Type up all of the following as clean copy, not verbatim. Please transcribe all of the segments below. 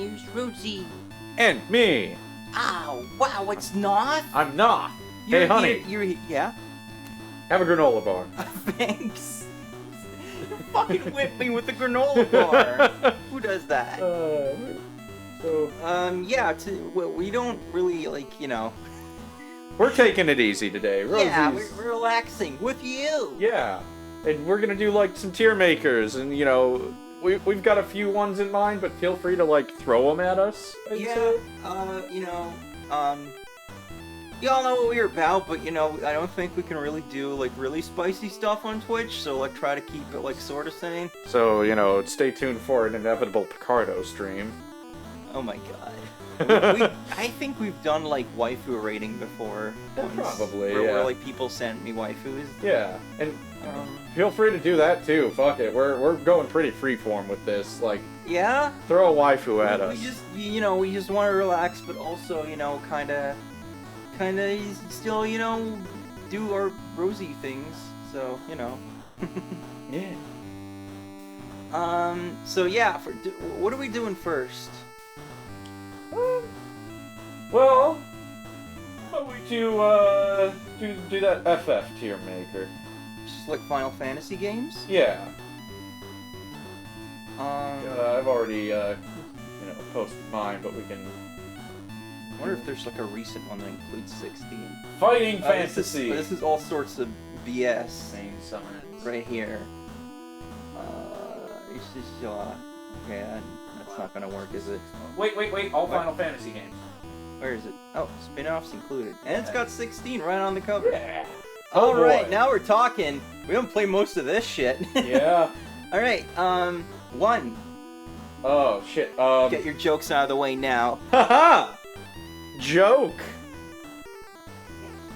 here's Rosie. And me. Oh, wow, it's not? I'm not. Hey, honey. Yeah? Have a granola bar. Thanks. You fucking whipped me with the granola bar. Who does that? Yeah, we don't really, like, you know... We're taking it easy today. Rosie's... Yeah, we're relaxing with you. Yeah, and we're gonna do, like, some tier makers, and, you know, we've got a few ones in mind, but feel free to, like, throw them at us. You know, y'all know what we're about, but, you know, I don't think we can really do, like, really spicy stuff on Twitch, so, like, try to keep it, like, sort of sane. So, you know, stay tuned for an inevitable Picardo stream. Oh my god. I think we've done, like, waifu rating before. Probably, where, like, people sent me waifus. Yeah, and feel free to do that, too. Fuck it. We're going pretty freeform with this. Like, yeah? Throw a waifu at us. We just, you know, we just want to relax, but also, you know, kind of still, you know, do our Rosie things. So, you know. Yeah. So yeah, what are we doing first? Well, how about we do that FF tier maker? Just like Final Fantasy games? Yeah. I've already, you know, posted mine, but we can... I wonder if there's like a recent one that includes 16. Fighting Fantasy! This is all sorts of BS. Same summons. Right here. It's just, yeah, that's not gonna work, is it? Wait, all Final Fantasy games. Where is it? Oh, spin-offs included. And it's got 16 right on the cover. Yeah. Alright, now we're talking. We don't play most of this shit. Yeah. Alright, 1. Oh, shit, Get your jokes out of the way now. Haha! Joke!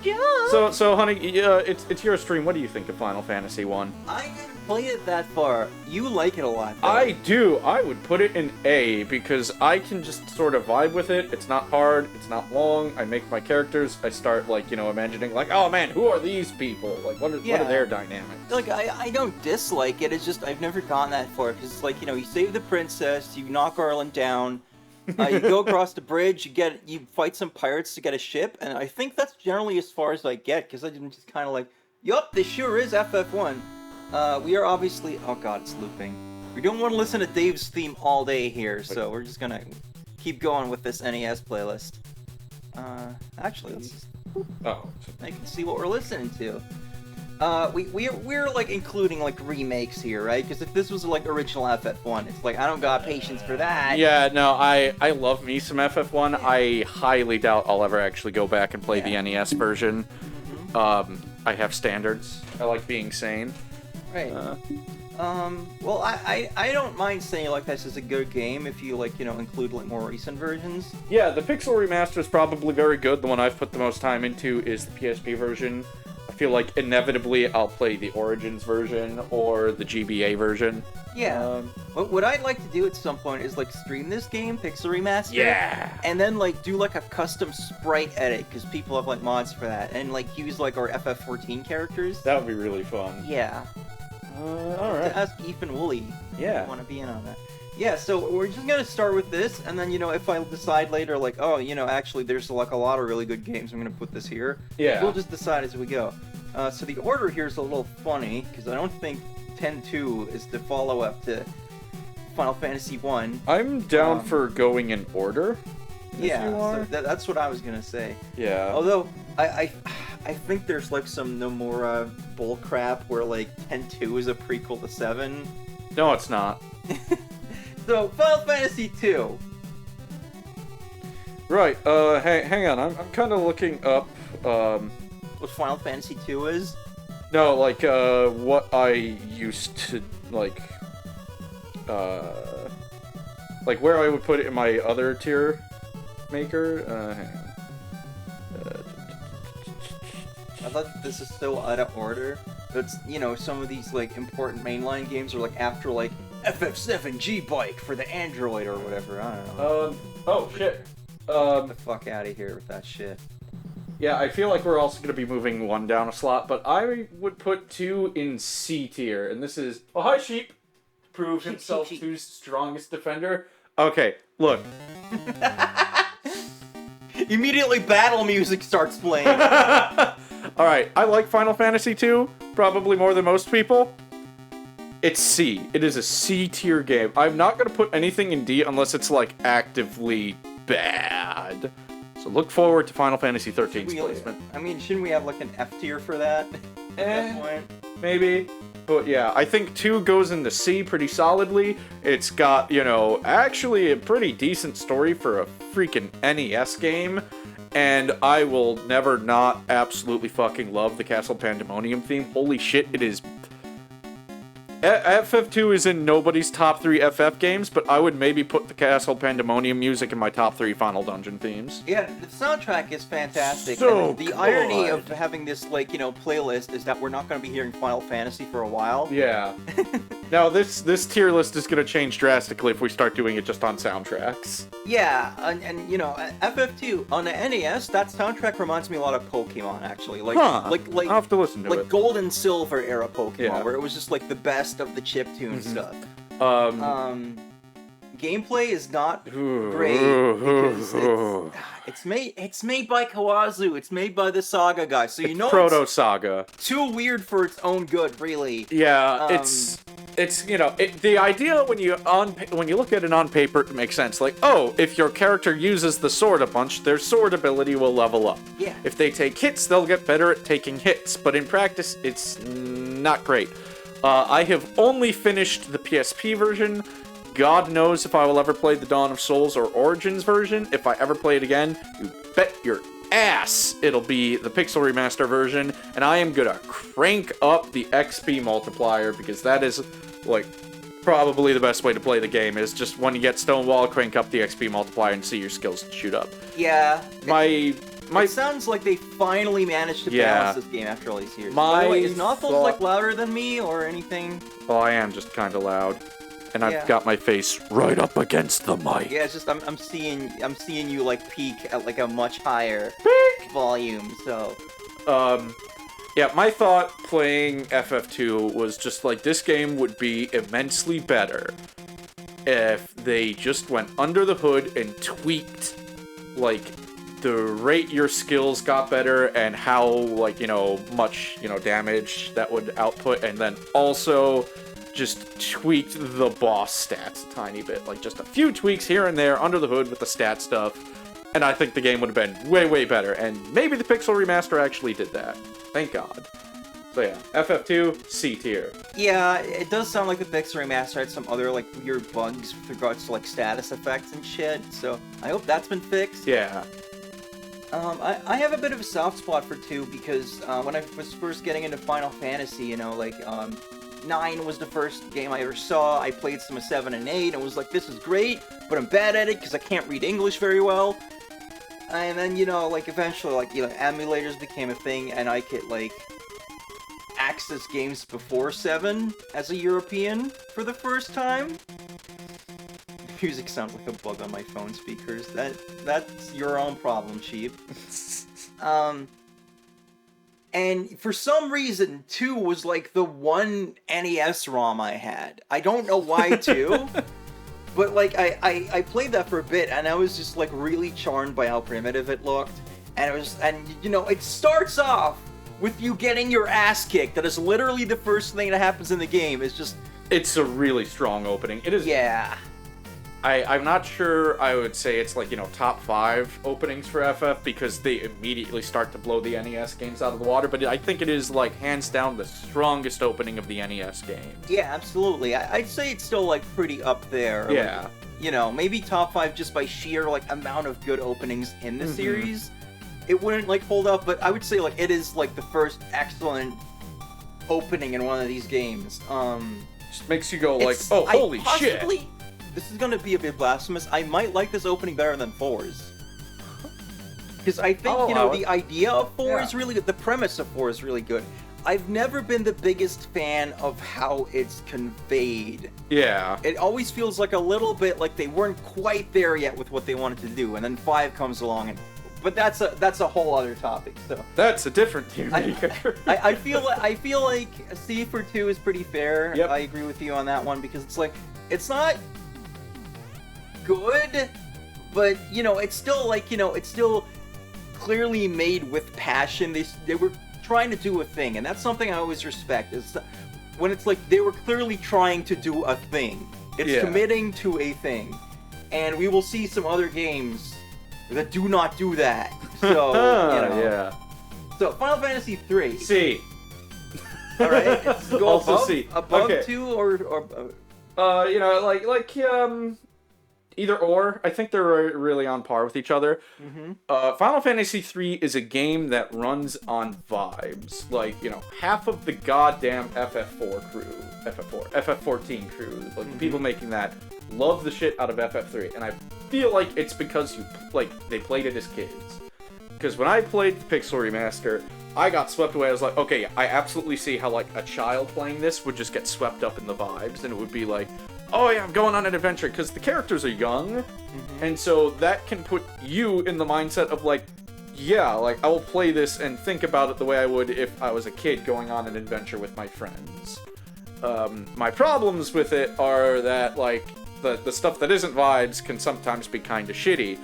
Joke! So, honey, it's your stream. What do you think of Final Fantasy 1? I didn't play it that far. You like it a lot, though. I do. I would put it in A, because I can just sort of vibe with it. It's not hard. It's not long. I make my characters. I start, like, you know, imagining, like, oh, man, who are these people? Like, what are their dynamics? Like, I don't dislike it. It's just I've never gone that far. Because it's like, you know, you save the princess, you knock Garland down, you go across the bridge, you fight some pirates to get a ship, and I think that's generally as far as I get, because I'm just kind of like, yup, this sure is FF1. We are obviously... Oh god, it's looping. We don't want to listen to Dave's theme all day here, so we're just gonna keep going with this NES playlist. Actually, let's just... Oh. I can see what we're listening to. We're like including like remakes here, right? Because if this was like original FF1, it's like I don't got patience for that. Yeah, no, I love me some FF1. I highly doubt I'll ever actually go back and play the NES version. I have standards. I like being sane. Right. Well, I don't mind saying like this is a good game if you like, you know, include like more recent versions. Yeah, the Pixel Remaster is probably very good. The one I've put the most time into is the PSP version. I feel like inevitably I'll play the Origins version or the GBA version. Yeah. What I'd like to do at some point is like stream this game, Pixel Remaster. Yeah. And then like do like a custom sprite edit because people have like mods for that, and like use like our FF14 characters. That would be really fun. Yeah. Alright. To ask Ethan Woolley. Yeah. If you want to be in on that. Yeah, so we're just gonna start with this, and then, you know, if I decide later, like, oh, you know, actually there's like a lot of really good games, I'm gonna put this here. Yeah. We'll just decide as we go. So the order here is a little funny, because I don't think 10-2 is the follow-up to Final Fantasy 1. I'm down for going in order. Yeah, so that's what I was gonna say. Yeah. Although, I think there's like some Nomura bullcrap where like 10-2 is a prequel to 7. No, it's not. So, Final Fantasy 2. Right, hang on, I'm kind of looking up, What Final Fantasy 2 is? No, like, what I used to, like, where I would put it in my other tier maker, hang on. I thought this is so out of order. But it's, you know, some of these, like, important mainline games are, like, after, like, FF7 G-Bike for the Android or whatever, I don't know. Oh, shit. Get the fuck out of here with that shit. Yeah, I feel like we're also going to be moving 1 down a slot, but I would put 2 in C tier, and this is... Oh, hi, Sheep! Prove himself Sheep. 2's strongest defender. Okay, look. Immediately battle music starts playing. Alright, I like Final Fantasy 2, probably more than most people. It's C. It is a C tier game. I'm not gonna put anything in D unless it's, like, actively bad. So look forward to Final Fantasy 13's placement. I mean, shouldn't we have, like, an F tier for that? At that point? Maybe. But yeah, I think 2 goes into C pretty solidly. It's got, you know, actually a pretty decent story for a freaking NES game. And I will never not absolutely fucking love the Castle Pandemonium theme. Holy shit, it is... FF2 is in nobody's top 3 FF games, but I would maybe put the Castle Pandemonium music in my top 3 Final Dungeon themes. Yeah, the soundtrack is fantastic. So and the irony of having this, like, you know, playlist is that we're not going to be hearing Final Fantasy for a while. Yeah. Now, this tier list is going to change drastically if we start doing it just on soundtracks. Yeah, and you know, FF2 on the NES, that soundtrack reminds me a lot of Pokemon, actually. Like, like I'll have to listen to like it. Gold and Silver era Pokemon, Yeah. where it was just like the best of the chiptune stuff. Gameplay is not great because it's made by Kawazu. It's made by the Saga guy, so you know Proto Saga. Too weird for its own good, really. Yeah, it's you know, the idea when you look at it on paper, it makes sense. Like, oh, if your character uses the sword a bunch, their sword ability will level up. Yeah. If they take hits, they'll get better at taking hits. But in practice, it's not great. I have only finished the PSP version. God knows if I will ever play the Dawn of Souls or Origins version. If I ever play it again, you bet your ass it'll be the Pixel Remaster version, and I am gonna crank up the XP multiplier, because that is, like, probably the best way to play the game, is just when you get Stonewall, crank up the XP multiplier and see your skills shoot up. Yeah. It sounds like they finally managed to balance this game after all these years. By the way, is Knuckles like louder than me or anything? Oh, I am just kind of loud. And I've got my face right up against the mic. Yeah, it's just I'm seeing you like peak at like a much higher volume. So, yeah, my thought playing FF2 was just like, this game would be immensely better if they just went under the hood and tweaked, like, the rate your skills got better and how, like, you know, much, you know, damage that would output, and then also just tweaked the boss stats a tiny bit. Like, just a few tweaks here and there under the hood with the stat stuff, and I think the game would have been way, way better. And maybe the Pixel Remaster actually did that. Thank God. So yeah, FF2, C tier. Yeah, it does sound like the Pixel Remaster had some other, like, weird bugs with regards to, like, status effects and shit, so I hope that's been fixed. Yeah. I have a bit of a soft spot for 2 because when I was first getting into Final Fantasy, you know, like, 9 was the first game I ever saw. I played some of 7 and 8 and was like, this is great, but I'm bad at it because I can't read English very well. And then, you know, like, eventually, like, you know, emulators became a thing, and I could, like, access games before 7 as a European for the first time. Music sounds like a bug on my phone speakers. That's your own problem, Cheap. And for some reason, 2 was like the one NES ROM I had. I don't know why 2, but like I played that for a bit, and I was just like really charmed by how primitive it looked. And you know, it starts off with you getting your ass kicked. That is literally the first thing that happens in the game. It's a really strong opening. It is. Yeah. I'm not sure I would say it's like, you know, top 5 openings for FF, because they immediately start to blow the NES games out of the water, but I think it is, like, hands down the strongest opening of the NES games. Yeah, absolutely. I'd say it's still, like, pretty up there. Yeah. Like, you know, maybe top 5 just by sheer, like, amount of good openings in the series. It wouldn't, like, hold up, but I would say, like, it is, like, the first excellent opening in one of these games. Just makes you go, like, oh, holy shit! This is gonna be a bit blasphemous. I might like this opening better than 4's. Because I think, you know, the idea of 4 is really good. The premise of 4 is really good. I've never been the biggest fan of how it's conveyed. Yeah. It always feels like a little bit like they weren't quite there yet with what they wanted to do, and then 5 comes along, but that's a whole other topic. So that's a different tier. I feel like C for 2 is pretty fair. Yep. I agree with you on that one, because it's like, it's not good, but, you know, it's still, like, you know, it's still clearly made with passion. They were trying to do a thing, and that's something I always respect, is when it's like they were clearly trying to do a thing. It's committing to a thing. And we will see some other games that do not do that. So, you know. Yeah. So, Final Fantasy 3. C. Alright, it's go Also above, C. above Okay. 2 or you know, like either or. I think they're really on par with each other. Final Fantasy 3 is a game that runs on vibes. Like, you know, half of the goddamn FF14 crew, like the people making that, love the shit out of FF3, and I feel like it's because they played it as kids. Because when I played the Pixel Remaster, I got swept away. I was like, okay, I absolutely see how, like, a child playing this would just get swept up in the vibes, and it would be like, oh yeah, I'm going on an adventure, because the characters are young, and so that can put you in the mindset of, like, yeah, like, I will play this and think about it the way I would if I was a kid going on an adventure with my friends. My problems with it are that, like, the stuff that isn't vibes can sometimes be kind of shitty.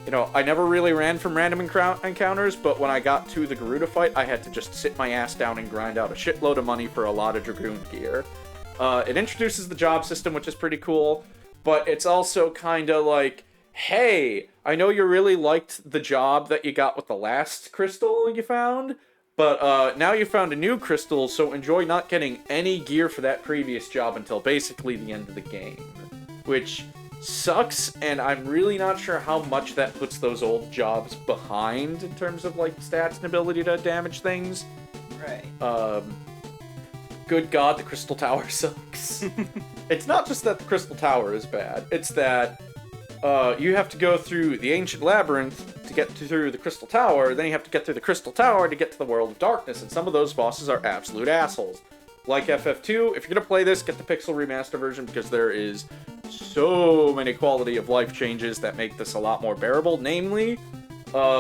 You know, I never really ran from random encounters, but when I got to the Garuda fight, I had to just sit my ass down and grind out a shitload of money for a lot of Dragoon gear. It introduces the job system, which is pretty cool, but it's also kind of like, hey, I know you really liked the job that you got with the last crystal you found, but now you found a new crystal, so enjoy not getting any gear for that previous job until basically the end of the game. Which sucks, and I'm really not sure how much that puts those old jobs behind in terms of, like, stats and ability to damage things. Right. Good God, the Crystal Tower sucks. It's not just that the Crystal Tower is bad, it's that you have to go through the Ancient Labyrinth to get through the Crystal Tower, then you have to get through the Crystal Tower to get to the World of Darkness, and some of those bosses are absolute assholes. Like FF2, if you're gonna play this, get the Pixel Remaster version, because there is so many quality of life changes that make this a lot more bearable. Namely,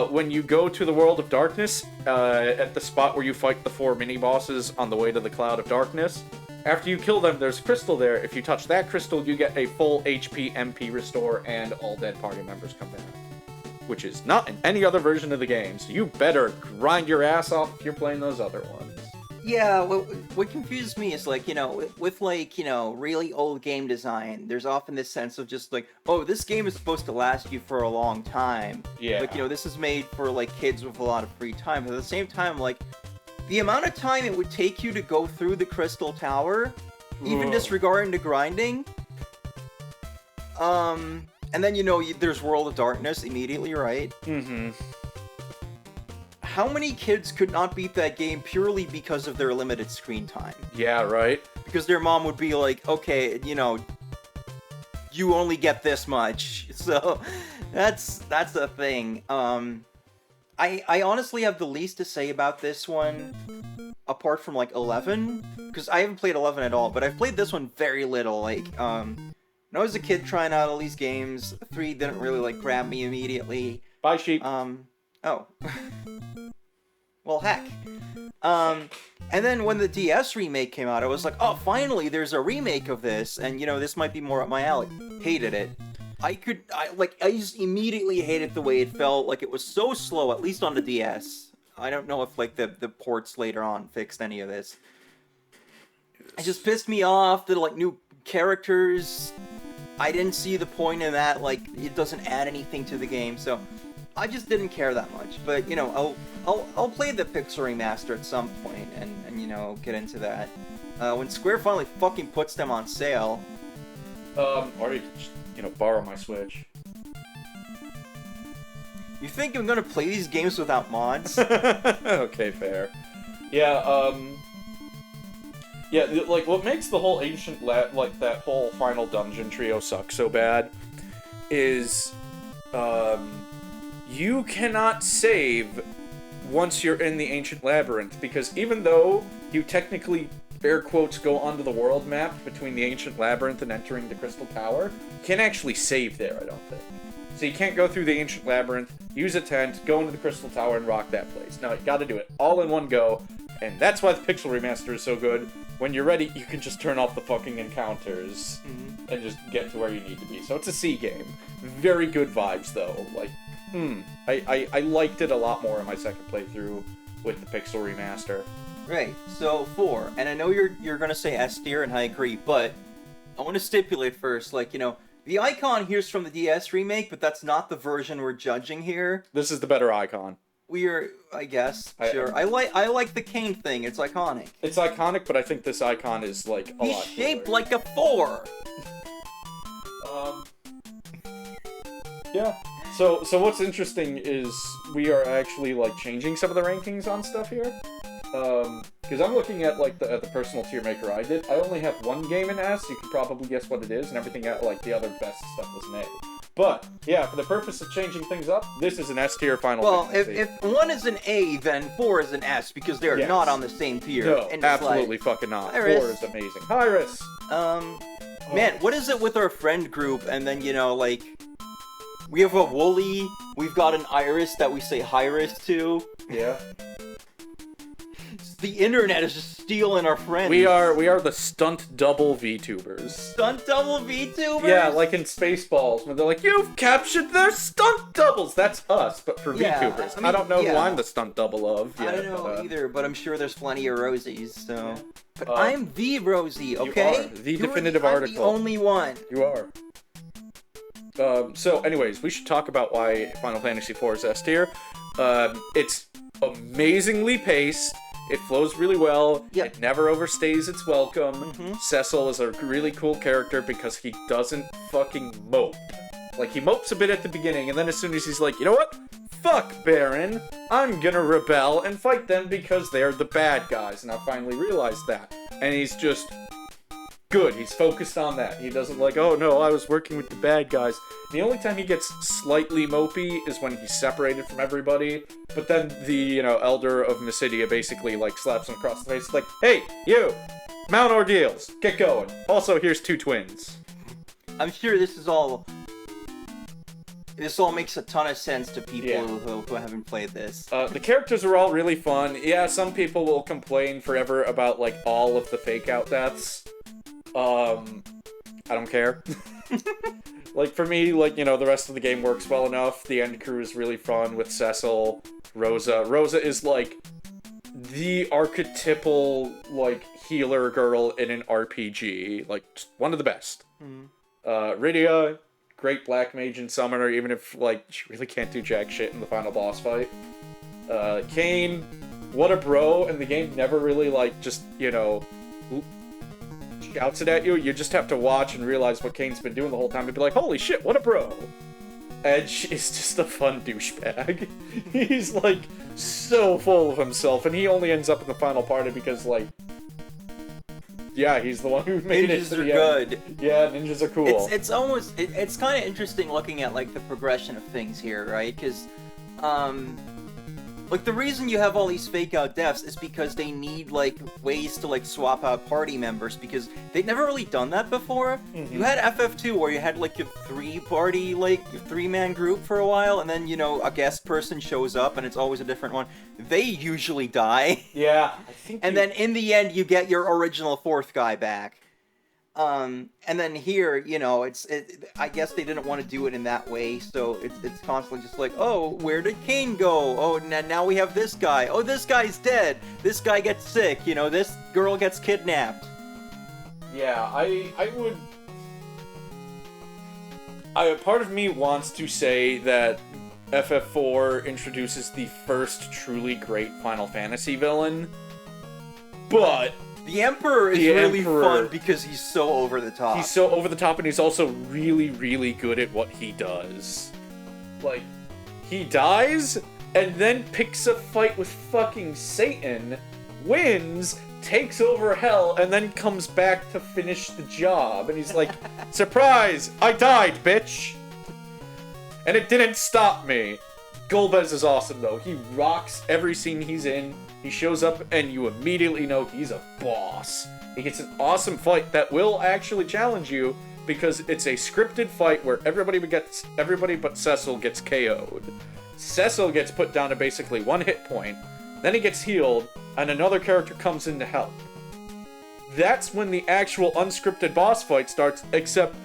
when you go to the World of Darkness, at the spot where you fight the 4 mini-bosses on the way to the Cloud of Darkness, after you kill them, there's a crystal there. If you touch that crystal, you get a full HP, MP restore, and all dead party members come back. Which is not in any other version of the game, so you better grind your ass off if you're playing those other ones. Yeah, what confuses me is, like, you know, with, like, you know, really old game design, there's often this sense of just, like, oh, this game is supposed to last you for a long time. Yeah. Like, you know, this is made for, like, kids with a lot of free time. But at the same time, like, the amount of time it would take you to go through the Crystal Tower, even disregarding the grinding, and then, you know, there's World of Darkness immediately, right? How many kids could not beat that game purely because of their limited screen time? Yeah, right? Because their mom would be like, okay, you know, you only get this much. So, that's a thing. I honestly have the least to say about this one, apart from, like, 11, because I haven't played 11 at all, but I've played this one very little. Like, when I was a kid trying out all these games, 3 didn't really, like, grab me immediately. Bye, sheep. Oh. Well, heck. And then when the DS remake came out, I was like, oh, finally, there's a remake of this, and, you know, this might be more up my alley. Hated it. I just immediately hated the way it felt. Like, it was so slow, at least on the DS. I don't know if, like, the ports later on fixed any of this. It just pissed me off. The, like, new characters, I didn't see the point in that. Like, it doesn't add anything to the game, so I just didn't care that much. But, you know, I'll play the Pixel Remaster at some point and you know, get into that. When Square finally fucking puts them on sale. Or you just, you know, borrow my Switch. You think I'm gonna play these games without mods? Okay, fair. Yeah, yeah, like, what makes the whole Ancient like, that whole final dungeon trio suck so bad is, you cannot save once you're in the Ancient Labyrinth, because even though you technically, air quotes, go onto the world map between the Ancient Labyrinth and entering the Crystal Tower, you can't actually save there, I don't think. So you can't go through the Ancient Labyrinth, use a tent, go into the Crystal Tower, and rock that place. No, you gotta do it all in one go, and that's why the Pixel Remaster is so good. when you're ready, you can just turn off the fucking encounters and just get to where you need to be. So it's a C game. Very good vibes, though. Like, I liked it a lot more in my second playthrough with the Pixel Remaster. Right, so 4, and I know you're gonna say S tier, and I agree, but I want to stipulate first, like, you know, the icon here's from the DS remake, but that's not the version we're judging here. This is the better icon. I guess, sure. I like the cane thing, it's iconic. It's iconic, but I think this icon is, like, a lot He's shaped cooler. like a 4! Yeah. So what's interesting is we are actually, like, changing some of the rankings on stuff here. Because I'm looking at, like, the personal tier maker I did. I only have one game in S, you can probably guess what it is, and everything, like, the other best stuff was an A. But, yeah, for the purpose of changing things up, this is an S tier Final Fantasy. Well, if 1 is an A, then 4 is an S, because they're not on the same tier. No, and absolutely like, fucking not. Iris. 4 is amazing. Hi, Iris! Man, what is it with our friend group, and then, you know, like, we have a Wooly, we've got an Iris that we say Hyris to. Yeah. The internet is just stealing our friends. We are the stunt double VTubers. Stunt double VTubers? Yeah, like in Spaceballs, when they're like, you've captured their stunt doubles! That's us, but for VTubers. I don't know who I'm the stunt double of yet. I don't know either, but I'm sure there's plenty of Rosies, so... Yeah. But I'm the Rosie, okay? You are. The definitive article. I'm the only one. You are. So, anyways, we should talk about why Final Fantasy IV is S tier. It's amazingly paced. It flows really well. Yep. It never overstays its welcome. Cecil is a really cool character because he doesn't fucking mope. Like, he mopes a bit at the beginning, and then as soon as he's like, you know what? Fuck Baron. I'm gonna rebel and fight them because they're the bad guys. And I finally realized that. And he's just good. He's focused on that. He doesn't like, oh no, I was working with the bad guys. The only time he gets slightly mopey is when he's separated from everybody. But then the, you know, Elder of Mysidia basically, like, slaps him across the face. Like, hey, you! Mount Ordeals! Get going! Also, here's 2 twins. I'm sure this all makes a ton of sense to people who haven't played this. The characters are all really fun. Yeah, some people will complain forever about, like, all of the fake-out deaths. I don't care. Like, for me, like, you know, the rest of the game works well enough. The end crew is really fun with Cecil, Rosa. Rosa is, like, the archetypal, like, healer girl in an RPG. Like, one of the best. Rydia, great black mage and summoner, even if, like, she really can't do jack shit in the final boss fight. Kain, what a bro, and the game never really, like, just, you know, shouts it at you. You just have to watch and realize what Kane's been doing the whole time and be like, holy shit, what a bro. Edge is just a fun douchebag. He's, like, so full of himself, and he only ends up in the final party because, like, yeah, he's the one who made it to the end. Ninjas are good. Yeah, ninjas are cool. It's kind of interesting looking at, like, the progression of things here, right? Because, like, the reason you have all these fake-out deaths is because they need, like, ways to, like, swap out party members, because they've never really done that before. You had FF2 where you had, like, a 3-party, like, 3-man group for a while, and then, you know, a guest person shows up, and it's always a different one. They usually die. Yeah, I think. And then, in the end, you get your original 4th guy back. And then here, you know, I guess they didn't want to do it in that way, so it's constantly just like, oh, where did Kain go? Oh, now we have this guy. Oh, this guy's dead. This guy gets sick. You know, this girl gets kidnapped. Yeah, part of me wants to say that FF4 introduces the first truly great Final Fantasy villain, but the Emperor is really fun because he's so over the top. He's so over the top, and he's also really, really good at what he does. Like, he dies, and then picks a fight with fucking Satan, wins, takes over hell, and then comes back to finish the job. And he's like, surprise! I died, bitch! And it didn't stop me. Golbez is awesome, though. He rocks every scene he's in. He shows up, and you immediately know he's a boss. He gets an awesome fight that will actually challenge you, because it's a scripted fight where everybody but Cecil gets KO'd. Cecil gets put down to basically 1 hit point, then he gets healed, and another character comes in to help. that's when the actual unscripted boss fight starts, except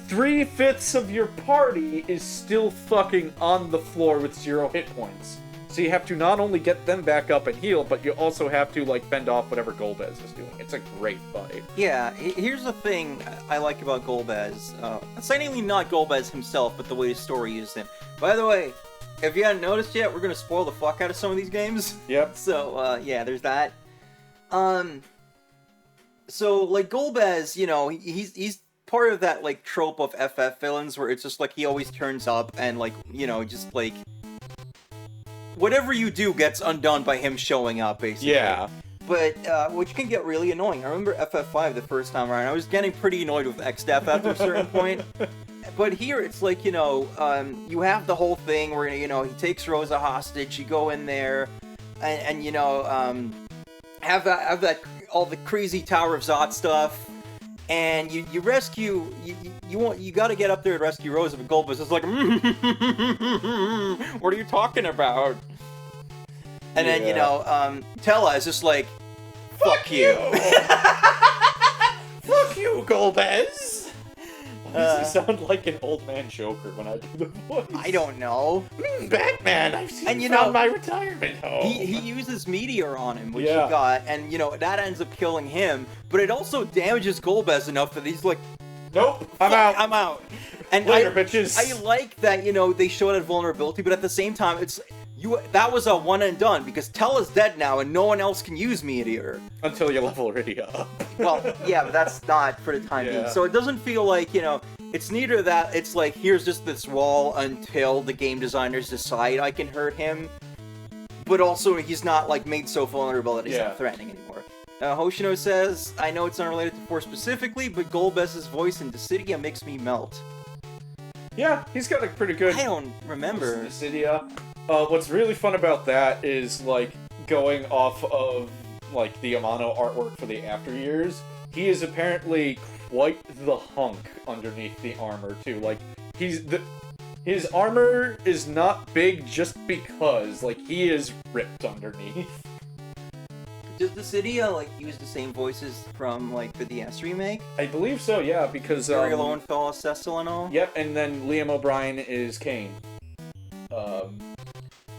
3/5 of your party is still fucking on the floor with 0 hit points. So you have to not only get them back up and heal, but you also have to, like, fend off whatever Golbez is doing. It's a great fight. Yeah, here's the thing I like about Golbez. Excitingly not Golbez himself, but the way the story used him. By the way, if you hadn't noticed yet, we're gonna spoil the fuck out of some of these games. Yep. So, yeah, there's that. So, like, Golbez, you know, he's part of that, like, trope of FF villains where it's just, like, he always turns up and, like, you know, just, like... whatever you do gets undone by him showing up, basically. Yeah. But, which can get really annoying. I remember FF5 the first time around, I was getting pretty annoyed with XDeath after a certain point. But here, it's like, you know, you have the whole thing where, you know, he takes Rosa hostage, you go in there, and you know, have that, all the crazy Tower of Zot stuff, and you rescue, you gotta get up there and rescue Rosa, but Golbez is like, what are you talking about? And then, you know, Tella is just like, fuck you! Fuck you, Golbez! Why does he sound like an old man Joker when I do the voice? I don't know. Batman, I've seen And, you found know, my retirement home. He uses Meteor on him, which Yeah. he got, and, you know, that ends up killing him, but it also damages Golbez enough that he's like, Nope, I'm "Fuck, out. I'm out. And Later, bitches. I like that, you know, they show that vulnerability, but at the same time, that was a one and done, because Tella's dead now, and no one else can use Meteor. Until you level Iridia up. Well, yeah, but that's not for the time being. So it doesn't feel like, you know, it's neither that, it's like, here's just this wall until the game designers decide I can hurt him, but also he's not, like, made so vulnerable that he's not threatening anymore. Hoshino says, I know it's unrelated to 4 specifically, but Golbez's voice in Dissidia makes me melt. Yeah, he's got a pretty good... I don't remember. Dissidia. What's really fun about that is, like, going off of, like, the Amano artwork for the After Years, he is apparently quite the hunk underneath the armor, too. Like, his armor is not big just because, like, he is ripped underneath. Does Dissidia, like, use the same voices from, like, the DS remake? I believe so, yeah, because, Gary Lowenfeld as Cecil and all? Yep, and then Liam O'Brien is Kane.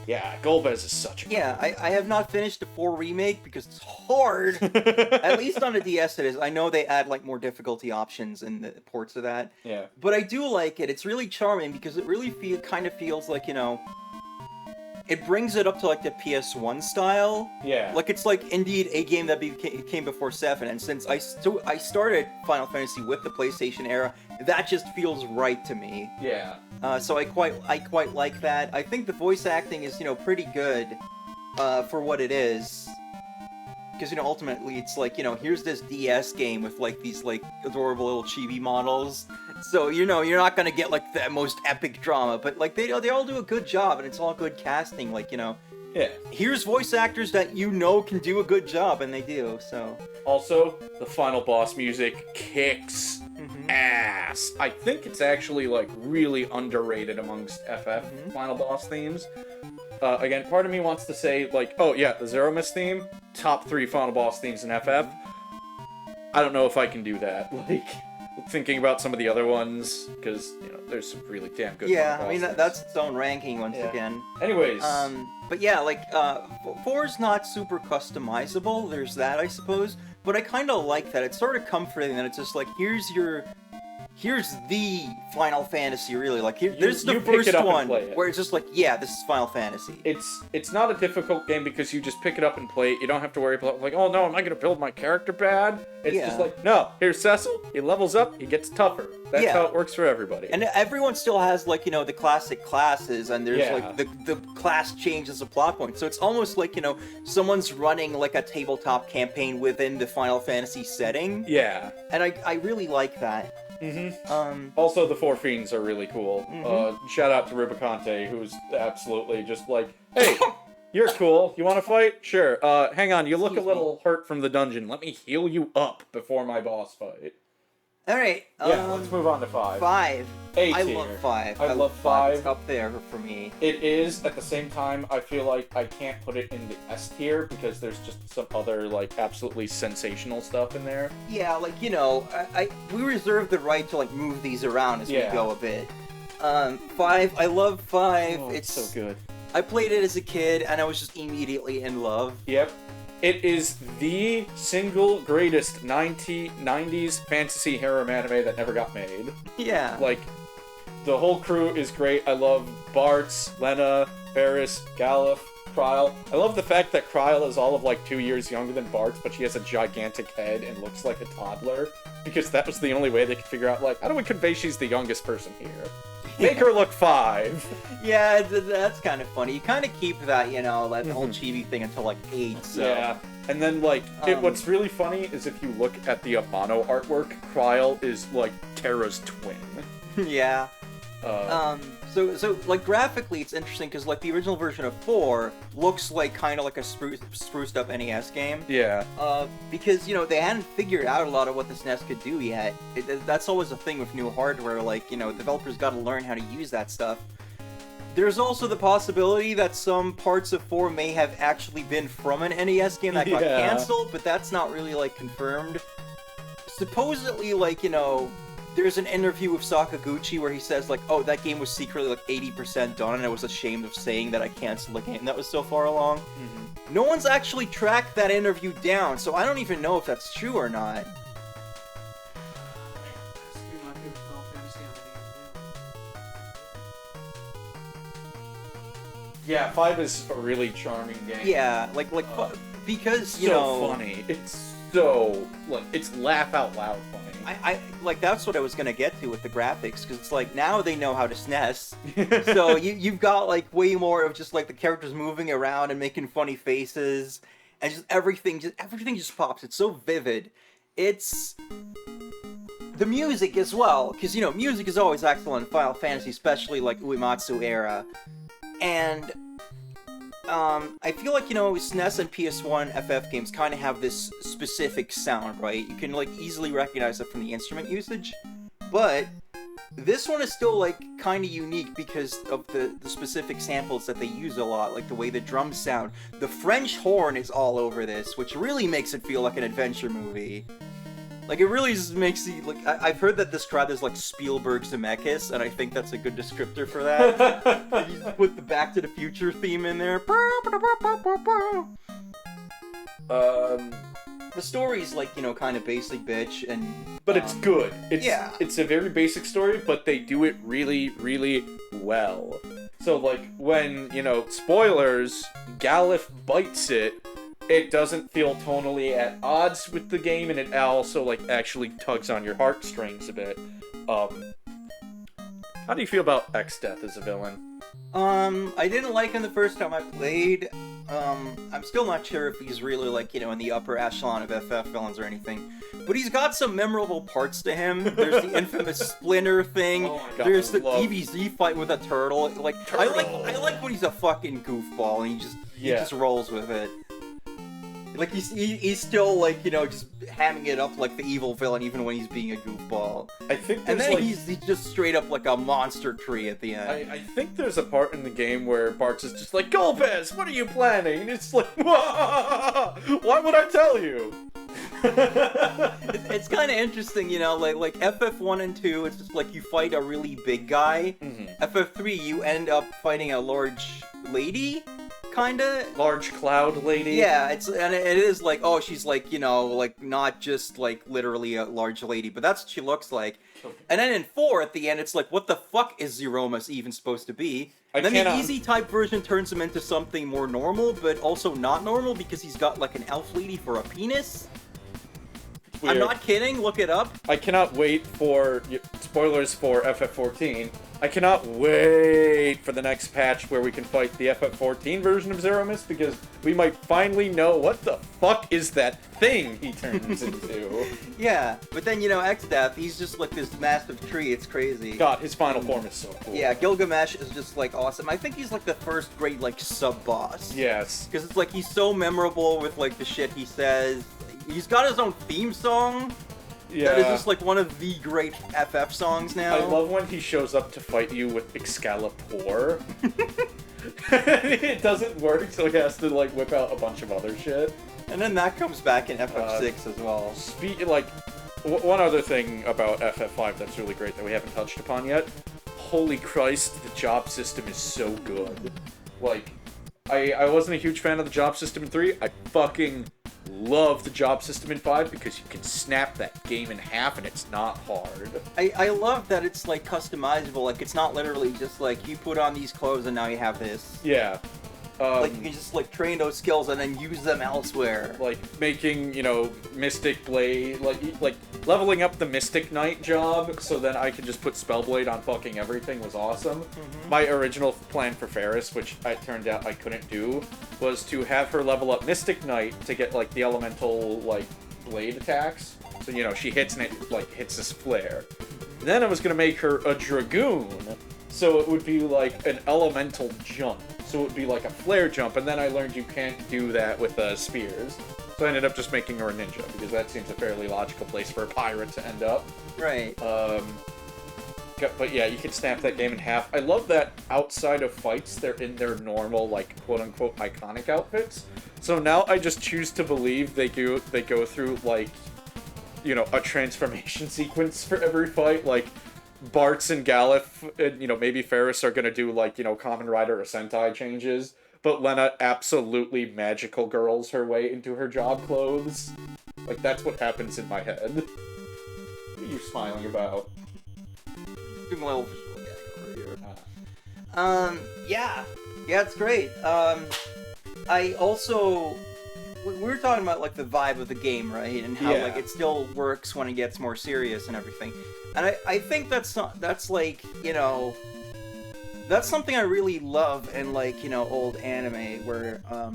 Yeah, Golbez is such a... Yeah, I have not finished the 4 remake because it's hard. At least on the DS it is. I know they add, like, more difficulty options in the ports of that. Yeah. But I do like it. It's really charming because it really kind of feels like, you know... It brings it up to, like, the PS1 style. Yeah. Like, it's, like, indeed a game that came before 7, and since I started Final Fantasy with the PlayStation era, that just feels right to me. Yeah. So I quite like that. I think the voice acting is, you know, pretty good for what it is. Because, you know, ultimately it's like, you know, here's this DS game with, like, these, like, adorable little chibi models. So, you know, you're not gonna get, like, the most epic drama, but, like, they all do a good job, and it's all good casting, like, you know. Yeah. Here's voice actors that you know can do a good job, and they do, so... Also, the final boss music kicks ass. I think it's actually, like, really underrated amongst FF final boss themes. Again, part of me wants to say, like, oh yeah, the Zero Mist theme, top 3 final boss themes in FF. I don't know if I can do that. Like, thinking about some of the other ones, because, you know, there's some really damn good Yeah, final I mean, boss that's its own ranking once again. Anyways. But yeah, like, 4's not super customizable, there's that, I suppose, but I kind of like that. It's sort of comforting that it's just like, here's the Final Fantasy, really. Like, there's the first one where it's just like, yeah, this is Final Fantasy. It's not a difficult game because you just pick it up and play it. You don't have to worry about, like, oh no, am I going to build my character bad? It's just like, no, here's Cecil, he levels up, he gets tougher. That's how it works for everybody. And everyone still has, like, you know, the classic classes, and there's, like, the class changes a plot point. So it's almost like, you know, someone's running, like, a tabletop campaign within the Final Fantasy setting. Yeah. And I really like that. Also, the 4 Fiends are really cool. Shout out to Rubicante, who's absolutely just like, hey, you're cool. You want to fight? Sure. Hang on, you look a little hurt from the dungeon. Let me heal you up before my boss fight. Alright. Yeah, let's move on to 5. 5. A tier. I love 5. I love 5. It's up there for me. It is. At the same time, I feel like I can't put it in the S tier because there's just some other, like, absolutely sensational stuff in there. Yeah, like, you know, we reserve the right to, like, move these around as we go a bit. 5, I love 5. Oh, it's so good. I played it as a kid, and I was just immediately in love. Yep. It is the single greatest 90s fantasy harem anime that never got made. Yeah. Like, the whole crew is great. I love Bartz, Lena, Ferris, Galuf, Kryl. I love the fact that Kryl is all of, like, 2 years younger than Bartz, but she has a gigantic head and looks like a toddler. Because that was the only way they could figure out, like, how do we convey she's the youngest person here? Make her look 5. Yeah, that's kind of funny. You kind of keep that, you know, that whole chibi thing until, like, 8, so... Yeah. And then, like, what's really funny is if you look at the Amano artwork, Kryl is, like, Terra's twin. Yeah. So like graphically, it's interesting because like the original version of 4 looks like kind of like a spruced up NES game. Yeah. Because you know they hadn't figured out a lot of what this NES could do yet. That's always a thing with new hardware. Like you know, developers got to learn how to use that stuff. There's also the possibility that some parts of 4 may have actually been from an NES game that got canceled, but that's not really like confirmed. Supposedly, like you know. There's an interview with Sakaguchi where he says, like, oh, that game was secretly, like, 80% done, and I was ashamed of saying that I canceled the game that was so far along. Mm-hmm. No one's actually tracked that interview down, so I don't even know if that's true or not. Yeah, 5 is a really charming game. Yeah, like, because, you so know... funny. It's so, like, it's laugh out loud funny. I like, that's what I was gonna get to with the graphics, because it's like, now they know how to SNES, so you've got, like, way more of just, like, the characters moving around and making funny faces, and just everything just pops. It's so vivid. It's... The music as well, because, you know, music is always excellent in Final Fantasy, especially, like, Uematsu era, and... I feel like, you know, SNES and PS1 FF games kind of have this specific sound, right? You can, like, easily recognize it from the instrument usage, but this one is still, like, kind of unique because of the specific samples that they use a lot, like the way the drums sound. The French horn is all over this, which really makes it feel like an adventure movie. Like, it really just makes you, like, I've heard that described as, like, Spielberg Zemeckis, and I think that's a good descriptor for that. You just put the Back to the Future theme in there. The story's, like, you know, kind of basic, bitch, and... But it's good. It's a very basic story, but they do it really, really well. So, like, when, you know, spoilers, Galuf bites it, it doesn't feel tonally at odds with the game, and it also, like, actually tugs on your heartstrings a bit. How do you feel about X-Death as a villain? I didn't like him the first time I played. I'm still not sure if he's really, like, you know, in the upper echelon of FF villains or anything. But he's got some memorable parts to him. There's the infamous Splinter thing. Oh my God, there's the DBZ fight with a turtle. Like, I like when he's a fucking goofball and he just rolls with it. Like, he's still, like, you know, just hamming it up like the evil villain even when he's being a goofball. I think and then like, he's just straight up like a monster tree at the end. I think there's a part in the game where Bartz is just like, Golbez, what are you planning? And it's like, why would I tell you? It's kind of interesting, you know, like FF1 and 2, it's just like you fight a really big guy. Mm-hmm. FF3, you end up fighting a large lady? Kinda large cloud lady. Yeah, it is like, oh, she's like, you know, like not just like literally a large lady, but that's what she looks like. And then in 4 at the end, it's like, what the fuck is Zeromus even supposed to be? And then the easy type version turns him into something more normal, but also not normal because he's got like an elf lady for a penis. Weird. I'm not kidding. Look it up. I cannot wait for spoilers for FF14. I cannot wait for the next patch where we can fight the FF14 version of Zeromus because we might finally know what the fuck is that thing he turns into. Yeah, but then, you know, X-Death, he's just like this massive tree. It's crazy. God, his final form is so cool. Yeah, Gilgamesh is just like awesome. I think he's like the first great like sub-boss. Yes. Because it's like he's so memorable with like the shit he says. He's got his own theme song. Yeah. That is just like one of the great FF songs now. I love when he shows up to fight you with Excalibur. It doesn't work, so he has to like whip out a bunch of other shit. And then that comes back in FF6 as well. One other thing about FF5 that's really great that we haven't touched upon yet. Holy Christ, the job system is so good. Like, I wasn't a huge fan of the job system in 3. I fucking love the job system in 5 because you can snap that game in half and it's not hard. I love that it's like customizable. Like, it's not literally just like you put on these clothes and now you have this. Yeah. Like, you can just like train those skills and then use them elsewhere. Like making, Mystic Blade, like leveling up the Mystic Knight job so then I can just put Spellblade on fucking everything was awesome. Mm-hmm. My original plan for Ferris, which it turned out I couldn't do, was to have her level up Mystic Knight to get like the elemental like blade attacks. So she hits and it like hits this flare. Then I was gonna make her a Dragoon, so it would be like an elemental jump. So it would be like a flare jump, and then I learned you can't do that with spears. So I ended up just making her a ninja, because that seems a fairly logical place for a pirate to end up. Right. But yeah, you can snap that game in half. I love that outside of fights, they're in their normal, like, quote-unquote iconic outfits. So now I just choose to believe they go through, like, a transformation sequence for every fight, like... Bartz and Galif and, maybe Ferris are gonna do, like, Kamen Rider or Sentai changes, but Lena absolutely magical girls her way into her job clothes. Like, that's what happens in my head. What are you smiling about? Doing a little visual gag over here. Yeah, it's great. I also... We were talking about, like, the vibe of the game, right? And how, like, it still works when it gets more serious and everything. And I think that's like, that's something I really love in, like, old anime, where, I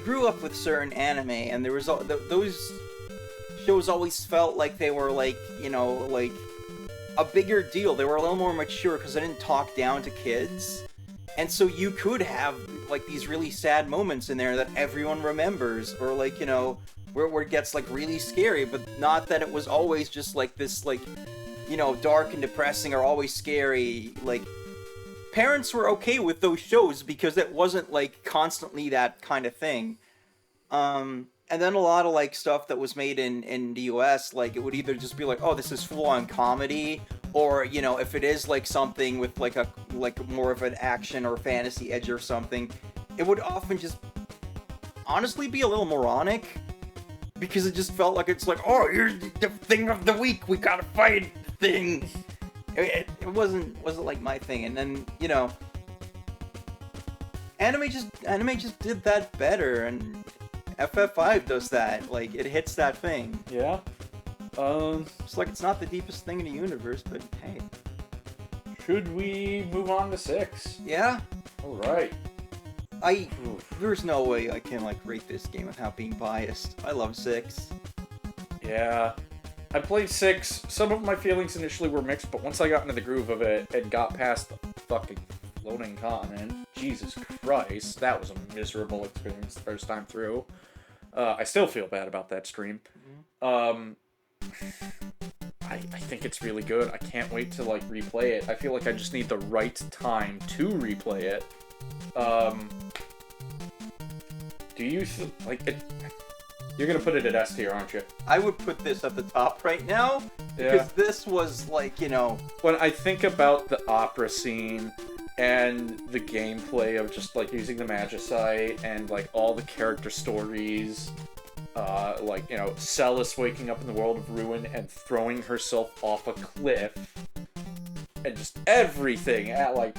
grew up with certain anime, and there was, those shows always felt like they were, like, like, a bigger deal. They were a little more mature, because they didn't talk down to kids. And so you could have, like, these really sad moments in there that everyone remembers, or, like, where it gets, like, really scary, but not that it was always just, like, this, like, dark and depressing or always scary. Like, parents were okay with those shows because it wasn't, like, constantly that kind of thing. And then a lot of, like, stuff that was made in the US, like, it would either just be like, oh, this is full-on comedy, or, if it is, like, something with, like, more of an action or fantasy edge or something, it would often just honestly be a little moronic, because it just felt like it's like, oh, here's the thing of the week, we gotta fight the thing. It wasn't like my thing, and then, anime just did that better, and FF5 does that. Like, it hits that thing. Yeah. It's like it's not the deepest thing in the universe, but hey. Should we move on to 6? Yeah. Alright. There's no way I can, like, rate this game without being biased. I love 6. Yeah. I played 6. Some of my feelings initially were mixed, but once I got into the groove of it and got past the fucking floating continent, Jesus Christ, that was a miserable experience the first time through. I still feel bad about that stream. Mm-hmm. I think it's really good. I can't wait to, like, replay it. I feel like I just need the right time to replay it. Do you like it? You're gonna put it at S tier, aren't you? I would put this at the top right now, because this was, like, When I think about the opera scene and the gameplay of just, like, using the Magicite and, like, all the character stories, like, Celis waking up in the world of ruin and throwing herself off a cliff, and just everything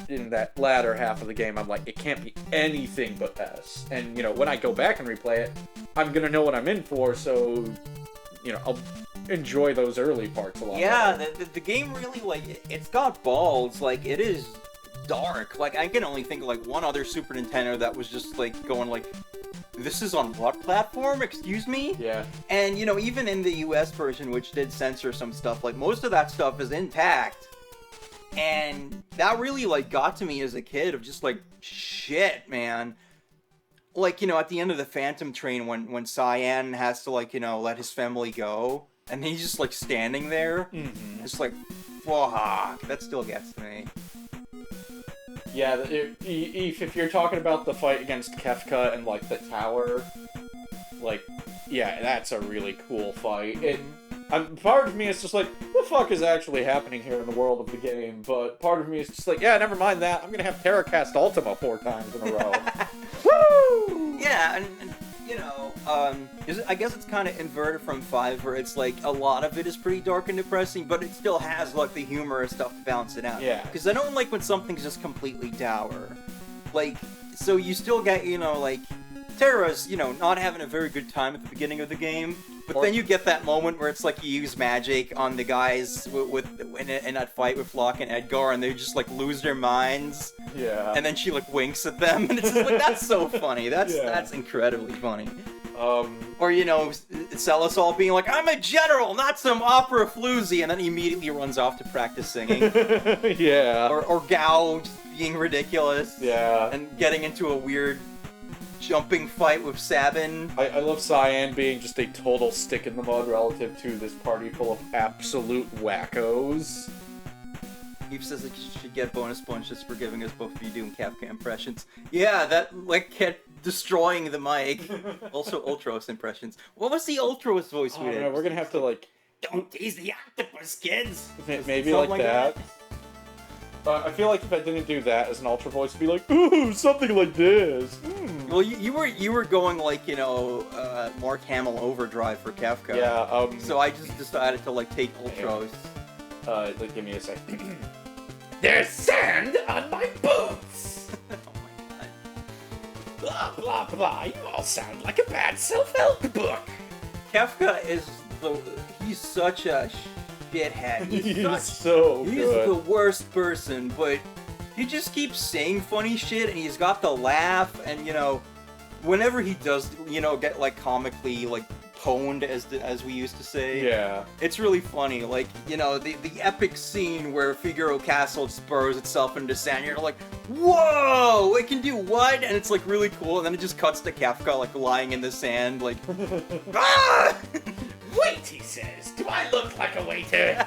in that latter half of the game, I'm like, it can't be anything but S. And, when I go back and replay it, I'm gonna know what I'm in for, so, I'll enjoy those early parts a lot. Yeah, the game really, like, it's got balls. Like, it is dark. Like, I can only think of, like, one other Super Nintendo that was just, like, going, like, this is on what platform? Excuse me? Yeah. And, even in the US version, which did censor some stuff, like, most of that stuff is intact. And that really, like, got to me as a kid of just, like, shit, man. like, at the end of the Phantom Train when Cyan has to, like, let his family go, and he's just, like, standing there. Mm-hmm. It's like, fuck, that still gets to me. Yeah, if you're talking about the fight against Kefka and, like, the tower, like, yeah, that's a really cool fight. Part of me is just like, what the fuck is actually happening here in the world of the game? But part of me is just like, yeah, never mind that. I'm gonna have Terracast Ultima 4 times in a row. Woo! Yeah, and I guess it's kind of inverted from 5, where it's like a lot of it is pretty dark and depressing, but it still has like the humorous stuff to balance it out. Yeah. Because I don't like when something's just completely dour. Like, so you still get, like, Terra's, not having a very good time at the beginning of the game, but then you get that moment where it's like you use magic on the guys in that fight with Locke and Edgar, and they just like lose their minds. Yeah. And then she like winks at them, and it's just like, that's so funny. That's incredibly funny. Or Celisol being like, I'm a general, not some opera floozy, and then he immediately runs off to practice singing. Yeah. Or Gao just being ridiculous. Yeah. And getting into a weird jumping fight with Sabin. I love Cyan being just a total stick in the mud relative to this party full of absolute wackos. Eve says that you should get bonus points just for giving us both of you doing Kafka impressions. Yeah, that, like, kept destroying the mic. Also, Ultros impressions. What was the Ultros voice we did? No, we're gonna have to, like... Don't tease the octopus, kids! Maybe like that. I feel like if I didn't do that as an Ultra voice, it'd be like, ooh, something like this. Well, you were going like, Mark Hamill overdrive for Kafka. Yeah, So I just decided to, like, take Ultros. Like, give me a second. There's sand on my boots! Oh my god. Blah, blah, blah. You all sound like a bad self-help book. Kafka is he's such a shithead. He's so good. He's the worst person, but he just keeps saying funny shit, and he's got the laugh, and, whenever he does, get, like, comically, like, pwned, as we used to say. Yeah. It's really funny. Like, the epic scene where Figaro Castle spurs itself into sand, you're like, whoa! It can do what? And it's, like, really cool, and then it just cuts to Kafka, like, lying in the sand, like, ah! Wait, he says. Do I look like a waiter?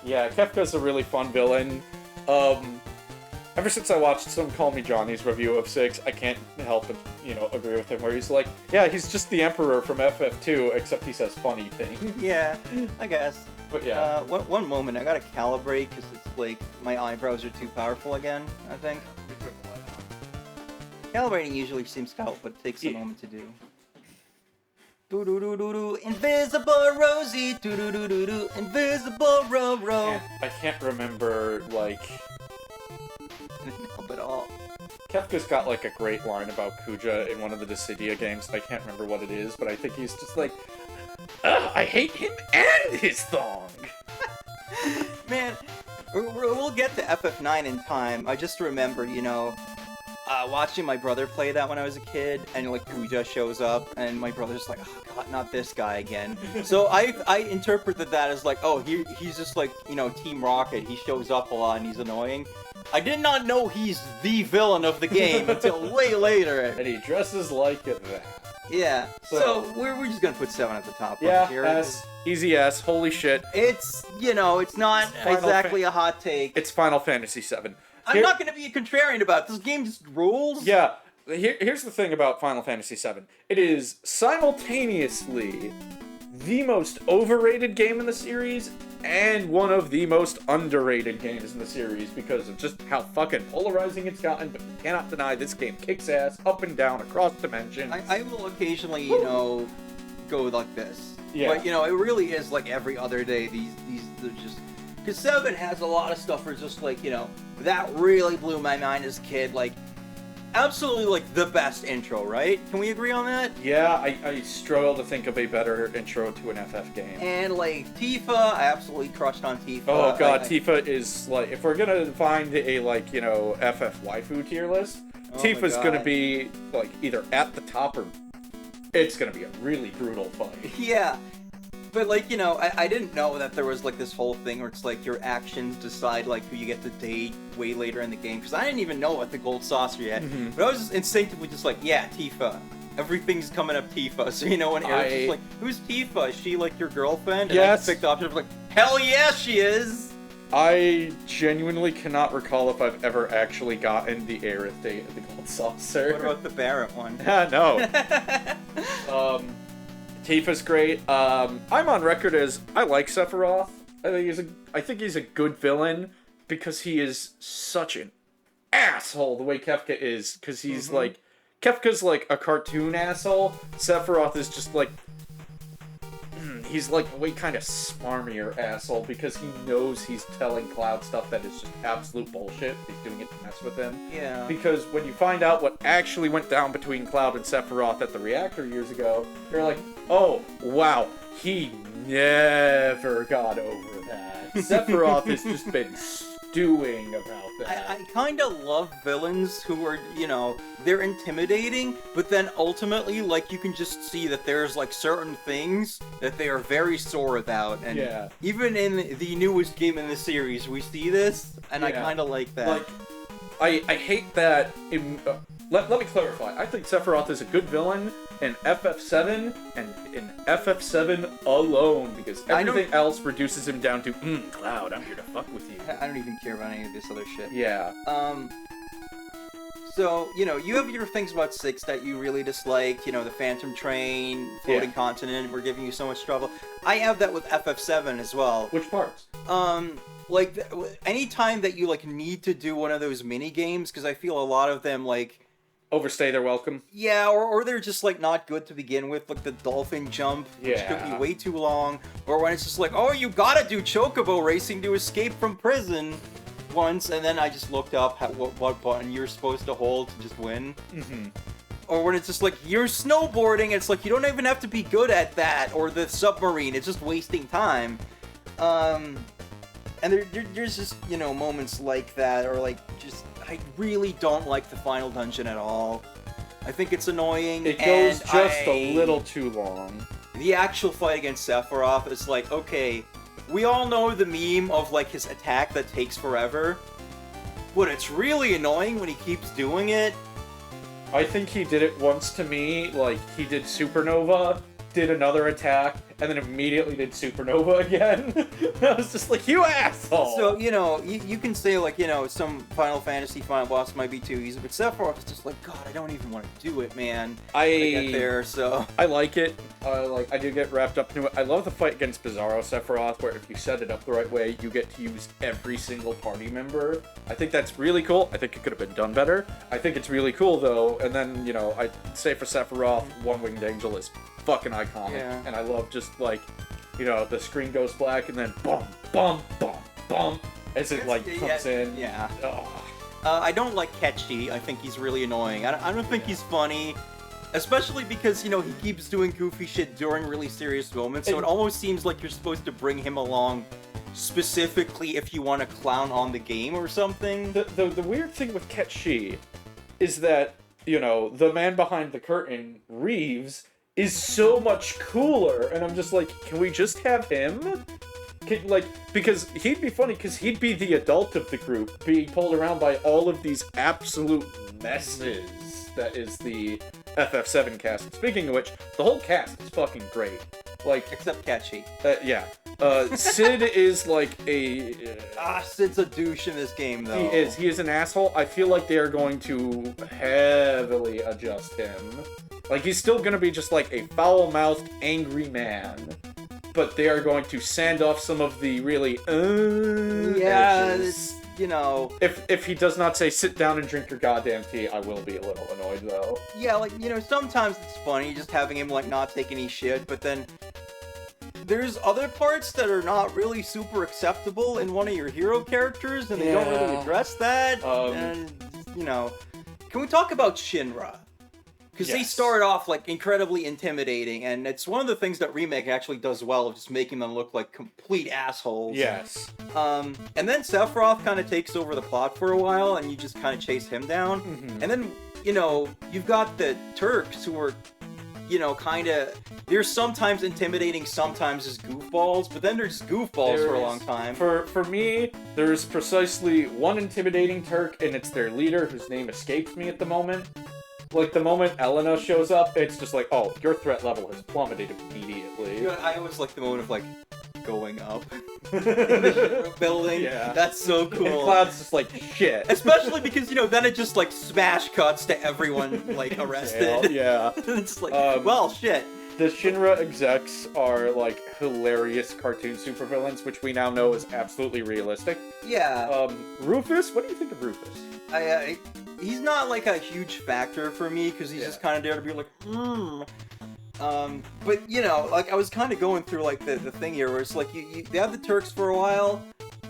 Yeah, Kefka's a really fun villain. Ever since I watched some Call Me Johnny's review of 6, I can't help but, agree with him, where he's like, yeah, he's just the Emperor from FF2, except he says funny things. Yeah, I guess. But yeah. One moment, I gotta calibrate, because it's like, my eyebrows are too powerful again, I think. Calibrating usually seems to help, but it takes a moment to do. Do do do do do, invisible Rosie, do do do do do, invisible Ro. I can't remember, like... Help at all. Kefka's got, like, a great line about Kuja in one of the Dissidia games. I can't remember what it is, but I think he's just like, I hate him and his thong! Man, we'll get to FF9 in time. I just remembered, watching my brother play that when I was a kid, and, like, Kuja shows up, and my brother's like, oh god, not this guy again. So I interpreted that as like, oh, he's just like, Team Rocket. He shows up a lot and he's annoying. I did not know he's the villain of the game until way later. And he dresses like that. Yeah. So we're just gonna put 7 at the top. Yeah, here. S. Easy S. Holy shit. It's, it's not exactly a hot take. It's Final Fantasy VII. I'm not gonna be a contrarian about it. This game just rules. Yeah. Here's the thing about Final Fantasy VII. It is simultaneously the most overrated game in the series and one of the most underrated games in the series because of just how fucking polarizing it's gotten, but you cannot deny this game kicks ass up and down across dimensions. I will occasionally, go like this. Yeah. But, it really is like every other day, they're just... Because 7 has a lot of stuff where it's just like, that really blew my mind as a kid, like, absolutely, like, the best intro, right? Can we agree on that? Yeah, I struggle to think of a better intro to an FF game. And, like, Tifa, I absolutely crushed on Tifa. Oh god, Tifa is, like, if we're gonna find a, like, FF waifu tier list, Tifa's gonna be, like, either at the top or it's gonna be a really brutal fight. Yeah. But, like, you know, I didn't know that there was, like, this whole thing where it's, like, your actions decide, like, who you get to date way later in the game. Because I didn't even know what the gold saucer yet. Mm-hmm. But I was just instinctively just like, yeah, Tifa. Everything's coming up Tifa. So, you know, when Eric's just like, who's Tifa? Is she, like, your girlfriend? And Yes. I picked up, and I was like, hell yeah, she is! I genuinely cannot recall if I've ever actually gotten the Aerith date of the gold saucer. What about the Barrett one? No. Tifa's great. I'm on record as I like Sephiroth. I think he's a good villain because he is such an asshole the way Kefka is. Because he's like, Kefka's like a cartoon asshole. Sephiroth is just like, he's like a way kind of smarmier asshole because he knows he's telling Cloud stuff that is just absolute bullshit. He's doing it to mess with him. Yeah. Because when you find out what actually went down between Cloud and Sephiroth at the reactor years ago, you're like, oh, wow, he never got over that. Sephiroth has just been stewing about that. I kind of love villains who are, you know, they're intimidating, but then ultimately, like, you can just see that there's, like, certain things that they are very sore about. And even in the newest game in the series, we see this, and I kind of like that. Like, I hate that... Let me clarify. I think Sephiroth is a good villain in FF7 and in FF7 alone, because everything else reduces him down to, Cloud, I'm here to fuck with you. I don't even care about any of this other shit. Yeah. So, you know, you have your things about 6 that you really dislike, you know, the Phantom Train, Floating Continent, were giving you so much trouble. I have that with FF7 as well. Which parts? Like, anytime that you, like, need to do one of those mini games, because I feel a lot of them, like... Overstay their welcome. Yeah, or they're just, like, not good to begin with, like the dolphin jump, which took me way too long, or when it's just like, oh, you gotta do chocobo racing to escape from prison once, and then I just looked up what button you're supposed to hold to just win. Or when it's just like, you're snowboarding, it's like, you don't even have to be good at that, or the submarine, it's just wasting time. And there's just, you know, moments like that, or like, just, I really don't like the final dungeon at all. I think it's annoying. It goes just a little too long. The actual fight against Sephiroth is like, okay, we all know the meme of, like, his attack that takes forever, but it's really annoying when he keeps doing it. I think he did it once to me, like, he did Supernova, did another attack, and then immediately did Supernova again. I was just like, you asshole! So, you know, you can say, like, you know, some Final Fantasy final boss might be too easy, but Sephiroth is just like, God, I don't even want to do it, man. I get there, so... I like it. I do get wrapped up into it. I love the fight against Bizarro Sephiroth, where if you set it up the right way, you get to use every single party member. I think that's really cool. I think it could have been done better. I think it's really cool, though, and then, you know, I'd say for Sephiroth, One-Winged Angel is fucking iconic, and I love just, like, you know, the screen goes black and then bum, bum, bum, bum, as it, like, comes in. Yeah. I don't like Ketchy. I think he's really annoying. I don't think he's funny, especially because, you know, he keeps doing goofy shit during really serious moments, so it almost seems like you're supposed to bring him along specifically if you want to clown on the game or something. The weird thing with Ketchy is that, you know, the man behind the curtain, Reeves, is so much cooler, and I'm just like, can we just have him? Because he'd be funny, because he'd be the adult of the group, being pulled around by all of these absolute messes that is the FF7 cast. Speaking of which, the whole cast is fucking great. Like, except Ketchy. Yeah. Sid is like a... Sid's a douche in this game, though. He is an asshole. I feel like they are going to heavily adjust him. Like, he's still gonna be just like a foul-mouthed, angry man. But they are going to sand off some of the really, edges. You know... If he does not say, sit down and drink your goddamn tea, I will be a little annoyed, though. Yeah, like, you know, sometimes it's funny just having him, like, not take any shit, but then... There's other parts that are not really super acceptable in one of your hero characters, and they don't really address that, and, you know... Can we talk about Shinra? Because they start off, like, incredibly intimidating, and it's one of the things that Remake actually does well, of just making them look like complete assholes. Yes. And then Sephiroth kind of takes over the plot for a while, and you just kind of chase him down. And then, you know, you've got the Turks, who are you know, kind of, they're sometimes intimidating, sometimes as goofballs, but then they're just goofballs for a long time. For me, there's precisely one intimidating Turk, and it's their leader, whose name escapes me at the moment. Like, the moment Elena shows up, it's just like, oh, your threat level has plummeted immediately. You know, I always like the moment of, like, going up in the building. Yeah. That's so cool. And Cloud's just like, shit. Especially because, you know, then it just, like, smash cuts to everyone, like, arrested. Yeah. It's just like, well, shit. The Shinra execs are, like, hilarious cartoon supervillains, which we now know is absolutely realistic. Yeah. Rufus? What do you think of Rufus? He's not, like, a huge factor for me, because he's just kind of there to be like, but, you know, like, I was kind of going through, like, the thing here, where it's like, they have the Turks for a while,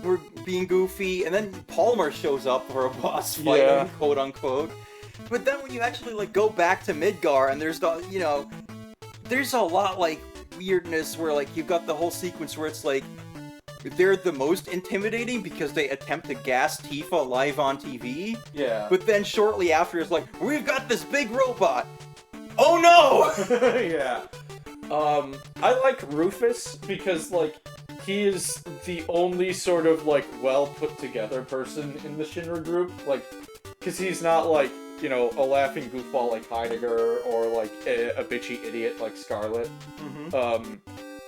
who are being goofy, and then Palmer shows up for a boss fight, quote-unquote. But then when you actually, like, go back to Midgar, and there's, the, you know, there's a lot, like, weirdness where, like, you've got the whole sequence where it's, like, they're the most intimidating because they attempt to gas Tifa live on TV. Yeah. But then shortly after, it's like, we've got this big robot! Oh no! Yeah. I like Rufus because, like, he is the only sort of, like, well-put-together person in the Shinra group. Like, because he's not, like, you know, a laughing goofball like Heidegger or, like, a bitchy idiot like Scarlet. Mm-hmm.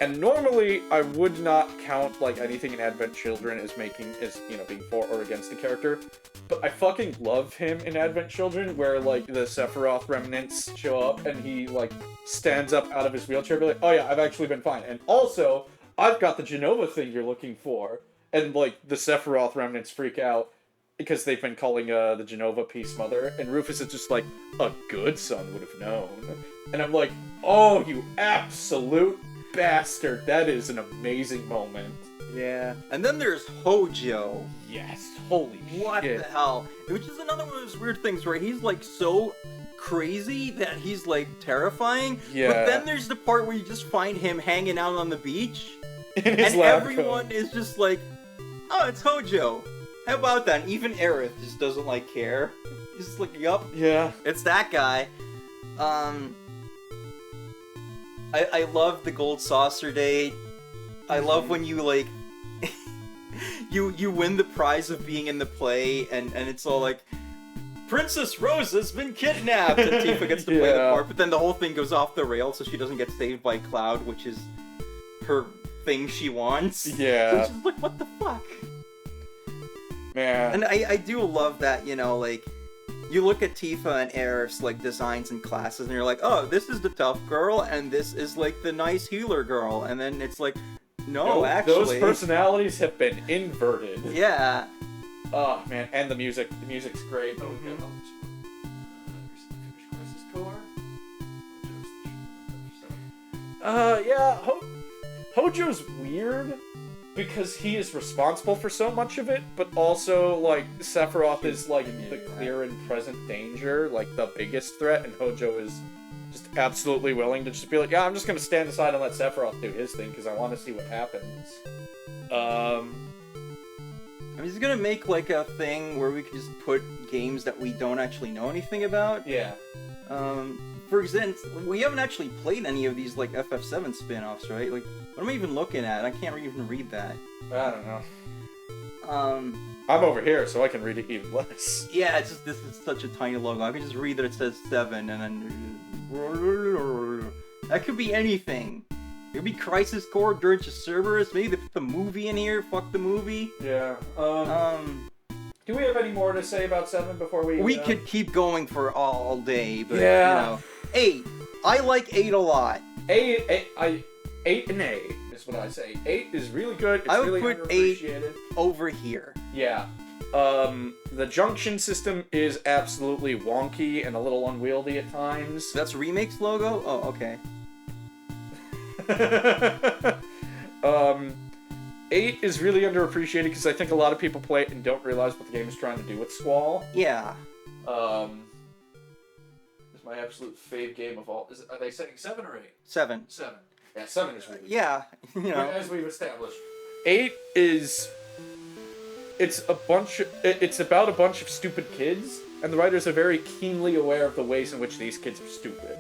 And normally, I would not count, like, anything in Advent Children as you know, being for or against the character. But I fucking love him in Advent Children, where, like, the Sephiroth remnants show up, and he, like, stands up out of his wheelchair, and be like, oh yeah, I've actually been fine. And also, I've got the Genova thing you're looking for. And, like, the Sephiroth remnants freak out, because they've been calling, the Genova Peace Mother, and Rufus is just like, a good son would have known. And I'm like, oh, you absolute bastard, that is an amazing moment. Yeah. And then there's Hojo. Yes, holy What shit. the hell? Which is another one of those weird things where he's, like, so crazy that he's, like, terrifying. Yeah. But then there's the part where you just find him hanging out on the beach. In his and lab everyone coat. is just like, oh, it's Hojo. How about that? And even Aerith just doesn't, like, care. He's just like, yup. Yeah. It's that guy. I love the gold saucer date. I love when you, like, you win the prize of being in the play, and it's all like, Princess Rosa's been kidnapped, and Tifa gets to play the part, but then the whole thing goes off the rails, so she doesn't get saved by Cloud, which is her thing she wants. Yeah. Which is like, what the fuck? Man. And I do love that, you know, like, you look at Tifa and Aerith's, like, designs and classes, and you're like, oh, this is the tough girl, and this is, like, the nice healer girl, and then it's like, no, actually. Those personalities have been inverted. Yeah. Oh, man, and the music's great. Mm-hmm. Yeah, Hojo's weird because he is responsible for so much of it, but also, like, Sephiroth is, like, the clear and present danger, like, the biggest threat, and Hojo is just absolutely willing to just be like, yeah, I'm just gonna stand aside and let Sephiroth do his thing, because I want to see what happens. I mean, he's gonna make, like, a thing where we can just put games that we don't actually know anything about. Yeah. For example, we haven't actually played any of these, like, FF7 spin-offs, right? Like, what am I even looking at? I can't even read that. I don't know. I'm over here, so I can read it even less. Yeah, it's just, this is such a tiny logo. I can just read that it says 7, and then... That could be anything. It could be Crisis Core, Dirge of Cerberus, maybe they put the movie in here, fuck the movie. Yeah, do we have any more to say about 7 before we... We could keep going for all day, but, yeah. You know. 8. I like 8 a lot. 8 and A is what I say. 8 is really good. It's I would really put 8 underappreciated. over here. Yeah. The junction system is absolutely wonky and a little unwieldy at times. That's Remake's logo? Oh, okay. 8 is really underappreciated because I think a lot of people play it and don't realize what the game is trying to do with Squall. Yeah. It's my absolute fave game of all. Are they saying 7 or 8? 7. 7. Yeah, 7 is really good. Yeah, you know. As we've established. 8 is... It's about a bunch of stupid kids, and the writers are very keenly aware of the ways in which these kids are stupid.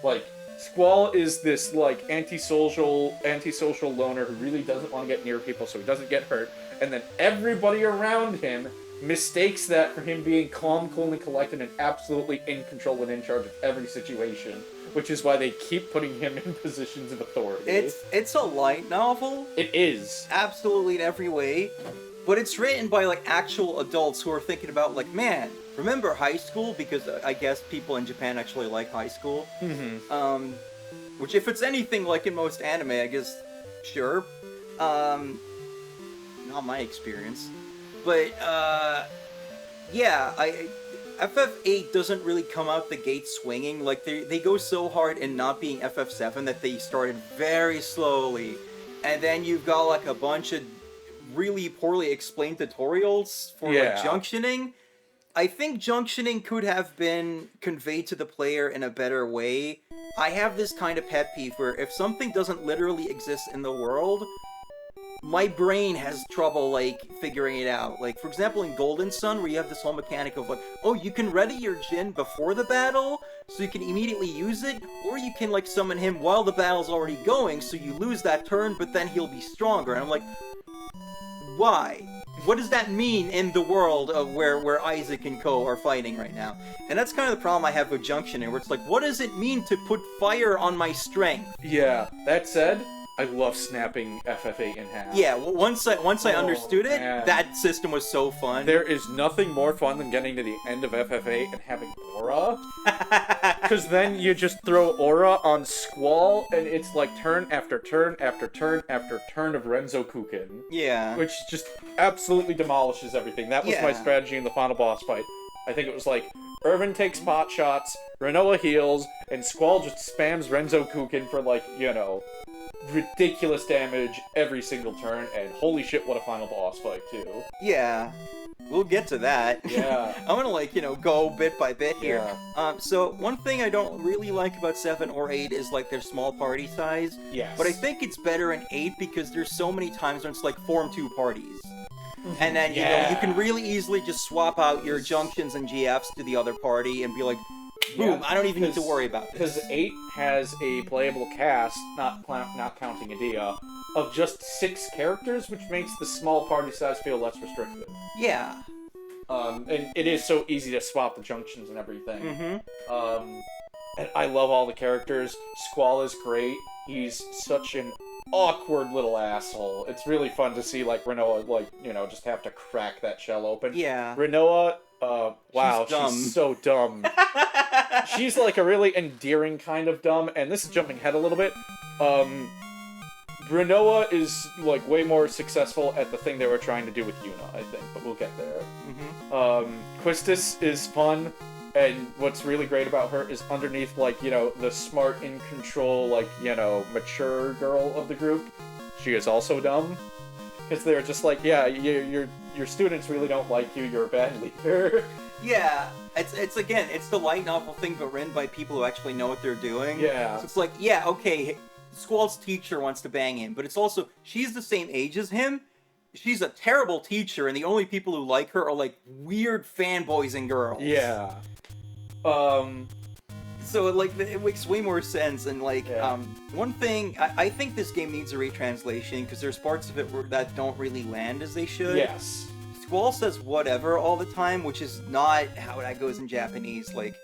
Like, Squall is this, like, antisocial loner who really doesn't want to get near people so he doesn't get hurt, and then everybody around him mistakes that for him being calm, cool, and collected and absolutely in control and in charge of every situation, which is why they keep putting him in positions of authority. It's a light novel. It is. Absolutely in every way. But it's written by, like, actual adults who are thinking about, like, man, remember high school? Because I guess people in Japan actually like high school. Mm-hmm. Which, if it's anything like in most anime, I guess, sure. Not my experience. But, yeah, FF8 doesn't really come out the gate swinging. Like, they go so hard in not being FF7 that they started very slowly. And then you've got, like, a bunch of really poorly explained tutorials for like junctioning. I think junctioning could have been conveyed to the player in a better way. I have this kind of pet peeve where if something doesn't literally exist in the world, my brain has trouble, like, figuring it out. Like, for example, in Golden Sun, where you have this whole mechanic of, like, oh, you can ready your Jin before the battle, so you can immediately use it, or you can, like, summon him while the battle's already going, so you lose that turn, but then he'll be stronger. And I'm like, why? What does that mean in the world of where Isaac and Co. are fighting right now? And that's kind of the problem I have with Junctioning, where it's like, what does it mean to put fire on my strength? Yeah, that said, I love snapping FF8 in half. Yeah, once I understood it, man. that system was so fun. There is nothing more fun than getting to the end of FF8 and having Aura. Because then you just throw Aura on Squall, and it's like turn after turn after turn after turn of Renzo Kukin. Yeah. Which just absolutely demolishes everything. That was my strategy in the final boss fight. I think it was like, Irvin takes pot shots, Renoa heals, and Squall just spams Renzo Kukin for, like, you know, ridiculous damage every single turn, and holy shit, what a final boss fight, too. Yeah. We'll get to that. Yeah. I'm gonna, like, you know, go bit by bit here. Yeah. So, one thing I don't really like about 7 or 8 is, like, their small party size. Yes. But I think it's better in 8 because there's so many times when it's, like, form 2 parties. And then, you know, you can really easily just swap out your junctions and GFs to the other party and be like, boom, I don't even need to worry about this. Because 8 has a playable cast, not counting Adia, of just 6 characters, which makes the small party size feel less restrictive. Yeah. And it is so easy to swap the junctions and everything. Mm-hmm. And I love all the characters. Squall is great. He's such an awkward little asshole. It's really fun to see, like, Renoa, like, you know, just have to crack that shell open. Yeah. Renoa, wow, she's so dumb. She's, like, a really endearing kind of dumb, and this is jumping ahead a little bit. Renoa is, like, way more successful at the thing they were trying to do with Yuna, I think, but we'll get there. Mm-hmm. Quistis is fun, and what's really great about her is underneath, like, you know, the smart, in control, like, you know, mature girl of the group, she is also dumb. Because they're just like, yeah, your students really don't like you, you're a bad leader. Yeah, it's again, it's the light novel thing, but written by people who actually know what they're doing. Yeah. So it's like, yeah, okay, Squall's teacher wants to bang him, but it's also, she's the same age as him, she's a terrible teacher, and the only people who like her are, like, weird fanboys and girls. Yeah. So, like, it makes way more sense, and, like, one thing, I think this game needs a retranslation, because there's parts of it that don't really land as they should. Yes. Squall says whatever all the time, which is not how that goes in Japanese. Like,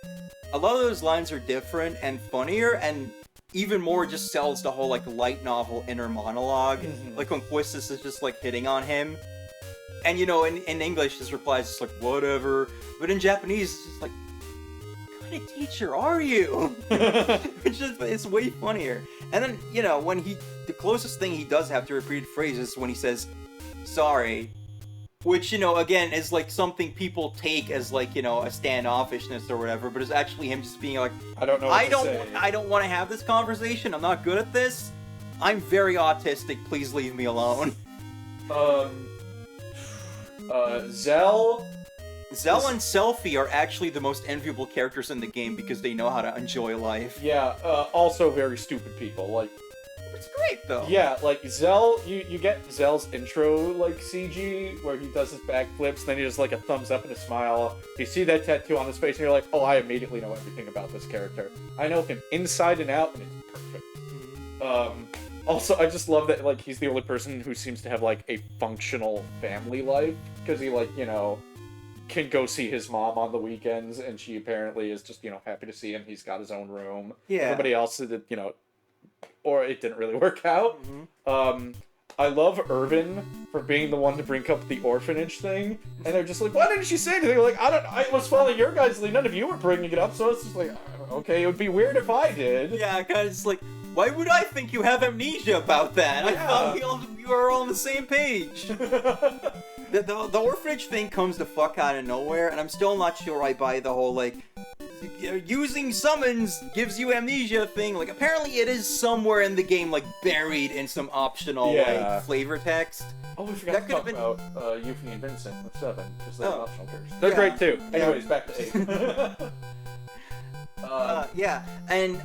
a lot of those lines are different and funnier, and even more just sells the whole, like, light novel inner monologue. Like, when Quistis is just, like, hitting on him. And, you know, in English, his reply is just like, whatever. But in Japanese, it's just like, what kind of teacher are you? It's way funnier. And then, you know, when the closest thing he does have to repeated phrases is when he says, sorry. Which, you know, again, is, like, something people take as, like, you know, a standoffishness or whatever, but it's actually him just being like, I don't know what to say. I don't want to have this conversation, I'm not good at this, I'm very autistic, please leave me alone. Zell and Selphie are actually the most enviable characters in the game because they know how to enjoy life. Yeah, also very stupid people, like, It's great though. Yeah, like Zell, you get Zell's intro like CG where he does his backflips, then he does like a thumbs up and a smile. You see that tattoo on his face, and you're like, oh, I immediately know everything about this character. I know him inside and out, and it's perfect. Also, I just love that like he's the only person who seems to have like a functional family life because he like can go see his mom on the weekends, and she apparently is just happy to see him. He's got his own room. Yeah. Everybody else or it didn't really work out. Mm-hmm. I love Irvin for being the one to bring up the orphanage thing, and they're just like, why didn't she say anything? They're like, I was following your guys' lead, none of you were bringing it up, so it's just like, okay, it would be weird if I did. Yeah, kind of just like, why would I think you have amnesia about that? Yeah. I thought we were all on the same page. The orphanage thing comes the fuck out of nowhere, and I'm still not sure I buy the whole, like, using summons gives you amnesia thing. Like, apparently it is somewhere in the game, like, buried in some optional, like, flavor text. Oh, we forgot to talk about Yuffie and Vincent with 7, because they're optional characters. They're Yeah. great, too. Yeah. Anyways, back to 8. Yeah, and,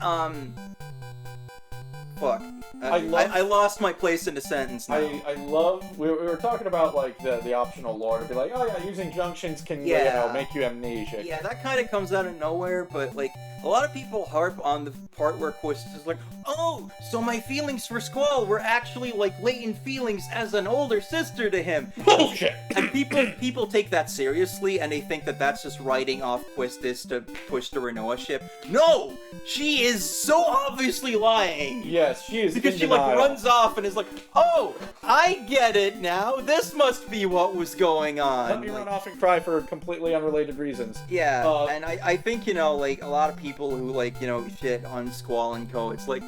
fuck. I lost my place in the sentence now. I love... We were talking about, like, the optional lore. To be like, oh, yeah, using junctions can, make you amnesic. Yeah, that kind of comes out of nowhere, but, like, a lot of people harp on the part where Quist is like, oh, so my feelings for Squall were actually, like, latent feelings as an older sister to him. Bullshit! And people take that seriously, and they think that that's just writing off Quistis to push the Renoa ship. No! She is so obviously lying! Yes, she is Because in she, denial. like, runs off and is like, oh, I get it now. This must be what was going on. Let me run off and cry for completely unrelated reasons. Yeah, and I think, like, a lot of people who, like, shit on Squall and Co., it's like,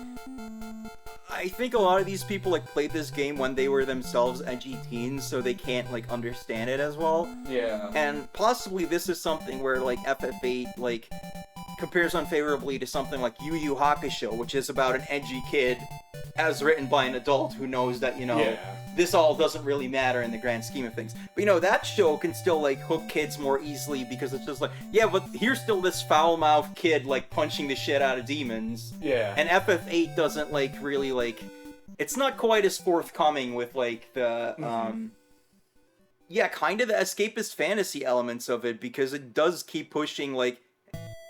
I think a lot of these people, like, played this game when they were themselves edgy teens, so they can't, like, understand it as well. Yeah. And possibly this is something where, like, FF8, like, compares unfavorably to something like Yu Yu Hakusho, which is about an edgy kid as written by an adult who knows that, this all doesn't really matter in the grand scheme of things. But, that show can still, like, hook kids more easily because it's just like, yeah, but here's still this foul-mouthed kid, like, punching the shit out of demons. Yeah. And FF8 doesn't, like, really, like... It's not quite as forthcoming with, like, the, yeah, kind of the escapist fantasy elements of it, because it does keep pushing, like,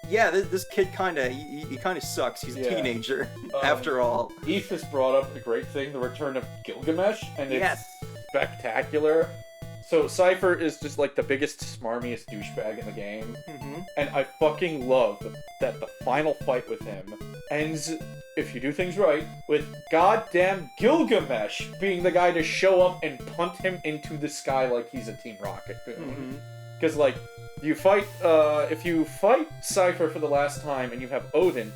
yeah, this kid he kind of sucks. He's a teenager, after all. Eve has brought up a great thing, the return of Gilgamesh, and it's spectacular. So Cypher is just like the biggest, smarmiest douchebag in the game, and I fucking love that the final fight with him ends, if you do things right, with goddamn Gilgamesh being the guy to show up and punt him into the sky like he's a Team Rocket goon. Because, like, if you fight Cypher for the last time and you have Odin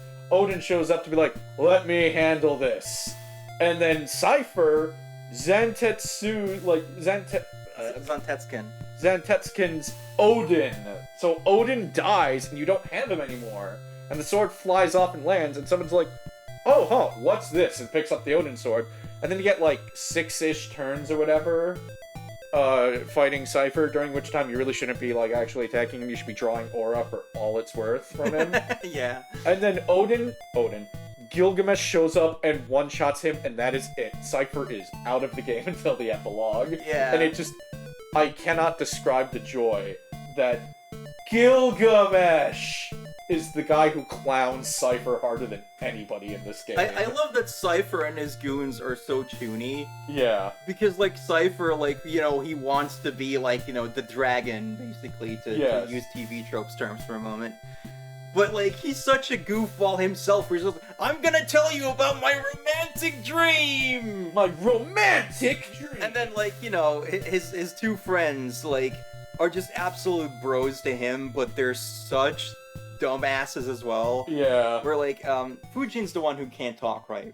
shows up to be like, let me handle this. And then Cypher, Zantetskin's Odin. So Odin dies and you don't have him anymore. And the sword flies off and lands and someone's like, oh, what's this? And picks up the Odin sword. And then you get, like, 6-ish turns or whatever. Fighting Cypher, during which time you really shouldn't be, like, actually attacking him. You should be drawing aura for all it's worth from him. Yeah. And then Gilgamesh shows up and one-shots him, and that is it. Cypher is out of the game until the epilogue. Yeah. And I cannot describe the joy that Gilgamesh is the guy who clowns Cypher harder than anybody in this game. I love that Cypher and his goons are so toony. Yeah. Because, like, Cypher, like, he wants to be, like, the dragon, basically, to use TV tropes terms for a moment. But, like, he's such a goofball himself, where he's just like, I'm gonna tell you about my romantic dream! My romantic dream! And then, like, his two friends, like, are just absolute bros to him, but they're such dumbasses as well. Yeah. Where, like, Fujin's the one who can't talk right?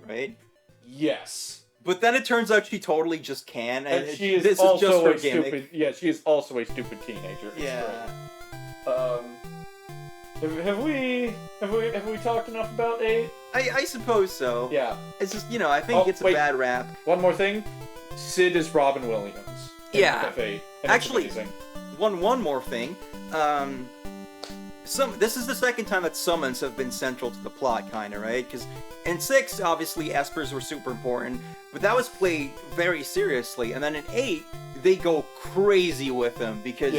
Yes. But then it turns out she totally just can, and she is this also is just her a gimmick. stupid. Yeah, she is also a stupid teenager. It's great. Have we talked enough about 8? I suppose so. Yeah. It's just, I think it's a bad rap. One more thing. Sid is Robin Williams. In Yeah. FF8, and Actually, it's amazing. one more thing. This is the second time that summons have been central to the plot, kind of, right? Because in 6, obviously, espers were super important, but that was played very seriously. And then in 8, they go crazy with them because,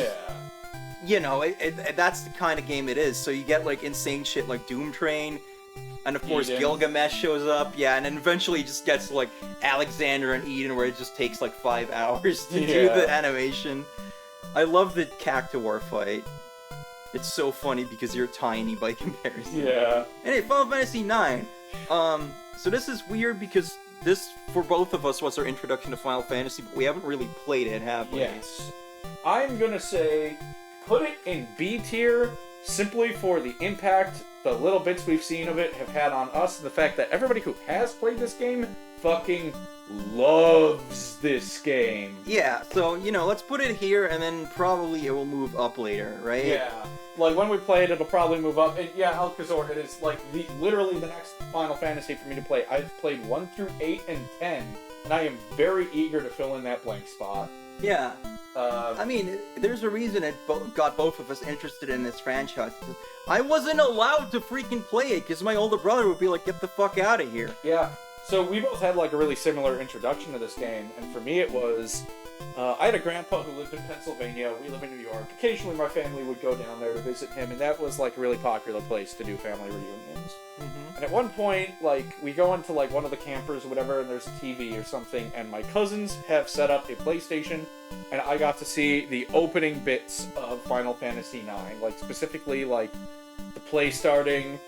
you know, that's the kind of game it is. So you get, like, insane shit like Doom Train, and of course Gilgamesh shows up, and then eventually it just gets to, like, Alexander and Eden, where it just takes, like, 5 hours to do the animation. I love the Cactuar fight. It's so funny because you're tiny by comparison. Yeah. Anyway, Final Fantasy IX. So this is weird because this, for both of us, was our introduction to Final Fantasy, but we haven't really played it, have we? Yes. I'm gonna say, put it in B tier, simply for the impact the little bits we've seen of it have had on us, and the fact that everybody who has played this game fucking loves this game. Yeah, so, you know, let's put it here, and then probably it will move up later, right? Yeah. Like, when we play it, it'll probably move up. And yeah, Alcazar, it is, like, literally the next Final Fantasy for me to play. I've played 1 through 8 and 10, and I am very eager to fill in that blank spot. Yeah. I mean, there's a reason it got both of us interested in this franchise. I wasn't allowed to freaking play it, because my older brother would be like, get the fuck out of here. Yeah. So we both had, like, a really similar introduction to this game, and for me it was... I had a grandpa who lived in Pennsylvania. We live in New York. Occasionally my family would go down there to visit him, and that was, like, a really popular place to do family reunions. And at one point, like, we go into, like, one of the campers or whatever, and there's a TV or something, and my cousins have set up a PlayStation, and I got to see the opening bits of Final Fantasy IX. Like, specifically, like, the play starting,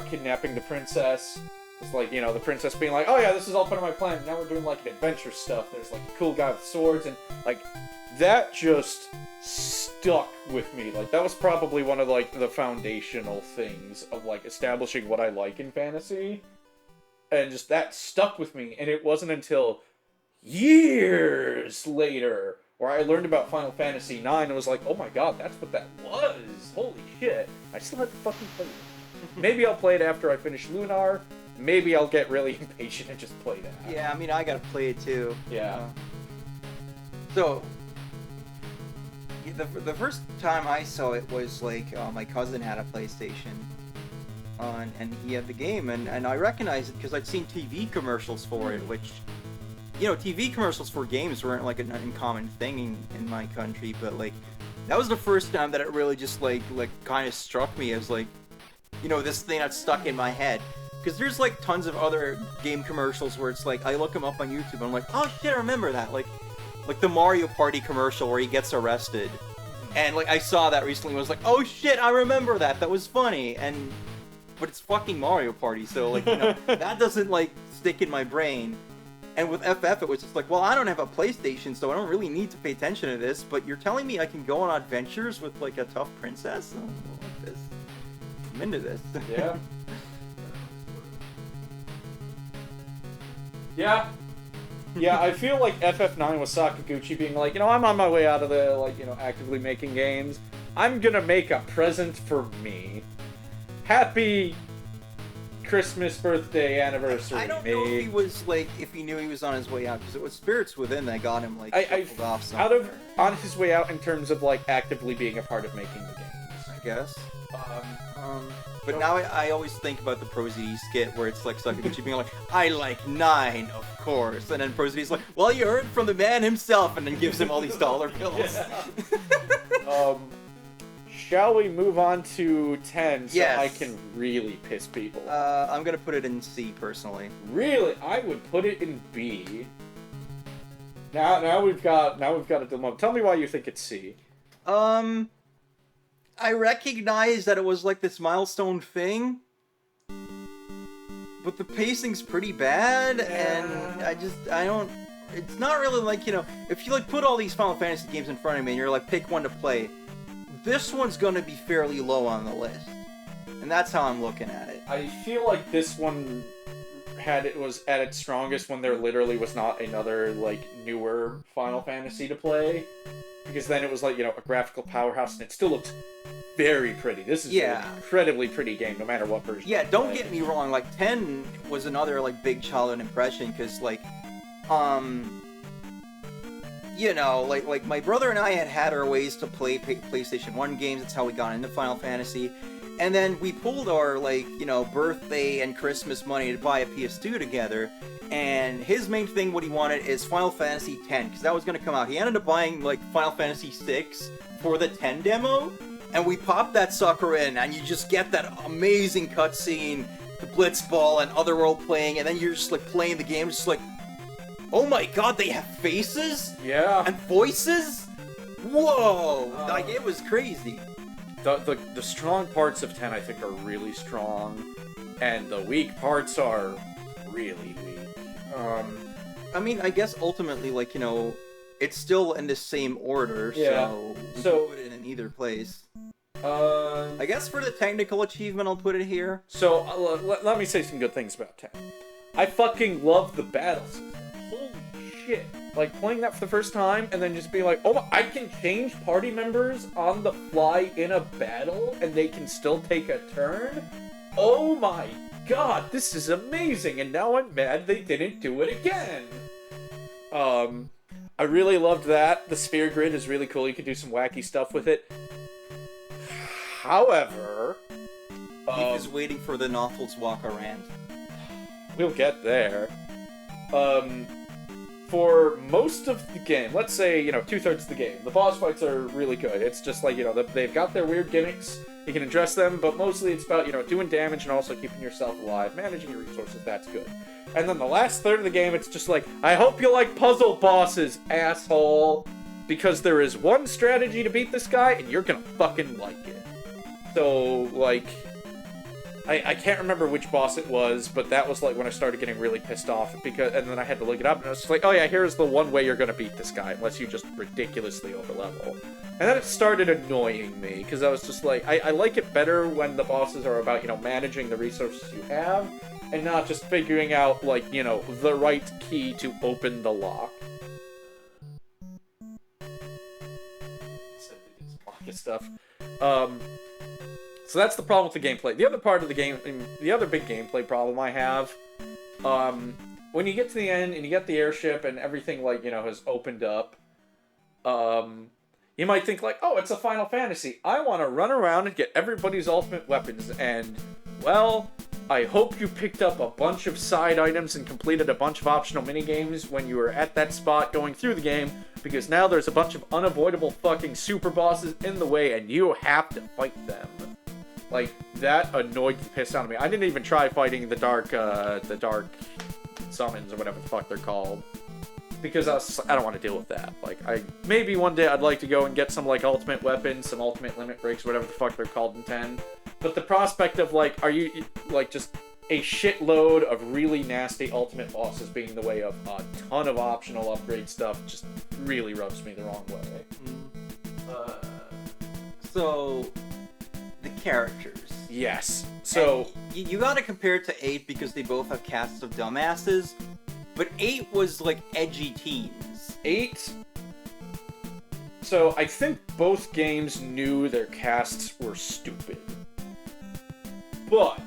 kidnapping the princess. It's like, you know, the princess being like, oh yeah, this is all part of my plan, now we're doing, like, adventure stuff. There's, like, a cool guy with swords, and, like, that just stuck with me. Like, that was probably one of, like, the foundational things of, like, establishing what I like in fantasy. And just that stuck with me, and it wasn't until years later where I learned about Final Fantasy IX and was like, oh my god, that's what that was! Holy shit! I still have to fucking play it. Maybe I'll play it after I finish Lunar. Maybe I'll get really impatient and just play that. Yeah, I mean, I gotta play it too. Yeah. So, the first time I saw it was, like, my cousin had a PlayStation, and he had the game, and I recognized it because I'd seen TV commercials for it, which, you know, TV commercials for games weren't, like, an uncommon thing in my country, but, like, that was the first time that it really just, like kind of struck me as, like, you know, this thing that's stuck in my head. Because there's, like, tons of other game commercials where it's like, I look them up on YouTube and I'm like, oh shit, I remember that. Like the Mario Party commercial where he gets arrested. And, like, I saw that recently and was like, oh shit, I remember that. That was funny. But it's fucking Mario Party, so, like, you know, that doesn't, like, stick in my brain. And with FF, it was just like, well, I don't have a PlayStation, so I don't really need to pay attention to this, but you're telling me I can go on adventures with, like, a tough princess? I like this. I'm into this. Yeah. Yeah. Yeah, I feel like FF9 was Sakaguchi being like, you know, I'm on my way out of the, like, you know, actively making games. I'm gonna make a present for me. Happy Christmas, birthday, anniversary, I don't know if he was, like, if he knew he was on his way out, because it was Spirits Within that got him, like, shuffled off somewhere. On his way out in terms of, like, actively being a part of making the games. I guess. But now I always think about the Prosody skit where it's like Sakaguchi being like, I like 9, of course. And then Prosody's like, well, you heard from the man himself, and then gives him all these dollar bills. Yeah. Shall we move on to 10 so yes. I can really piss people? I'm gonna put it in C, personally. Really? I would put it in B. Now we've got a dilemma. Tell me why you think it's C. I recognize that it was, like, this milestone thing, but the pacing's pretty bad, and I don't, it's not really, like, you know, if you, like, put all these Final Fantasy games in front of me and you're like, pick one to play, this one's gonna be fairly low on the list, and that's how I'm looking at it. I feel like this one was at its strongest when there literally was not another, like, newer Final Fantasy to play. Because then it was, like, you know, a graphical powerhouse, and it still looks very pretty. This is an incredibly pretty game, no matter what version. Yeah, don't get me wrong, like, 10 was another, like, big childhood impression, because, like, you know, like my brother and I had our ways to play PlayStation 1 games. That's how we got into Final Fantasy. And then we pulled our, like, you know, birthday and Christmas money to buy a PS2 together. And his main thing, what he wanted, is Final Fantasy X, because that was going to come out. He ended up buying, like, Final Fantasy VI for the 10 demo. And we popped that sucker in, and you just get that amazing cutscene, the Blitzball and Otherworld playing, and then you're just, like, playing the game, just like, oh my god, they have faces? Yeah. And voices? Whoa! Like, it was crazy. The strong parts of 10, I think, are really strong, and the weak parts are really weak. I mean, I guess ultimately, like, you know, it's still in the same order, Yeah. so we So- can put it in either place. I guess for the technical achievement, I'll put it here. So, let me say some good things about 10. I fucking love the battles. Holy shit. Like, playing that for the first time, and then just being like, oh, I can change party members on the fly in a battle, and they can still take a turn? Oh my god, this is amazing, and now I'm mad they didn't do it again. I really loved that. The sphere grid is really cool. You can do some wacky stuff with it. However... Leaf is waiting for the Nautilus walk around. We'll get there. For most of the game, let's say, you know, 2/3 of the game, the boss fights are really good. It's just like, you know, they've got their weird gimmicks, you can address them, but mostly it's about, you know, doing damage and also keeping yourself alive, managing your resources, that's good. And then the last third of the game, it's just like, I hope you like puzzle bosses, asshole! Because there is one strategy to beat this guy, and you're gonna fucking like it. So, like... I can't remember which boss it was, but that was like when I started getting really pissed off, because, and then I had to look it up, and I was just like, oh yeah, here's the one way you're gonna beat this guy, unless you just ridiculously overlevel. And then it started annoying me, because I was just like, I like it better when the bosses are about, you know, managing the resources you have, and not just figuring out, like, you know, the right key to open the lock. Stuff. So that's the problem with the gameplay. The other part of the game, the other big gameplay problem I have, when you get to the end and you get the airship and everything, like, you know, has opened up, you might think like, oh, it's a Final Fantasy. I want to run around and get everybody's ultimate weapons, and, well, I hope you picked up a bunch of side items and completed a bunch of optional minigames when you were at that spot going through the game, because now there's a bunch of unavoidable fucking super bosses in the way, and you have to fight them. Like, that annoyed the piss out of me. I didn't even try fighting the dark summons, or whatever the fuck they're called. Because I don't want to deal with that. Like, maybe one day I'd like to go and get some, like, ultimate weapons, some ultimate limit breaks, whatever the fuck they're called in 10. But the prospect of, like, like, just a shitload of really nasty ultimate bosses being in the way of a ton of optional upgrade stuff just really rubs me the wrong way. So, the characters. Yes. So... And you gotta compare it to 8 because they both have casts of dumbasses, but 8 was, like, edgy teens. 8... So, I think both games knew their casts were stupid. But...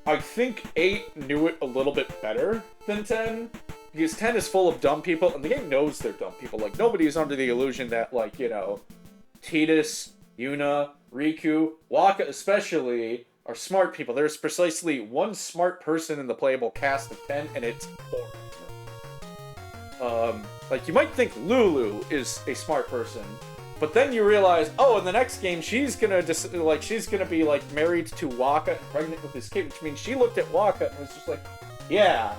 I think 8 knew it a little bit better than 10, because 10 is full of dumb people, and the game knows they're dumb people. Like, nobody is under the illusion that, like, you know, Tidus, Yuna, Riku, Waka especially, are smart people. There's precisely one smart person in the playable cast of 10, and it's Auron. Like, you might think Lulu is a smart person, but then you realize, oh, in the next game, she's gonna be, like, married to Waka and pregnant with this kid, which means she looked at Waka and was just like, yeah,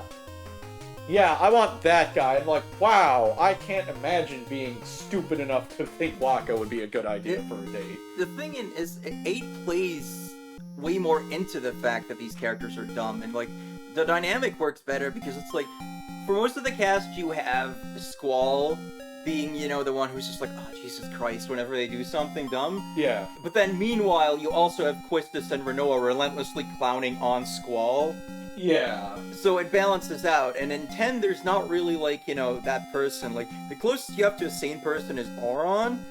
I want that guy. I'm like, wow, I can't imagine being stupid enough to think Waka would be a good idea for a date. The thing is, 8 plays way more into the fact that these characters are dumb, and, like, the dynamic works better because it's like, for most of the cast, you have Squall being, you know, the one who's just like, oh, Jesus Christ, whenever they do something dumb. Yeah. But then, meanwhile, you also have Quistis and Renoa relentlessly clowning on Squall. Yeah. So it balances out, and in 10, there's not really, like, you know, that person. Like, the closest you have to a sane person is Auron,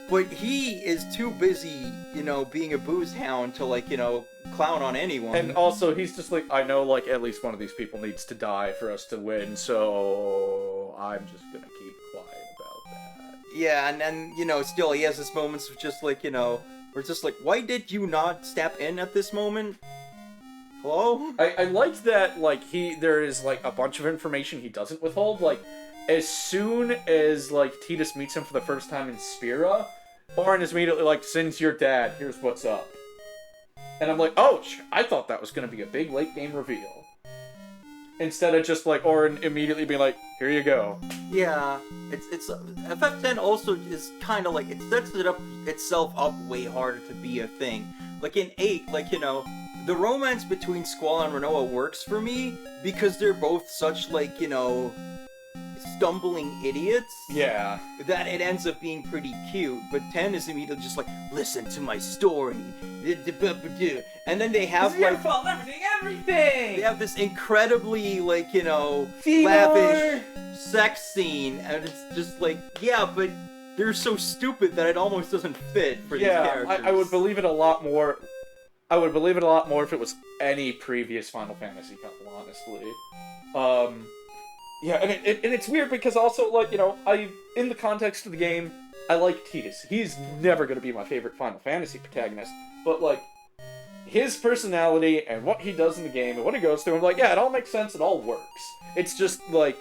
but he is too busy, you know, being a booze hound to, like, you know, clown on anyone. And also, he's just like, I know, like, at least one of these people needs to die for us to win, so I'm just gonna keep quiet about Yeah, and then, still he has his moments of just like, where it's just like, why did you not step in at this moment? Hello? I liked that, like, there is, like, a bunch of information he doesn't withhold. Like, as soon as, like, Tidus meets him for the first time in Spira, Orin is immediately like, Sin's your dad, here's what's up. And I'm like, oh, I thought that was going to be a big late-game reveal. Instead of just, like, Orin immediately being like, here you go. Yeah, it's FF10 also is kind of like, it sets itself up way harder to be a thing. Like in 8, like, the romance between Squall and Renoa works for me because they're both such, like, stumbling idiots. Yeah. That it ends up being pretty cute, but 10 is immediately just like, listen to my story. And then they have, like, everything! They have this incredibly, like, Seymour! lavish sex scene, and it's just like, yeah, but they're so stupid that it almost doesn't fit for these characters. I would believe it a lot more. I would believe it a lot more if it was any previous Final Fantasy couple, honestly. Yeah, and it's weird because also, like, in the context of the game, I like Tidus. He's never going to be my favorite Final Fantasy protagonist, but, like, his personality and what he does in the game and what he goes through, I'm like, yeah, it all makes sense, it all works. It's just, like,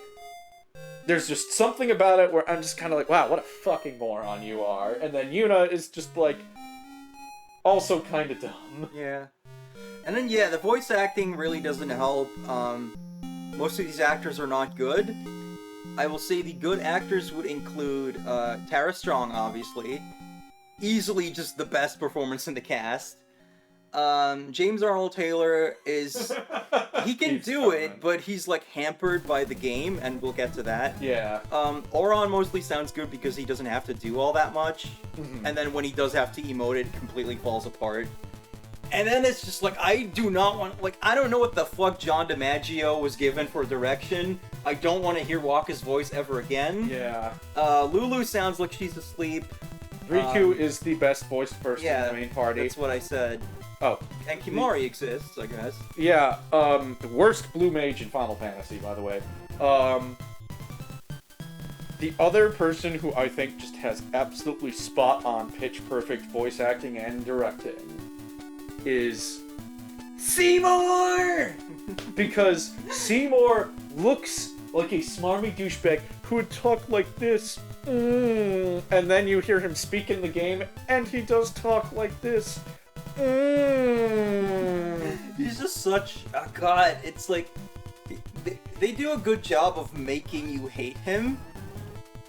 there's just something about it where I'm just kind of like, wow, what a fucking moron you are. And then Yuna is just, like, also kind of dumb. Yeah. And then, yeah, the voice acting really doesn't help. Most of these actors are not good. I will say the good actors would include Tara Strong, obviously. Easily just the best performance in the cast. James Arnold Taylor is... he can do it, but he's, like, hampered by the game, and we'll get to that. Yeah. Auron mostly sounds good because he doesn't have to do all that much. Mm-hmm. And then when he does have to emote, it completely falls apart. And then it's just like, I do not want... Like, I don't know what the fuck John DiMaggio was given for direction. I don't want to hear Wakka's voice ever again. Yeah. Lulu sounds like she's asleep. Riku is the best voiced person in the main party. That's what I said. Oh. And Kimahri exists, I guess. Yeah, the worst blue mage in Final Fantasy, by the way. The other person who I think just has absolutely spot-on pitch-perfect voice acting and directing is Seymour! Because Seymour looks like a smarmy douchebag who would talk like this. And then you hear him speak in the game, and he does talk like this. He's just such a god. It's like they do a good job of making you hate him.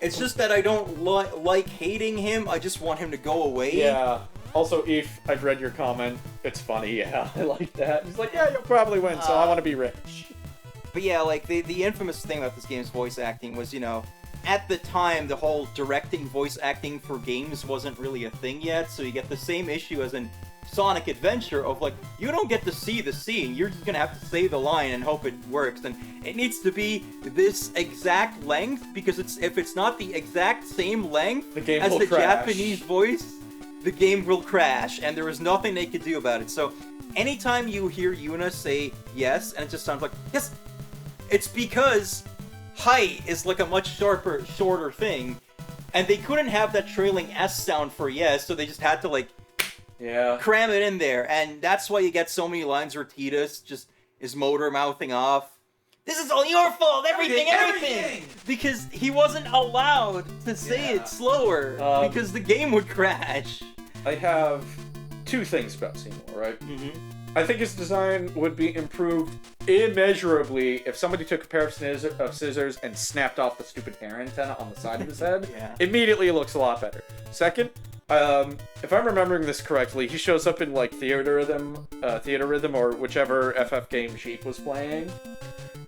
It's just that I don't like hating him. I just want him to go away. Yeah. Also, Eve, I've read your comment. It's funny. Yeah, I like that. He's like, yeah, you'll probably win, so I want to be rich. But yeah, like the infamous thing about this game's voice acting was, at the time, the whole directing voice acting for games wasn't really a thing yet. So you get the same issue as in Sonic Adventure of, like, you don't get to see the scene, you're just gonna have to say the line and hope it works, and it needs to be this exact length, because if it's not the exact same length as the Japanese voice, the game will crash, and there is nothing they could do about it. So anytime you hear Yuna say yes, and it just sounds like, yes, it's because height is like a much shorter thing, and they couldn't have that trailing S sound for yes, so they just had to, like, cram it in there, and that's why you get so many lines where Tidus just is motor mouthing off. This is all your fault, everything! Because he wasn't allowed to say it slower, because the game would crash. I have two things about Seymour, right? Mm-hmm. I think his design would be improved immeasurably if somebody took a pair of scissors and snapped off the stupid air antenna on the side of his head. Immediately it looks a lot better. Second, if I'm remembering this correctly, he shows up in, like, Theater Rhythm, or whichever FF game Sheep was playing.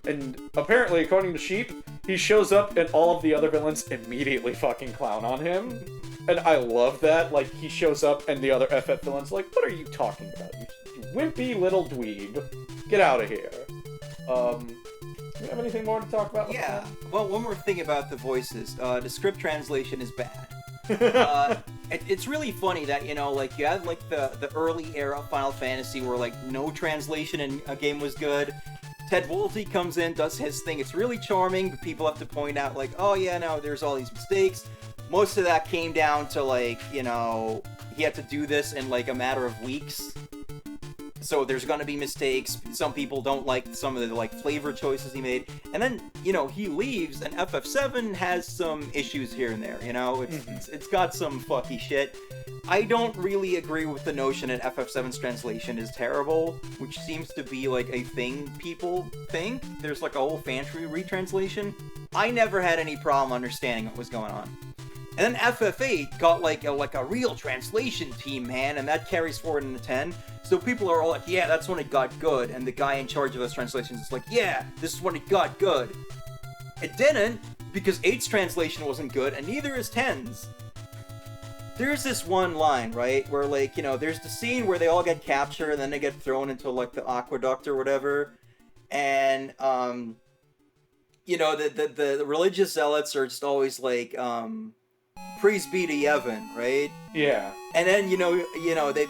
And apparently, according to Sheep, he shows up and all of the other villains immediately fucking clown on him. And I love that. Like, he shows up and the other FF villains like, what are you talking about, you wimpy little dweeb? Get out of here. Do you have anything more to talk about? Yeah. Well, one more thing about the voices. The script translation is bad. It's really funny that, like, you had, like, the early era of Final Fantasy where, like, no translation in a game was good. Ted Wolsey comes in, does his thing. It's really charming, but people have to point out, like, oh yeah, no, there's all these mistakes. most of that came down to, like, you know, he had to do this in, like, a matter of weeks. So there's gonna be mistakes. Some people don't like some of the, like, flavor choices he made. And then, you know, he leaves, and FF7 has some issues here and there, you know? It's got some fucky shit. I don't really agree with the notion that FF7's translation is terrible, which seems to be, like, a thing people think. There's, like, a whole fantasy retranslation. I never had any problem understanding what was going on. And then FF8 got, like a real translation team, man, and that carries forward into 10. So people are all like, yeah, that's when it got good, and the guy in charge of those translations is like, yeah, this is when it got good. It didn't, because 8's translation wasn't good, and neither is 10's. There's this one line, right, where, like, you know, there's the scene where they all get captured, and then they get thrown into, like, the aqueduct or whatever, and, you know, the religious zealots are just always like, praise be to Yevon, right? Yeah. And then, you know, they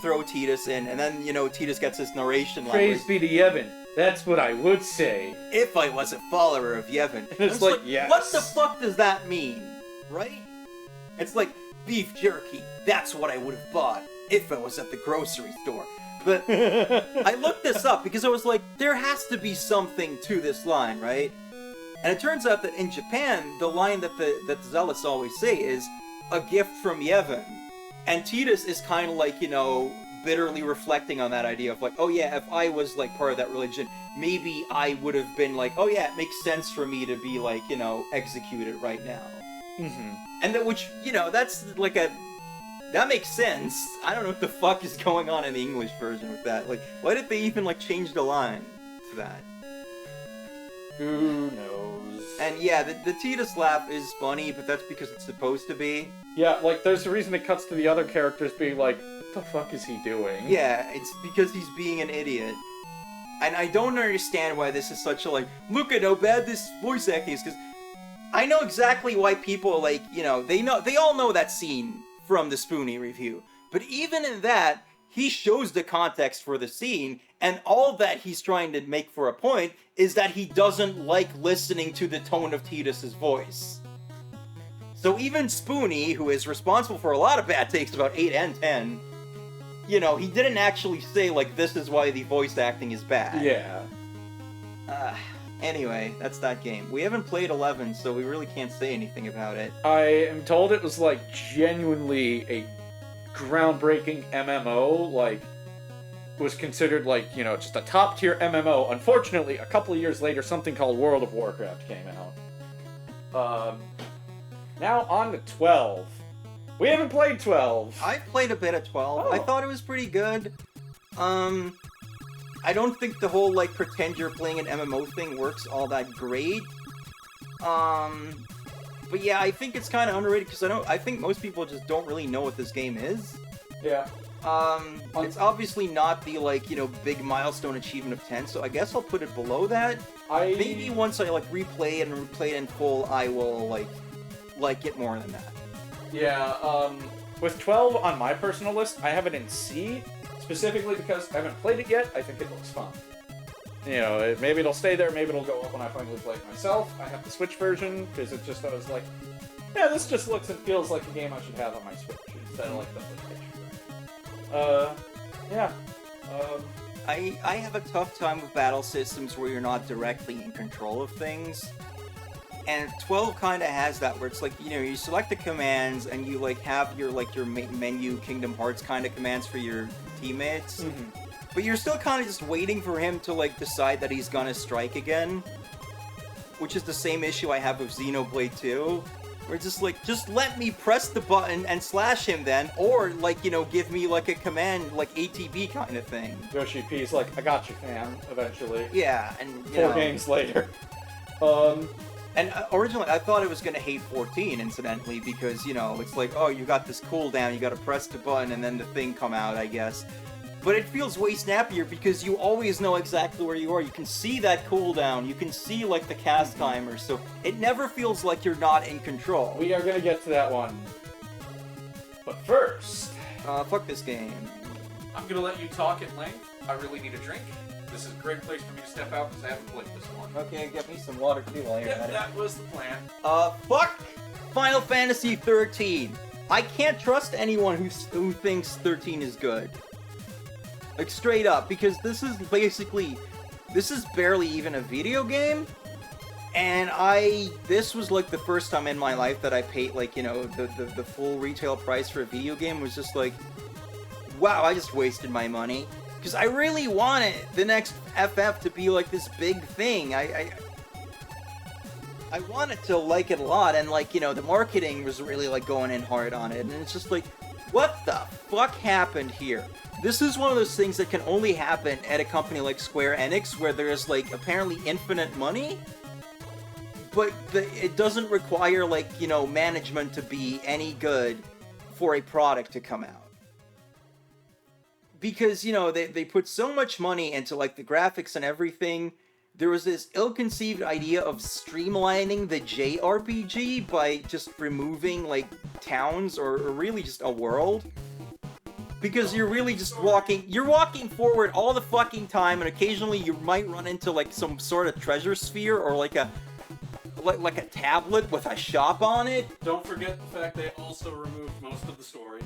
throw Tidus in, and then, you know, Tidus gets this narration line. Praise be to Yevon. That's what I would say. If I was a follower of Yevon. It's like, yes. What the fuck does that mean? Right? It's like, beef jerky. That's what I would have bought if I was at the grocery store. But I looked this up because I was like, there has to be something to this line, right? And it turns out that in Japan, the line that the zealots always say is, a gift from Yevon. And Tidus is kind of like, you know, bitterly reflecting on that idea of like, oh yeah, if I was like part of that religion, maybe I would have been like, oh yeah, it makes sense for me to be like, you know, executed right now. Mm-hmm. And that, which, you know, that's like that makes sense. I don't know what the fuck is going on in the English version with that. Like, why did they even like change the line to that? Who knows? And yeah, the Tidus laugh is funny, but that's because it's supposed to be. Yeah, like, there's a reason it cuts to the other characters being like, what the fuck is he doing? Yeah, it's because he's being an idiot. And I don't understand why this is such a, like, look at how bad this voice acting is, because I know exactly why people, like, you know, they all know that scene from the Spoonie review. But even in that, he shows the context for the scene, and all that he's trying to make for a point is that he doesn't like listening to the tone of Tidus' voice. So even Spoonie, who is responsible for a lot of bad takes about 8 and 10, you know, he didn't actually say, like, this is why the voice acting is bad. Yeah. Anyway, that's that game. We haven't played 11, so we really can't say anything about it. I am told it was, like, genuinely a groundbreaking MMO, like, was considered, like, you know, just a top-tier MMO. Unfortunately, a couple of years later, something called World of Warcraft came out. Now on to 12. We haven't played 12. I've played a bit of 12. Oh. I thought it was pretty good. I don't think the whole, like, pretend you're playing an MMO thing works all that great. But yeah, I think it's kind of underrated because I think most people just don't really know what this game is. Yeah. It's obviously not the, like, you know, big milestone achievement of 10, so I guess I'll put it below that. Maybe once I, like, replay it in full, I will, like it more than that. Yeah, with 12 on my personal list, I have it in C, specifically because I haven't played it yet. I think it looks fun. You know, maybe it'll stay there, maybe it'll go up when I finally play it myself. I have the Switch version, because it just, I was like, yeah, this just looks and feels like a game I should have on my Switch, instead of, like, the PlayStation. Yeah. I have a tough time with battle systems where you're not directly in control of things. And 12 kind of has that, where it's like, you know, you select the commands and you, like, have your menu Kingdom Hearts kind of commands for your teammates. Mm-hmm. But you're still kind of just waiting for him to, like, decide that he's gonna strike again. Which is the same issue I have with Xenoblade 2. Where it's just like, just let me press the button and slash him then, or, like, you know, give me, like, a command, like, ATB kind of thing. Yoshi P's like, I got you, fam, eventually. Yeah, and, you 4 games later. And originally, I thought I was going to hate 14, incidentally, because, you know, it's like, oh, you got this cooldown, you got to press the button, and then the thing come out, I guess. But it feels way snappier, because you always know exactly where you are. You can see that cooldown, you can see, like, the cast timer, so it never feels like you're not in control. We are going to get to that one. But first... fuck this game. I'm going to let you talk at length. I really need a drink. This is a great place for me to step out because I haven't played this one. Okay, get me some water too while you're at it. That was the plan. Fuck Final Fantasy 13. I can't trust anyone who thinks 13 is good. Like, straight up, because this is barely even a video game. And this was like the first time in my life that I paid, like, you know, the full retail price for a video game. Was just like, wow, I just wasted my money. Because I really wanted the next FF to be like this big thing. I wanted to like it a lot, and like, you know, the marketing was really like going in hard on it, and it's just like, what the fuck happened here? This is one of those things that can only happen at a company like Square Enix, where there's like apparently infinite money, but it doesn't require, like, you know, management to be any good for a product to come out. Because, you know, they put so much money into like the graphics and everything. There was this ill-conceived idea of streamlining the JRPG by just removing, like, towns or really just a world. Because you're really just walking forward all the fucking time, and occasionally you might run into, like, some sort of treasure sphere or, like a tablet with a shop on it. Don't forget the fact they also removed most of the story.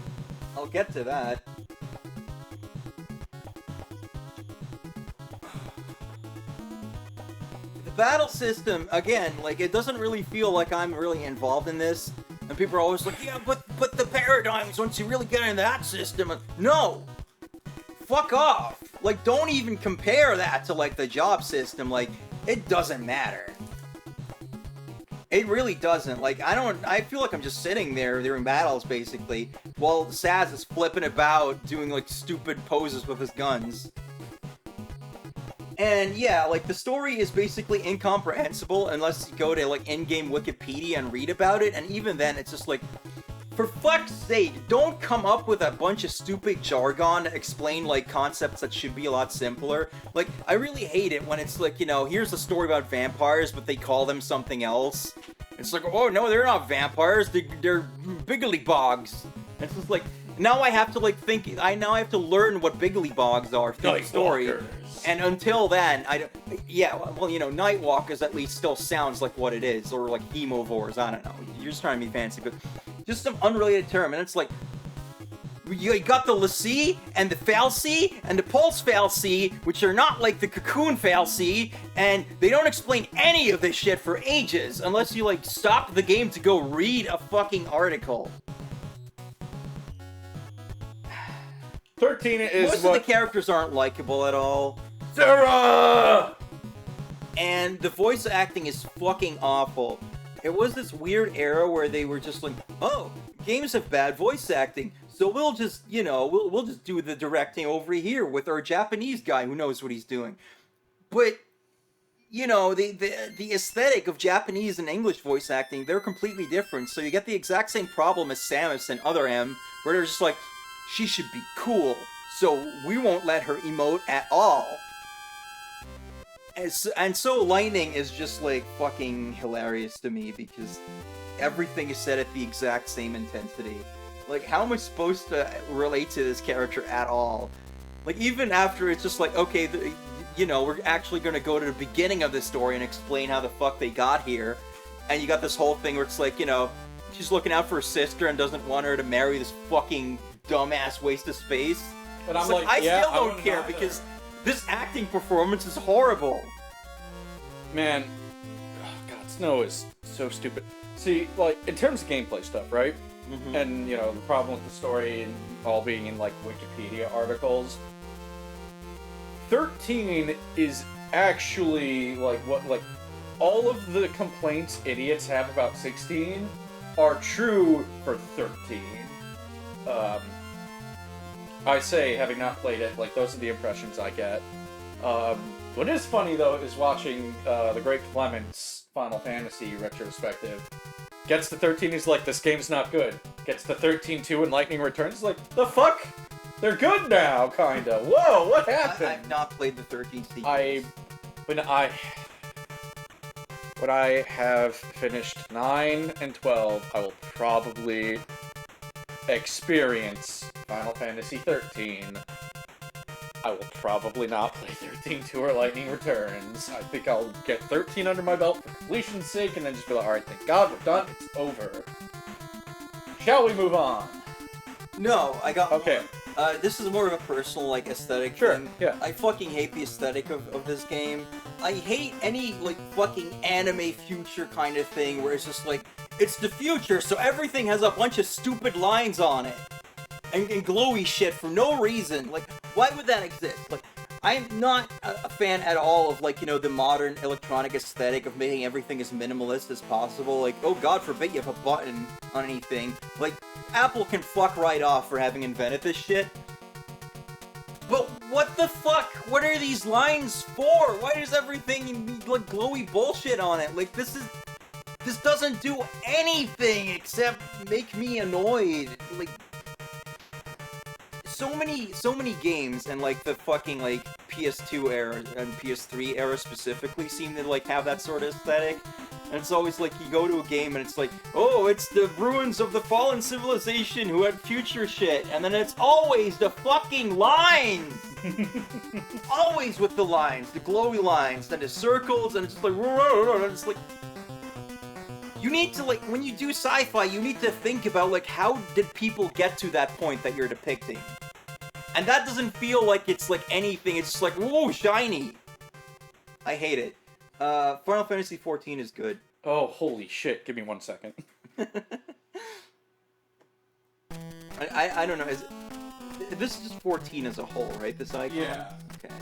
I'll get to that. Battle system, again, like, it doesn't really feel like I'm really involved in this, and people are always like, yeah, but the paradigms, once you really get into that system, no! Fuck off! Like, don't even compare that to, like, the job system, like, it doesn't matter. It really doesn't. Like, I feel like I'm just sitting there during battles, basically, while Saz is flipping about, doing, like, stupid poses with his guns. And yeah, like, the story is basically incomprehensible unless you go to, like, in-game Wikipedia and read about it, and even then, it's just like, for fuck's sake, don't come up with a bunch of stupid jargon to explain, like, concepts that should be a lot simpler. Like, I really hate it when it's like, you know, here's a story about vampires, but they call them something else. It's like, oh, no, they're not vampires, they're biggly bogs. And it's just like, now I have to, like, now I have to learn what biggly bogs are through the story. And until then, well, you know, Nightwalkers at least still sounds like what it is, or like Hemovores, I don't know. You're just trying to be fancy, but just some unrelated term, and it's like, you got the Lassie, and the Fal'Cie, and the Pulse Fal'Cie, which are not like the Cocoon Fal'Cie, and they don't explain any of this shit for ages, unless you, like, stop the game to go read a fucking article. 13 is Most of the characters aren't likable at all. Sarah! And the voice acting is fucking awful. It was this weird era where they were just like, oh, games have bad voice acting, so we'll just, you know, we'll just do the directing over here with our Japanese guy who knows what he's doing. But, you know, the aesthetic of Japanese and English voice acting, they're completely different, so you get the exact same problem as Samus and Other M, where they're just like, she should be cool, so we won't let her emote at all. And so Lightning is just, like, fucking hilarious to me, because everything is said at the exact same intensity. Like, how am I supposed to relate to this character at all? Like, even after it's just like, okay, you know, we're actually gonna go to the beginning of this story and explain how the fuck they got here, and you got this whole thing where it's like, you know, she's looking out for her sister and doesn't want her to marry this fucking dumbass waste of space. But I'm like, I still don't care, because this acting performance is horrible. Man, oh god, Snow is so stupid. See, like, in terms of gameplay stuff, right? Mm-hmm. And, you know, the problem with the story and all being in, like, Wikipedia articles, 13 is actually, like, all of the complaints idiots have about 16 are true for 13. I say, having not played it, like, those are the impressions I get. What is funny, though, is watching the Great Clement's Final Fantasy retrospective. Gets to 13, he's like, this game's not good. Gets to 13-2 and Lightning Returns, like, the fuck? They're good now, kinda. Whoa, what happened? I've not played the 13 sequels. When I have finished 9 and 12, I will probably experience Final Fantasy 13. I will probably not play 13 Tour Lightning Returns. I think I'll get 13 under my belt for completion's sake, and then just be like, alright, thank God we're done, it's over. Shall we move on? No, I got Okay. more. This is more of a personal, like, aesthetic Sure, thing. yeah. I fucking hate the aesthetic of this game. I hate any, like, fucking anime future kind of thing where it's just like, it's the future, so everything has a bunch of stupid lines on it. And glowy shit for no reason. Like, why would that exist? Like, I'm not a fan at all of, like, you know, the modern electronic aesthetic of making everything as minimalist as possible. Like, oh, God forbid you have a button on anything. Like, Apple can fuck right off for having invented this shit. But what the fuck? What are these lines for? Why does everything need, like, glowy bullshit on it? Like, this doesn't do anything except make me annoyed. Like, so many games and like the fucking like PS2 era and PS3 era specifically seem to like have that sort of aesthetic. And it's always like you go to a game and it's like, oh, it's the ruins of the fallen civilization who had future shit, and then it's always the fucking lines. Always with the lines, the glowy lines, then the circles, and it's just like, and it's like. You need to, like, when you do sci-fi, you need to think about, like, how did people get to that point that you're depicting? And that doesn't feel like it's, like, anything. It's just like, whoa, shiny. I hate it. Final Fantasy XIV is good. Oh, holy shit. Give me 1 second. I don't know. This is just 14 as a whole, right? This icon? Yeah. Okay.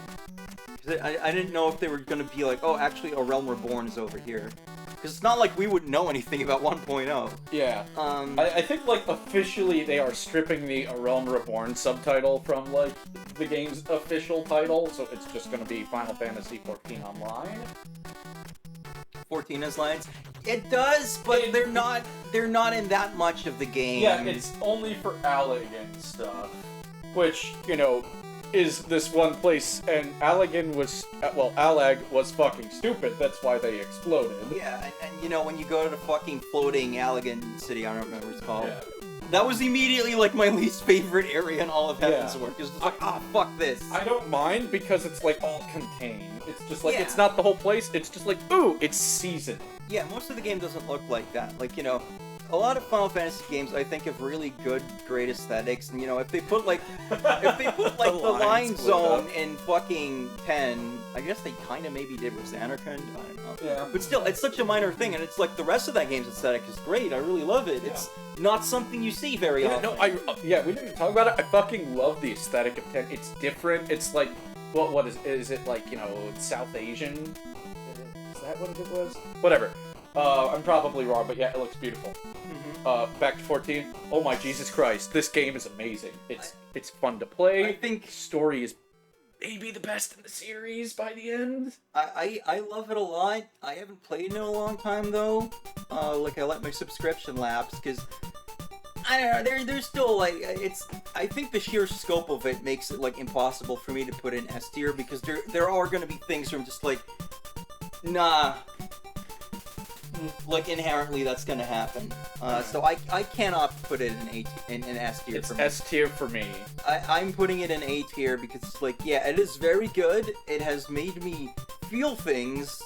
'Cause I didn't know if they were going to be like, oh, actually, A Realm Reborn is over here. Because it's not like we wouldn't know anything about 1.0. Yeah. I think, like, officially they are stripping the A Realm Reborn subtitle from, like, the game's official title, so it's just gonna be Final Fantasy XIV Online. 14 has lines. It does, but they're not in that much of the game. Yeah, it's only for Alleg and stuff. Which, you know, is this one place, and Alleg was fucking stupid, that's why they exploded. Yeah, and you know, when you go to the fucking floating Allegan city, I don't remember what it's called. Yeah. That was immediately, like, my least favorite area in all of Heaven's Work. It's just like, fuck this. I don't mind because it's, like, all contained. It's just like, Yeah. it's not the whole place, it's just like, ooh, it's seasoned. Yeah, most of the game doesn't look like that. Like, you know, a lot of Final Fantasy games, I think, have really good, great aesthetics, and, you know, if they put, like, the line zone in fucking 10, I guess they kind of maybe did with Xanarkand, I don't know. Yeah. But still, it's such a minor thing, and it's like, the rest of that game's aesthetic is great, I really love it. Yeah. It's not something you see very often. No, we didn't even talk about it. I fucking love the aesthetic of 10. It's different. It's like, what is it like, you know, South Asian? Is that what it was? Whatever. I'm probably wrong, but yeah, it looks beautiful. Mm-hmm. Back to 14. Oh my Jesus Christ, this game is amazing. It's fun to play. I think story is maybe the best in the series by the end. I love it a lot. I haven't played in a long time though. Like, I let my subscription lapse because I don't know. There's still like I think the sheer scope of it makes it like impossible for me to put in S tier because there are going to be things where I'm just like, nah. Like, inherently that's gonna happen. So I cannot put it in S tier. It's S tier for me. I'm putting it in A tier because it's like, yeah, it is very good. It has made me feel things.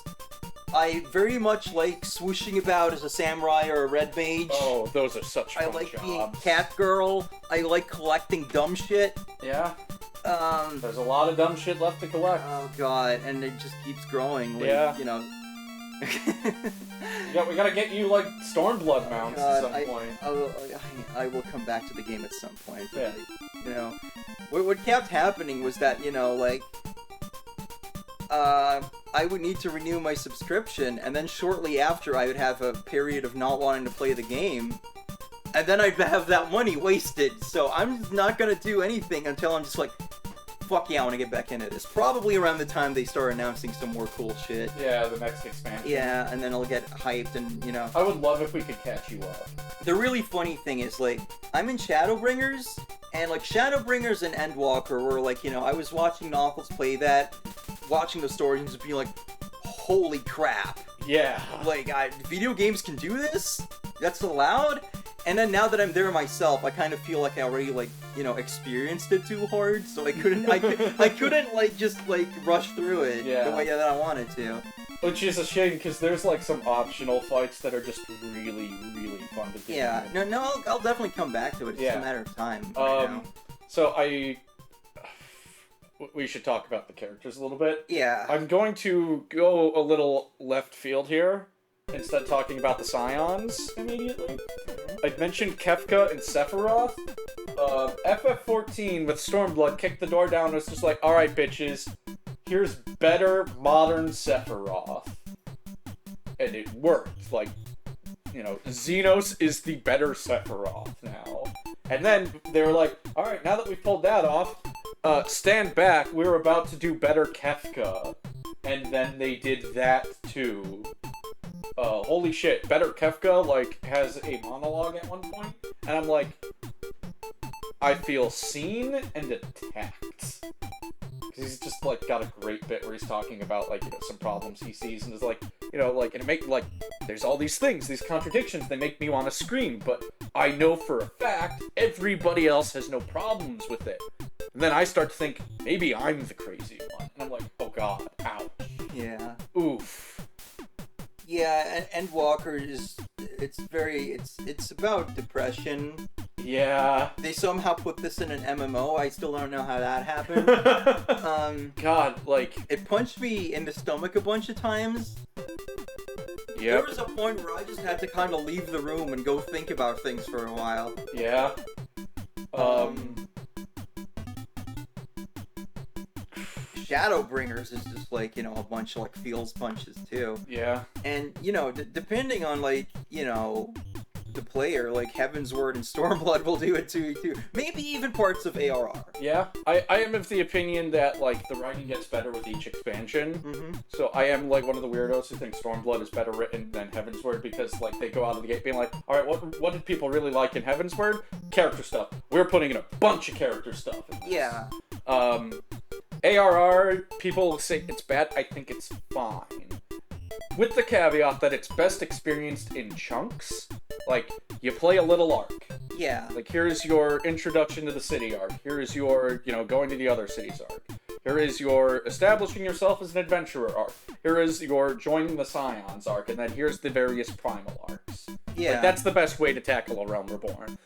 I very much like swooshing about as a samurai or a red mage. Oh, those are such fun I like jobs. being cat girl. I like collecting dumb shit. Yeah. There's a lot of dumb shit left to collect. Oh god, and it just keeps growing. Like, Yeah. You know. Yeah, we gotta get you, like, Stormblood mounts at some point. I will come back to the game at some point. Yeah. You know, what kept happening was that, you know, like, I would need to renew my subscription, and then shortly after I would have a period of not wanting to play the game, and then I'd have that money wasted, so I'm just not gonna do anything until I'm just like, fuck yeah, I want to get back into this. Probably around the time they start announcing some more cool shit. Yeah, the next expansion. Yeah, and then I'll get hyped and, you know. I would love if we could catch you up. The really funny thing is, like, I'm in Shadowbringers, and, like, Shadowbringers and Endwalker were, like, you know, I was watching Knuckles play that, watching the story, and just being like, holy crap. Yeah. Like, video games can do this? That's allowed? And then now that I'm there myself, I kind of feel like I already like experienced it too hard, so I couldn't like just like rush through it the way that I wanted to. Which is a shame because there's like some optional fights that are just really really fun to do. Yeah, no, I'll definitely come back to it. It's just a matter of time. So we should talk about the characters a little bit. Yeah. I'm going to go a little left field here. Instead of talking about the Scions immediately. I'd mentioned Kefka and Sephiroth. FF14 with Stormblood kicked the door down and was just like, alright bitches, here's better modern Sephiroth. And it worked. Like, Xenos is the better Sephiroth now. And then they were like, alright, now that we pulled that off, stand back, we're about to do better Kefka. And then they did that too. Holy shit, better Kefka, like, has a monologue at one point, and I'm like, I feel seen and attacked. Because he's just, like, got a great bit where he's talking about, like, some problems he sees, and is like, and it make, like, there's all these things, these contradictions, they make me want to scream, but I know for a fact everybody else has no problems with it. And then I start to think, maybe I'm the crazy one, and I'm like, oh god, ouch. Yeah. Oof. Yeah, and Walker it's about depression. Yeah. They somehow put this in an MMO. I still don't know how that happened. God, like... It punched me in the stomach a bunch of times. Yep. There was a point where I just had to kind of leave the room and go think about things for a while. Yeah. Shadowbringers is just like, a bunch of like feels punches too. Yeah. And, depending on like, the player, like Heaven's Word and Stormblood will do it too. Maybe even parts of ARR. Yeah. I am of the opinion that like the writing gets better with each expansion. Mm-hmm. So I am like one of the weirdos who thinks Stormblood is better written than Heaven's Word because like they go out of the gate being like, all right, what did people really like in Heaven's Word? Character stuff. We're putting in a bunch of character stuff. Yeah. ARR, people say it's bad. I think it's fine. With the caveat that it's best experienced in chunks. Like, you play a little arc. Yeah. Like, here's your introduction to the city arc. Here is your, going to the other cities arc. Here is your establishing yourself as an adventurer arc. Here is your joining the Scions arc. And then here's the various primal arcs. Yeah. Like, that's the best way to tackle A Realm Reborn.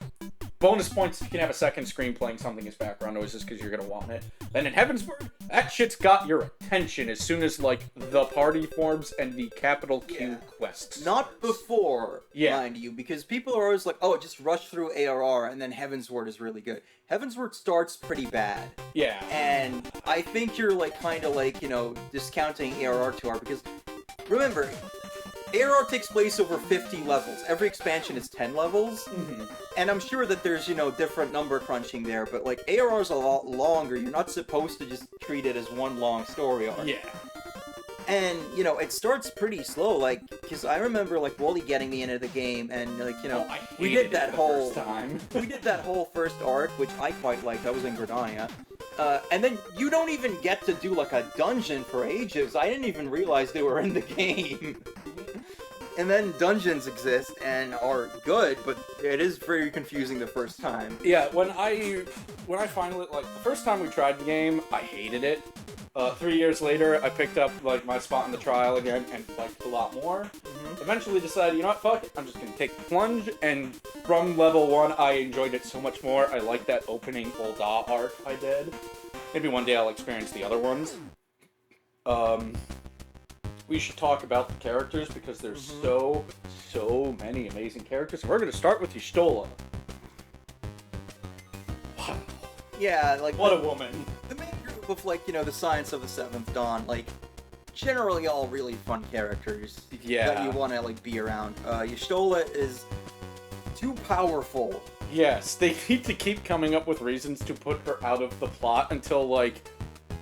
Bonus points if you can have a second screen playing something as background noises because you're going to want it. Then in Heaven's Word, that shit's got your attention as soon as, like, the party forms and the capital Q quests. Not before, mind you, because people are always like, oh, just rush through ARR and then Heaven's Word is really good. Heaven's Word starts pretty bad. Yeah. And I think you're, like, kind of, like, discounting ARR too hard because, remember, ARR takes place over 50 levels. Every expansion is 10 levels. Mm-hmm. And I'm sure that there's, different number crunching there, but, like, ARR is a lot longer. You're not supposed to just treat it as one long story arc. Yeah. And, it starts pretty slow, like, because I remember, like, Wally getting me into the game, and, like, we did that whole... first time. We did that whole first arc, which I quite liked. I was in Gridania. And then you don't even get to do, like, a dungeon for ages. I didn't even realize they were in the game. And then dungeons exist and are good, but it is very confusing the first time. Yeah, when I finally, like, the first time we tried the game, I hated it. 3 years later, I picked up, like, my spot in the trial again and liked it a lot more. Mm-hmm. Eventually decided, you know what, fuck it, I'm just gonna take the plunge, and from level 1, I enjoyed it so much more. I liked that opening Ul'dah arc I did. Maybe one day I'll experience the other ones. We should talk about the characters because there's so many amazing characters. We're gonna start with Y'shtola. Wow. Yeah, like... What a woman. The main group of, like, the Science of the Seventh Dawn, like, generally all really fun characters that you want to, like, be around. Y'shtola is too powerful. Yes, they need to keep coming up with reasons to put her out of the plot until, like,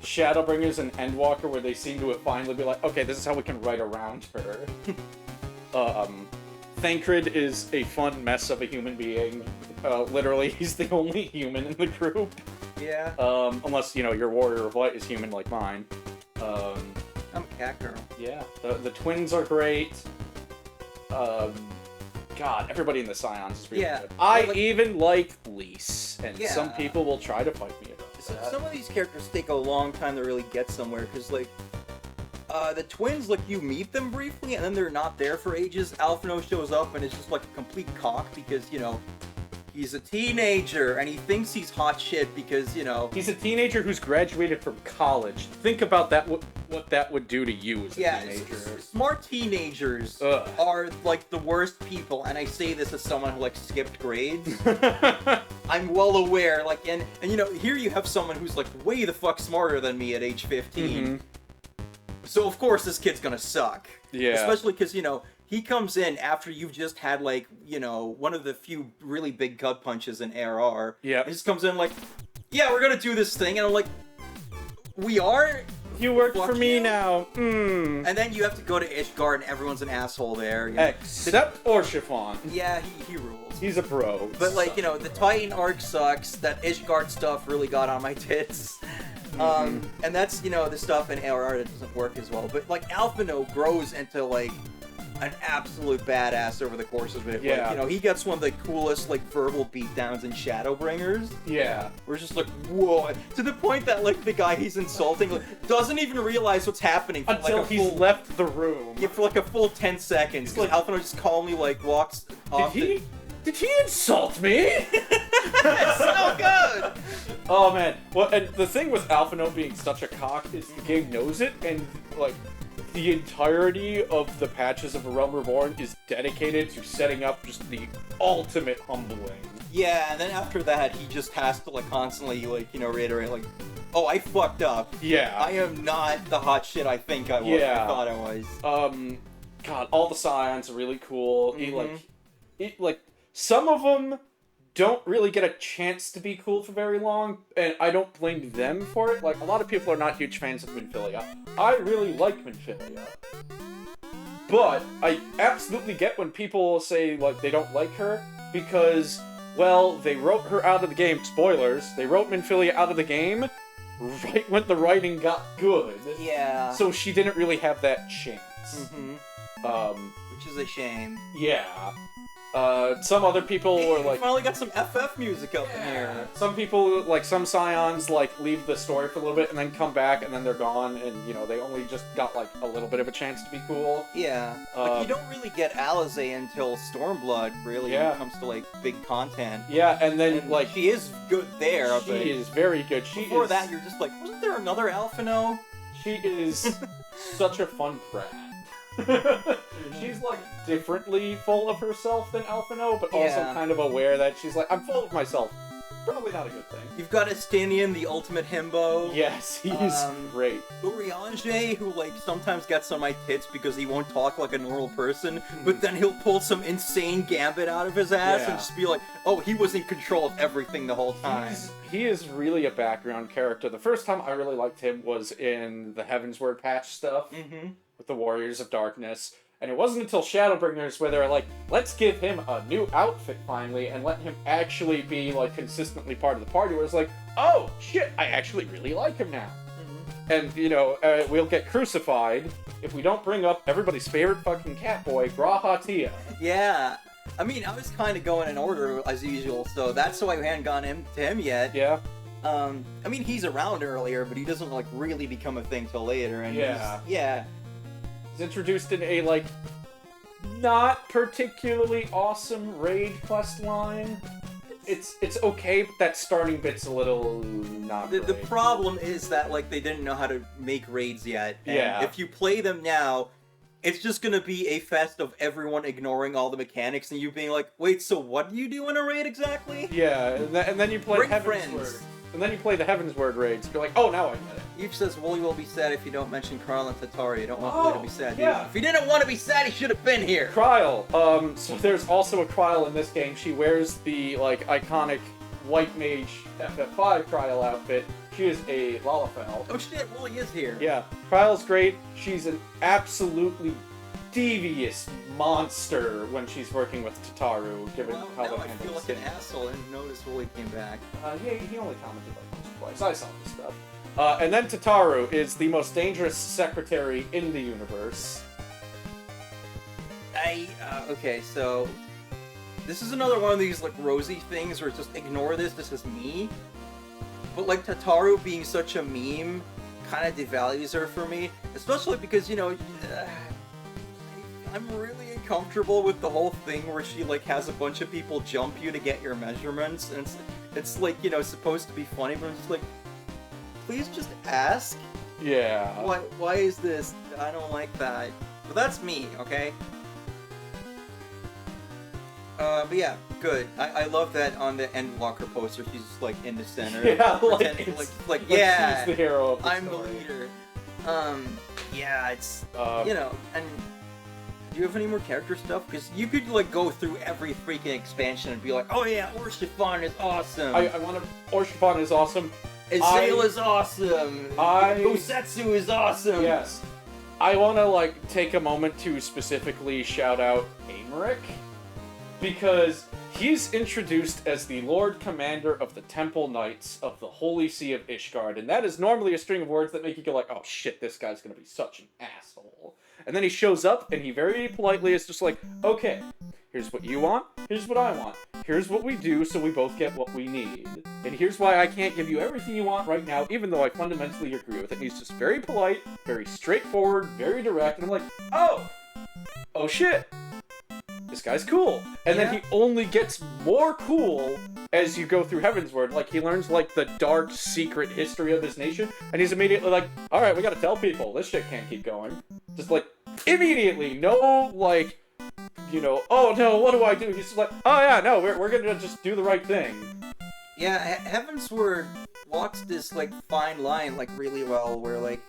Shadowbringers and Endwalker, where they seem to have finally be like, okay, this is how we can write around her. Thancred is a fun mess of a human being. Literally, he's the only human in the group. Yeah. Unless, your Warrior of Light is human like mine. I'm a cat girl. Yeah. The twins are great. God, everybody in the Scions is really Yeah, good. I like- even like Lise, and Yeah. some people will try to fight me about So that. some of these characters take a long time to really get somewhere, because, like, the twins, like, you meet them briefly, and then they're not there for ages. Alphino shows up, and it's just, like, a complete cock, because, you know, he's a teenager, and he thinks he's hot shit because, you know... He's a teenager who's graduated from college. Think about that. What that would do to you as a teenager. Smart teenagers Ugh. are, like, the worst people, and I say this as someone who, like, skipped grades. I'm well aware, like, and you know, here you have someone who's, like, way the fuck smarter than me at age 15. Mhm. So, of course, this kid's gonna suck. Yeah. Especially because, you know, he comes in after you've just had, like, you know, one of the few really big gut punches in ARR. Yep. He just comes in like, yeah, we're gonna do this thing, and I'm like, we are? You work Fuck for me you. now. And then you have to go to Ishgard, and everyone's an asshole there. You know? Except Orchiffon. Yeah, he rules. He's a bro. But, like, you know, the Titan arc sucks. That Ishgard stuff really got on my tits. And that's, you know, the stuff in ARR that doesn't work as well. But, like, Alphino grows into, like, an absolute badass over the course of it. Yeah. Like, you know, he gets one of the coolest, like, verbal beatdowns in Shadowbringers. Yeah. We're just like, whoa. To the point that, like, the guy he's insulting, like, doesn't even realize what's happening for, Until like, a he's full... left the room. Yeah, for, like, a full 10 seconds. Like, Alphino just calmly, like, walks off. Did he insult me? It's so good! Oh man. Well, and the thing with Alphino being such a cock is the game knows it, and like the entirety of the patches of A Realm Reborn is dedicated to setting up just the ultimate humbling. Yeah, and then after that, he just has to, like, constantly, like, you know, reiterate, like, oh, I fucked up. Yeah. I am not the hot shit I think I was. Yeah. I thought I was. God, all the Scions are really cool. Some of them don't really get a chance to be cool for very long, and I don't blame them for it. Like, a lot of people are not huge fans of Minfilia. I really like Minfilia. But I absolutely get when people say, like, they don't like her, because, well, they wrote her out of the game. Spoilers. They wrote Minfilia out of the game right when the writing got good. Yeah. So she didn't really have that chance. Which is a shame. Yeah. Some other people Hey, were we like... finally got some FF music up in here. Some people, like, some Scions, like, leave the story for a little bit and then come back and then they're gone and, you know, they only just got, like, a little bit of a chance to be cool. Yeah. Like, you don't really get Alizé until Stormblood, really, when it comes to, like, big content. Yeah, and then, And, like... she is good there, She but... is very good. Before that, you're just like, wasn't there another Alphino? She is such a fun brat. She's, like, differently full of herself than Alphino, but also kind of aware that she's like, I'm full of myself. Probably not a good thing. You've got Estinian, the ultimate himbo. Yes, he's great. Urianger, who, like, sometimes gets on my tits because he won't talk like a normal person, but then he'll pull some insane gambit out of his ass and just be like, oh, he was in control of everything the whole time. He is really a background character. The first time I really liked him was in the Heavensward patch stuff with the Warriors of Darkness. And it wasn't until Shadowbringers where they're like, let's give him a new outfit finally and let him actually be, like, consistently part of the party, where it's like, oh, shit, I actually really like him now. And, you know, we'll get crucified if we don't bring up everybody's favorite fucking catboy, Grahatia. Yeah. I mean, I was kind of going in order as usual, so that's why we hadn't gotten to him yet. Yeah. I mean, he's around earlier, but he doesn't, like, really become a thing till later. And He's introduced in a, like, not particularly awesome raid quest line. It's okay, but that starting bit's a little not great. The problem is that, like, they didn't know how to make raids yet. And if you play them now, it's just gonna be a fest of everyone ignoring all the mechanics and you being like, wait, so what do you do in a raid exactly? Yeah, and then you play Bring Heavensward. friends. And then you play the Heavensward raids. You're like, oh, now I get it. Eve says, Wooly will be sad if you don't mention Carl and Tatari. You don't want Wooly to be sad. Yeah. If he didn't want to be sad, he should have been here. Kryl. So there's also a Kryl in this game. She wears the, like, iconic White Mage FF5 Kryl outfit. She is a Lalafell. Oh shit, Wooly is here. Yeah. Kryl's great. She's an absolutely devious monster when she's working with Tataru, given how now they I handle feel like the an asshole and notice Wooly came back. He only commented like once or twice. I saw this stuff. And then Tataru is the most dangerous secretary in the universe. Okay, so this is another one of these, like, rosy things where just ignore this is me. But, like, Tataru being such a meme kind of devalues her for me. Especially because, you know, I'm really uncomfortable with the whole thing where she, like, has a bunch of people jump you to get your measurements. And it's like, you know, supposed to be funny, but I'm just like, please just ask. Yeah. Why is this? I don't like that. But that's me, okay? But yeah, good. I love that on the end locker poster, she's just, like, in the center. Yeah, like yeah, she's the hero of the I'm story. the leader. Yeah, it's, you know, and do you have any more character stuff? Because you could, like, go through every freaking expansion and be like, oh yeah, Orshifon is awesome. I want to... Orshifon is awesome. Azale is awesome. Bosetsu is awesome. Yes. I want to, like, take a moment to specifically shout out Aymeric, because he's introduced as the Lord Commander of the Temple Knights of the Holy See of Ishgard, and that is normally a string of words that make you go like, oh shit, this guy's gonna be such an asshole. And then he shows up, and he very politely is just like, okay, here's what you want, here's what I want, here's what we do so we both get what we need. And here's why I can't give you everything you want right now, even though I fundamentally agree with it. And he's just very polite, very straightforward, very direct, and I'm like, oh shit, this guy's cool. And then he only gets more cool as you go through Heavensward. Like, he learns, like, the dark, secret history of this nation, and he's immediately like, alright, we gotta tell people, this shit can't keep going. Just, like, immediately, no, like, you know, oh no, what do I do? He's just like, oh yeah, no, we're gonna just do the right thing. Yeah, Heavensward walks this, like, fine line, like, really well, where, like,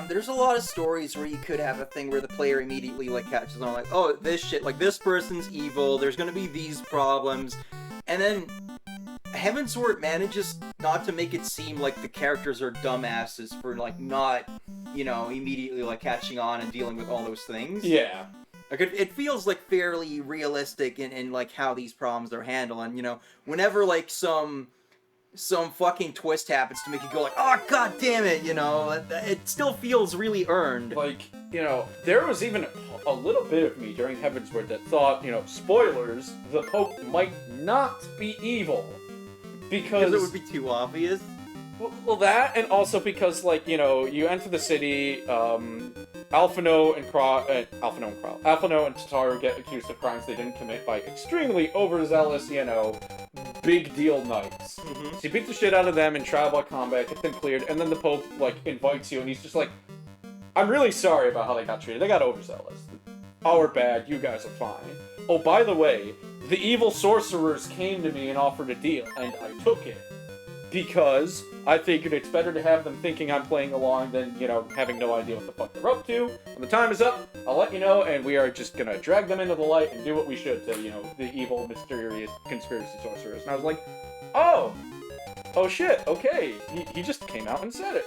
there's a lot of stories where you could have a thing where the player immediately, like, catches on, like, oh, this shit, like, this person's evil, there's gonna be these problems, and then Heavensward manages not to make it seem like the characters are dumbasses for, like, not, you know, immediately, like, catching on and dealing with all those things. Yeah. Like, it feels, like, fairly realistic in, like, how these problems are handled, and, you know, whenever, like, some fucking twist happens to make you go like, oh, god damn it, you know, it still feels really earned. Like, you know, there was even a little bit of me during Heavensward that thought, you know, spoilers, the Pope might not be evil. Because it would be too obvious. Well, that, and also because, like, you know, you enter the city, Alphino and Tataru get accused of crimes they didn't commit by extremely overzealous, you know, big deal knights. Mm-hmm. So you beat the shit out of them in tribal combat, get them cleared, and then the Pope, like, invites you, and he's just like, I'm really sorry about how they got treated. They got overzealous. Our bad, you guys are fine. Oh, by the way, the evil sorcerers came to me and offered a deal, and I took it. Because I figured it's better to have them thinking I'm playing along than, you know, having no idea what the fuck they're up to. When the time is up, I'll let you know, and we are just gonna drag them into the light and do what we should to, you know, the evil, mysterious conspiracy sorcerers. And I was like, oh shit, okay, he just came out and said it.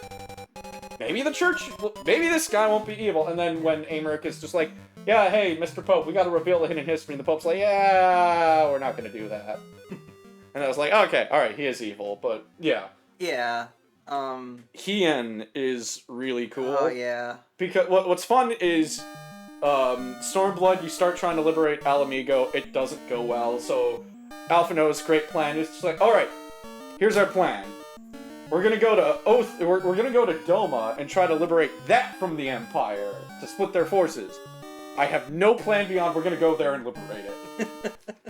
Maybe the church, maybe this guy won't be evil. And then when Aymeric is just like, yeah, hey, Mr. Pope, we gotta reveal the hidden history, and the Pope's like, yeah, we're not gonna do that. And I was like, okay, alright, he is evil, but yeah. Yeah, Hien is really cool. Oh, yeah. Because what's fun is, Stormblood, you start trying to liberate Alamigo, it doesn't go well, so Alphino's great plan is just like, alright, here's our plan. We're gonna go to we're gonna go to Doma and try to liberate that from the Empire, to split their forces. I have no plan beyond we're gonna go there and liberate it.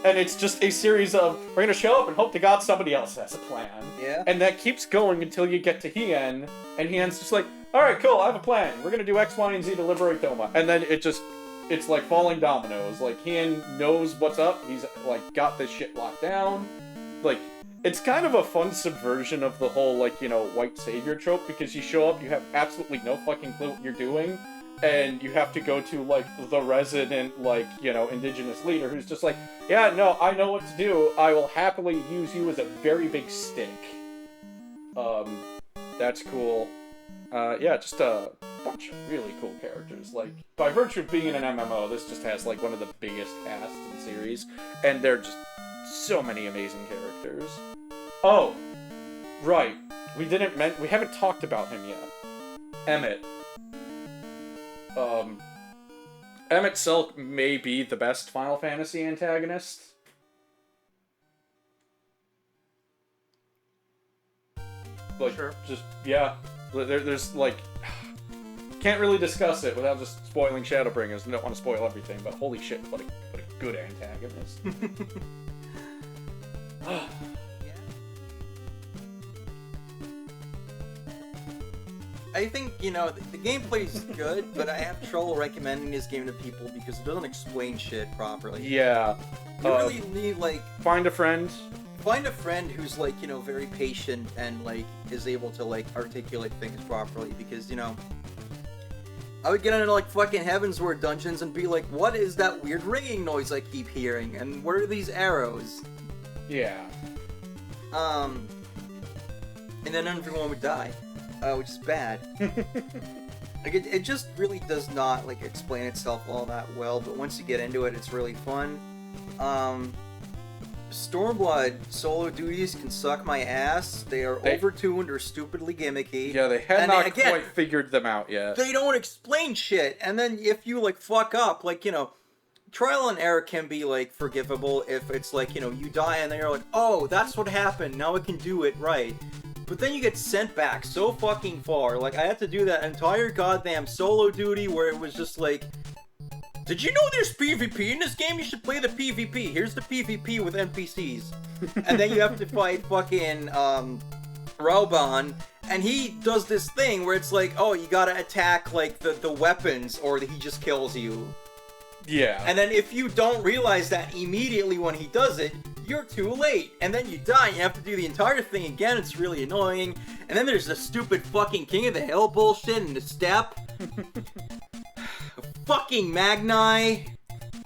And it's just a series of, we're gonna show up and hope to God somebody else has a plan. Yeah. And that keeps going until you get to Hien, and Hien's just like, alright, cool, I have a plan. We're gonna do X, Y, and Z to liberate Doma. And then it's like falling dominoes. Like, Hien knows what's up, he's, like, got this shit locked down. Like, it's kind of a fun subversion of the whole, like, you know, white savior trope, because you show up, you have absolutely no fucking clue what you're doing, and you have to go to, like, the resident, like, you know, indigenous leader who's just like, yeah, no, I know what to do. I will happily use you as a very big stick. That's cool. Yeah, just a bunch of really cool characters. Like, by virtue of being in an MMO, this just has, like, one of the biggest casts in the series, and there are just so many amazing characters. Oh, right. We haven't talked about him yet. Emmett. Emmett Silk may be the best Final Fantasy antagonist. Like, Sure. just, yeah. There's, like... Can't really discuss it without just spoiling Shadowbringers. I don't want to spoil everything, but holy shit, what a good antagonist. I think, you know, the gameplay's good, but I have trouble recommending this game to people because it doesn't explain shit properly. Yeah. You really need, like... Find a friend. Find a friend who's, like, you know, very patient and, like, is able to, like, articulate things properly because, you know... I would get into, like, fucking Heavensward dungeons and be like, what is that weird ringing noise I keep hearing? And what are these arrows? Yeah. And then everyone would die. Which is bad. Like, it just really does not, like, explain itself all that well, but once you get into it, it's really fun. Stormblood solo duties can suck my ass. They are overtuned or stupidly gimmicky. Yeah, they had not quite figured them out yet. They don't explain shit, and then if you, like, fuck up, like, you know, trial and error can be, like, forgivable if it's, like, you know, you die and then you're like, oh, that's what happened, now I can do it right. But then you get sent back so fucking far. Like, I had to do that entire goddamn solo duty where it was just like, did you know there's PvP in this game? You should play the PvP. Here's the PvP with NPCs. And then you have to fight fucking, Rauban, and he does this thing where it's like, oh, you gotta attack, like, the weapons, or he just kills you. Yeah. And then if you don't realize that immediately when he does it, you're too late. And then you die, and you have to do the entire thing again. It's really annoying. And then there's the stupid fucking King of the Hill bullshit in the steppe. Fucking Magni.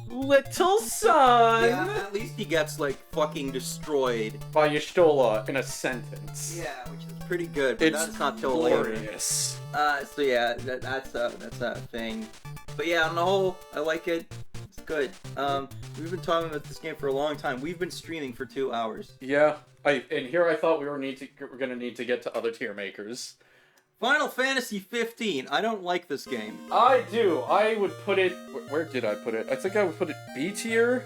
Little son! Yeah, at least he gets, like, fucking destroyed. By Y'shtola in a sentence. Yeah, which is pretty good, but that's not till glorious. later. So yeah, that's a thing. But yeah, on the whole, I like it. It's good. We've been talking about this game for a long time. We've been streaming for 2 hours. Yeah, and here I thought we were gonna need to get to other tier makers. Final Fantasy 15. I don't like this game. I do. I would put it... Where did I put it? I think I would put it B tier.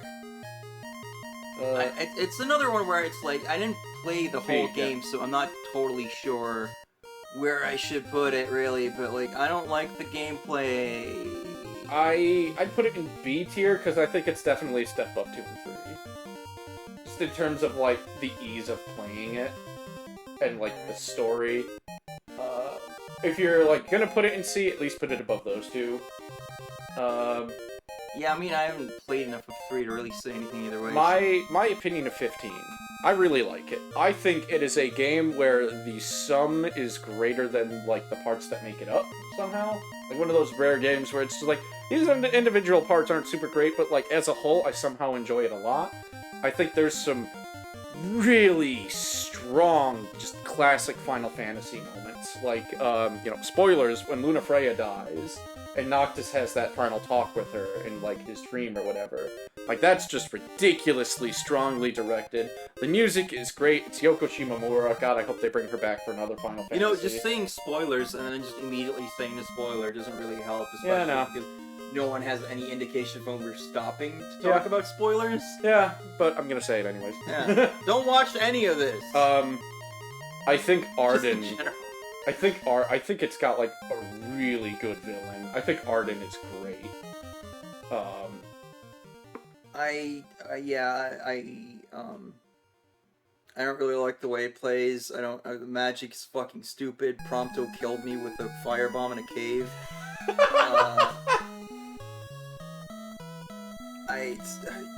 It's another one where it's like, I didn't play the whole game, so I'm not totally sure where I should put it, really. But, like, I don't like the gameplay. I'd put it in B tier, because I think it's definitely a step up 2 and 3. Just in terms of, like, the ease of playing it. And, like, the story. If you're, like, gonna put it in C, at least put it above those two. Yeah, I mean, I haven't played enough of 3 to really say anything either way. My opinion of 15. I really like it. I think it is a game where the sum is greater than, like, the parts that make it up, somehow. Like, one of those rare games where it's just like, these individual parts aren't super great, but, like, as a whole, I somehow enjoy it a lot. I think there's some really strong, just classic Final Fantasy moments. Like, you know, spoilers, when Luna Freya dies, and Noctis has that final talk with her in, like, his dream or whatever. Like, that's just ridiculously strongly directed. The music is great. It's Yoko Shimomura. God, I hope they bring her back for another Final Fantasy. You know, just saying spoilers and then just immediately saying the spoiler doesn't really help, especially because no one has any indication when we're stopping to talk about spoilers. Yeah, but I'm gonna say it anyways. Yeah. Don't watch any of this. I think Arden... Just in general. I think it's got, like, a really good villain. I think Arden is great. I don't really like the way it plays. The magic's fucking stupid. Prompto killed me with a firebomb in a cave.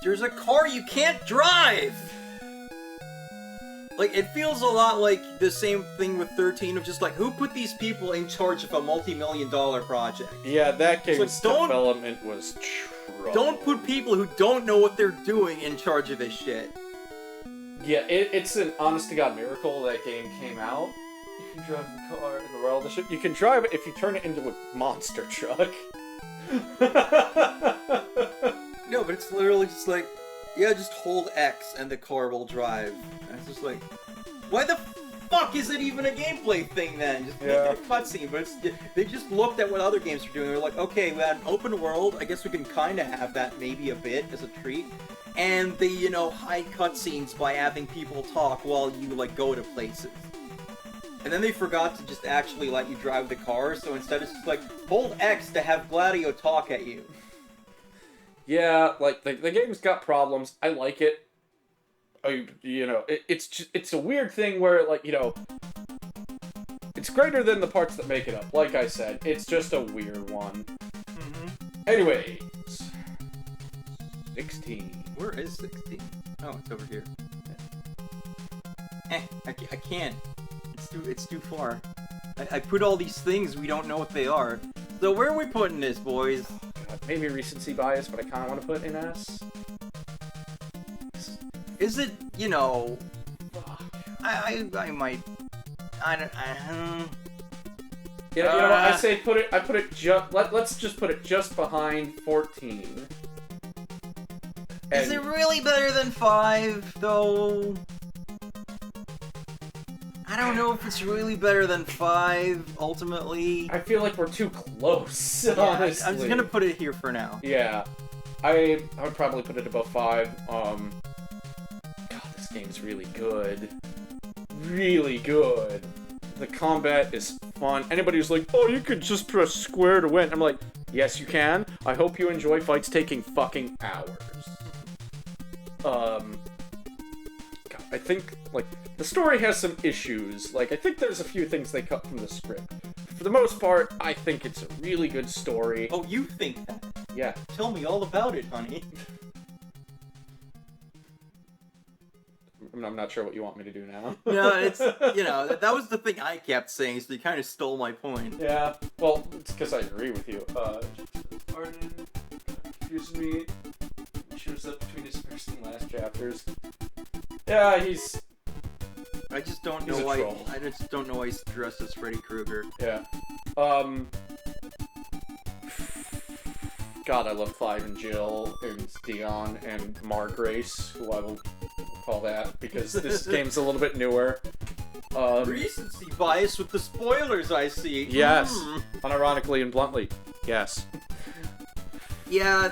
There's a car you can't drive! Like, it feels a lot like the same thing with 13 of just like, who put these people in charge of a multi-million-dollar project? Yeah, that game's like, development was trouble. Don't put people who don't know what they're doing in charge of this shit. Yeah, it's an honest-to-God miracle that game came out. You can drive the car in the world of shit. You can drive it if you turn it into a monster truck. No, but it's literally just like, yeah, just hold X and the car will drive. And it's just like, why the fuck is it even a gameplay thing then? Just make it a cutscene, but they just looked at what other games were doing. They were like, okay, we had an open world. I guess we can kind of have that maybe a bit as a treat. And they, you know, hide cutscenes by having people talk while you, like, go to places. And then they forgot to just actually let you drive the car, so instead it's just like, hold X to have Gladio talk at you. Yeah, like, the game's got problems. I like it. You know, it's a weird thing where, like, you know, it's greater than the parts that make it up. Like I said, it's just a weird one. Anyways, 16. Where is 16? Oh, it's over here. I can't. It's too far. I put all these things, we don't know what they are. So where are we putting this, boys? Oh, God, maybe recency bias, but I kind of want to put in S. Is it, you know... I might... I don't... You know what? I say I put it just... Let's just put it just behind 14. Is it really better than 5, though? I don't know if it's really better than 5, ultimately. I feel like we're too close, honestly. I'm just gonna put it here for now. Yeah. I would probably put it above 5. God, this game's really good. Really good. The combat is fun. Anybody who's like, oh, you could just press square to win. I'm like, yes, you can. I hope you enjoy fights taking fucking hours. God, I think, like, the story has some issues. Like, I think there's a few things they cut from the script. For the most part, I think it's a really good story. Oh, you think that? Yeah. Tell me all about it, honey. I'm not sure what you want me to do now. No, it's, you know, that was the thing I kept saying, so you kind of stole my point. Yeah, well, it's because I agree with you. Arden confuses me. He shows up between his first and last chapters. Yeah, I just don't know why. I just don't know why he's dressed as Freddy Krueger. Yeah. God, I love Clive and Jill and Dion and Margrace, who I will call that because this game's a little bit newer. Recency bias with the spoilers, I see. Yes. Unironically and bluntly, yes. Yeah,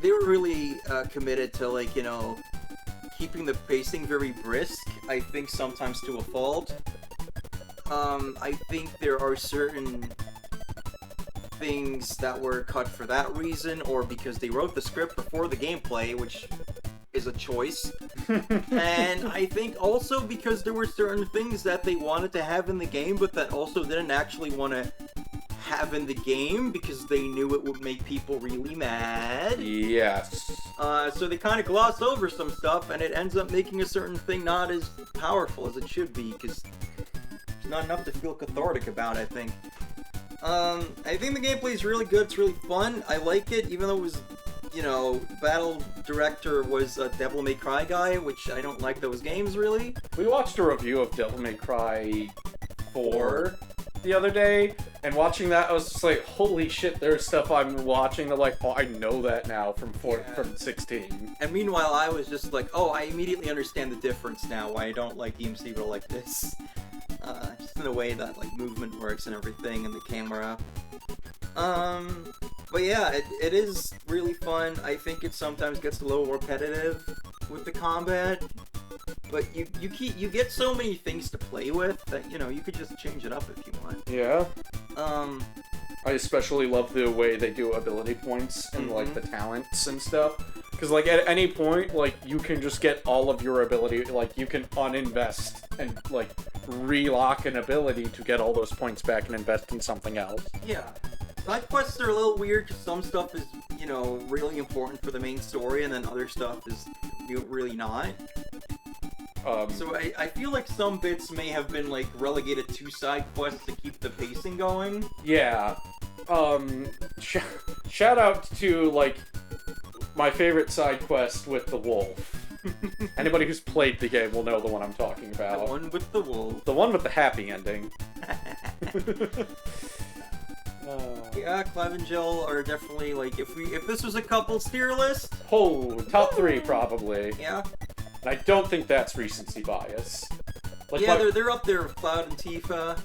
they were really committed to, like, you know, keeping the pacing very brisk, I think sometimes to a fault. I think there are certain things that were cut for that reason, or because they wrote the script before the gameplay, which is a choice. And I think also because there were certain things that they wanted to have in the game, but that also didn't actually want to have in the game because they knew it would make people really mad. Yes. So they kind of gloss over some stuff, and it ends up making a certain thing not as powerful as it should be, because it's not enough to feel cathartic about, I think. I think the gameplay is really good, it's really fun, I like it, even though it was, you know, battle director was a Devil May Cry guy, which I don't like those games, really. We watched a review of Devil May Cry 4 the other day, and watching that, I was just like, holy shit, there's stuff I'm watching that, like, oh, I know that now from 16. And meanwhile, I was just like, oh, I immediately understand the difference now, why I don't like DMC, but like this. Just in the way that, like, movement works and everything, and the camera. But yeah, it is really fun. I think it sometimes gets a little repetitive with the combat. But you get so many things to play with that, you know, you could just change it up if you want. Yeah. I especially love the way they do ability points and, like, the talents and stuff. Because, like, at any point, like, you can just get all of your ability, like, you can uninvest and, like, relock an ability to get all those points back and invest in something else. Yeah. Side quests are a little weird because some stuff is, you know, really important for the main story, and then other stuff is really not. So I feel like some bits may have been, like, relegated to side quests to keep the pacing going. Yeah. Shout out to, like, my favorite side quest with the wolf. Anybody who's played the game will know the one I'm talking about. The one with the wolf. The one with the happy ending. Yeah, Clive and Jill are definitely, like, if this was a couples tier list. Oh, top 3 probably. Yeah. And I don't think that's recency bias. Like yeah, they're up there with Cloud and Tifa.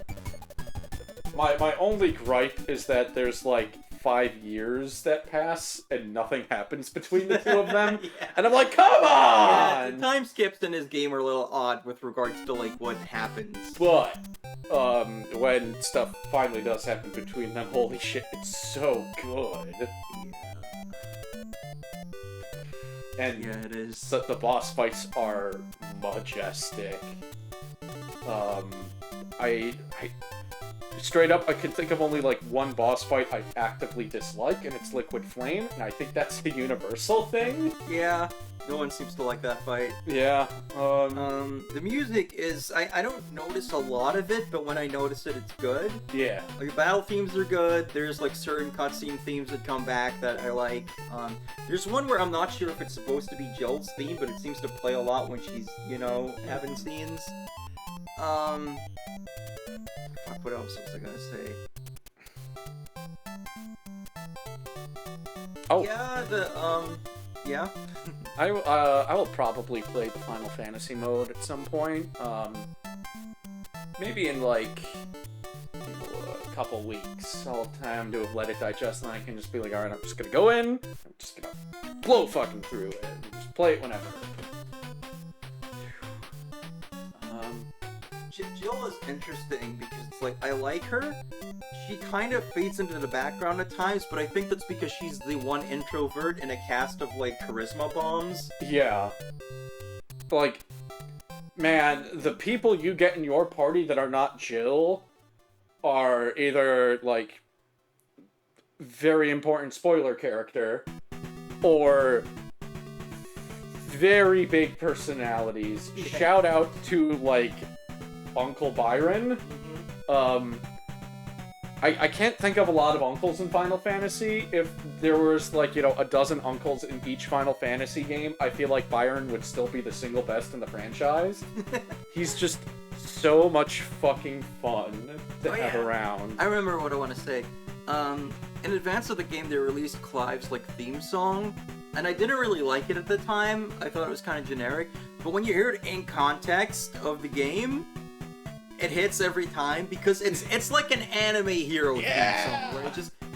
My only gripe is that there's like 5 years that pass and nothing happens between the two of them, Yeah. and I'm like, come Yeah, on! the time skips in this game are a little odd with regards to like what happens. But when stuff finally does happen between them, holy shit, it's so good. And Yeah, it is. the boss fights are majestic. I straight up, I can think of only like one boss fight I actively dislike, and it's Liquid Flame, and I think that's a universal thing. Yeah, no one seems to like that fight. Yeah. The music is, I don't notice a lot of it, but when I notice it, it's good. Yeah. Like, battle themes are good. There's like certain cutscene themes that come back that I like. There's one where I'm not sure if it's supposed to be Jill's theme, but it seems to play a lot when she's, you know, having scenes. Fuck, what else was I gonna say? Oh. Yeah, yeah. I will probably play the Final Fantasy mode at some point. Maybe in like a couple weeks. I'll have time to have let it digest, and I can just be like, alright, I'm just gonna go in, I'm just gonna blow fucking through it, and just play it whenever. Jill is interesting because it's like, I like her. She kind of fades into the background at times, but I think that's because she's the one introvert in a cast of like charisma bombs. Yeah. Like, man, the people you get in your party that are not Jill are either like very important spoiler character or very big personalities. Yeah. Shout out to like Uncle Byron. I can't think of a lot of uncles in Final Fantasy. If there was like, you know, a dozen uncles in each Final Fantasy game, I feel like Byron would still be the single best in the franchise. He's just so much fucking fun to have around. I remember what I want to say. In advance of the game, they released Clive's like theme song, and I didn't really like it at the time. I thought it was kind of generic. But when you hear it in context of the game, it hits every time because it's like an anime hero theme song where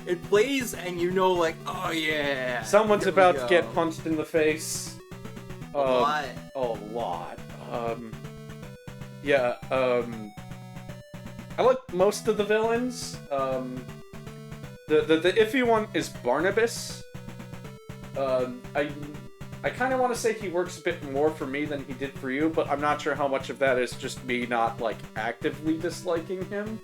it plays and you know, like, oh yeah, someone's about to get punched in the face. A lot. A lot. Yeah. I like most of the villains. The iffy one is Barnabas. I kind of want to say he works a bit more for me than he did for you, but I'm not sure how much of that is just me not, like, actively disliking him.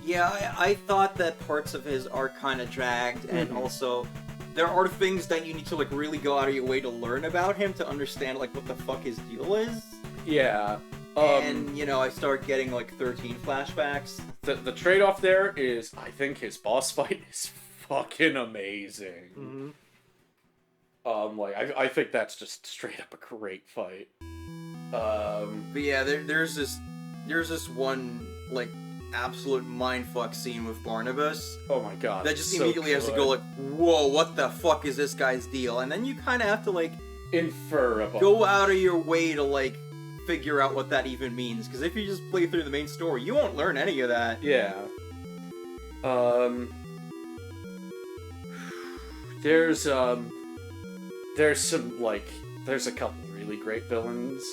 Yeah, I thought that parts of his are kind of dragged, and also there are things that you need to, like, really go out of your way to learn about him to understand, like, what the fuck his deal is. Yeah. And, you know, I start getting, like, 13 flashbacks. The trade-off there is, I think his boss fight is fucking amazing. Mm-hmm. Like, I think that's just straight up a great fight. But yeah, there's this one, like, absolute mindfuck scene with Barnabas. Oh my god. That just immediately has to go like, whoa, what the fuck is this guy's deal? And then you kind of have to, like, infer about go out of your way to, like, figure out what that even means. Because if you just play through the main story, you won't learn any of that. Yeah. There's some, like, there's a couple really great villains.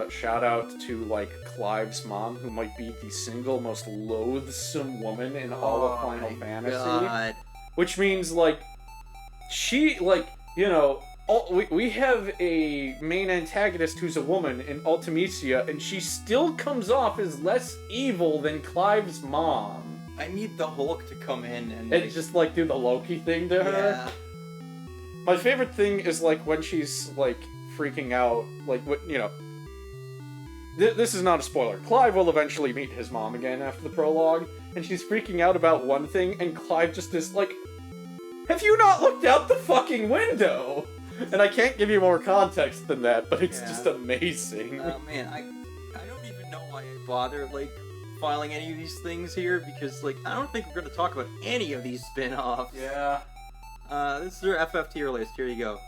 Shout out to, like, Clive's mom, who might be the single most loathsome woman in all of Final Fantasy. God. Which means, like, she, like, you know, we have a main antagonist who's a woman in Ultimecia, and she still comes off as less evil than Clive's mom. I need the Hulk to come in and like, just, like, do the Loki thing to her. Yeah. My favorite thing is, like, when she's, like, freaking out, like, you know... This is not a spoiler. Clive will eventually meet his mom again after the prologue, and she's freaking out about one thing, and Clive just is like, have you not looked out the fucking window? And I can't give you more context than that, but it's just amazing. Man, I don't even know why I bother, like, filing any of these things here, because, like, I don't think we're going to talk about any of these spin-offs. Yeah. This is their FF tier list. Here you go.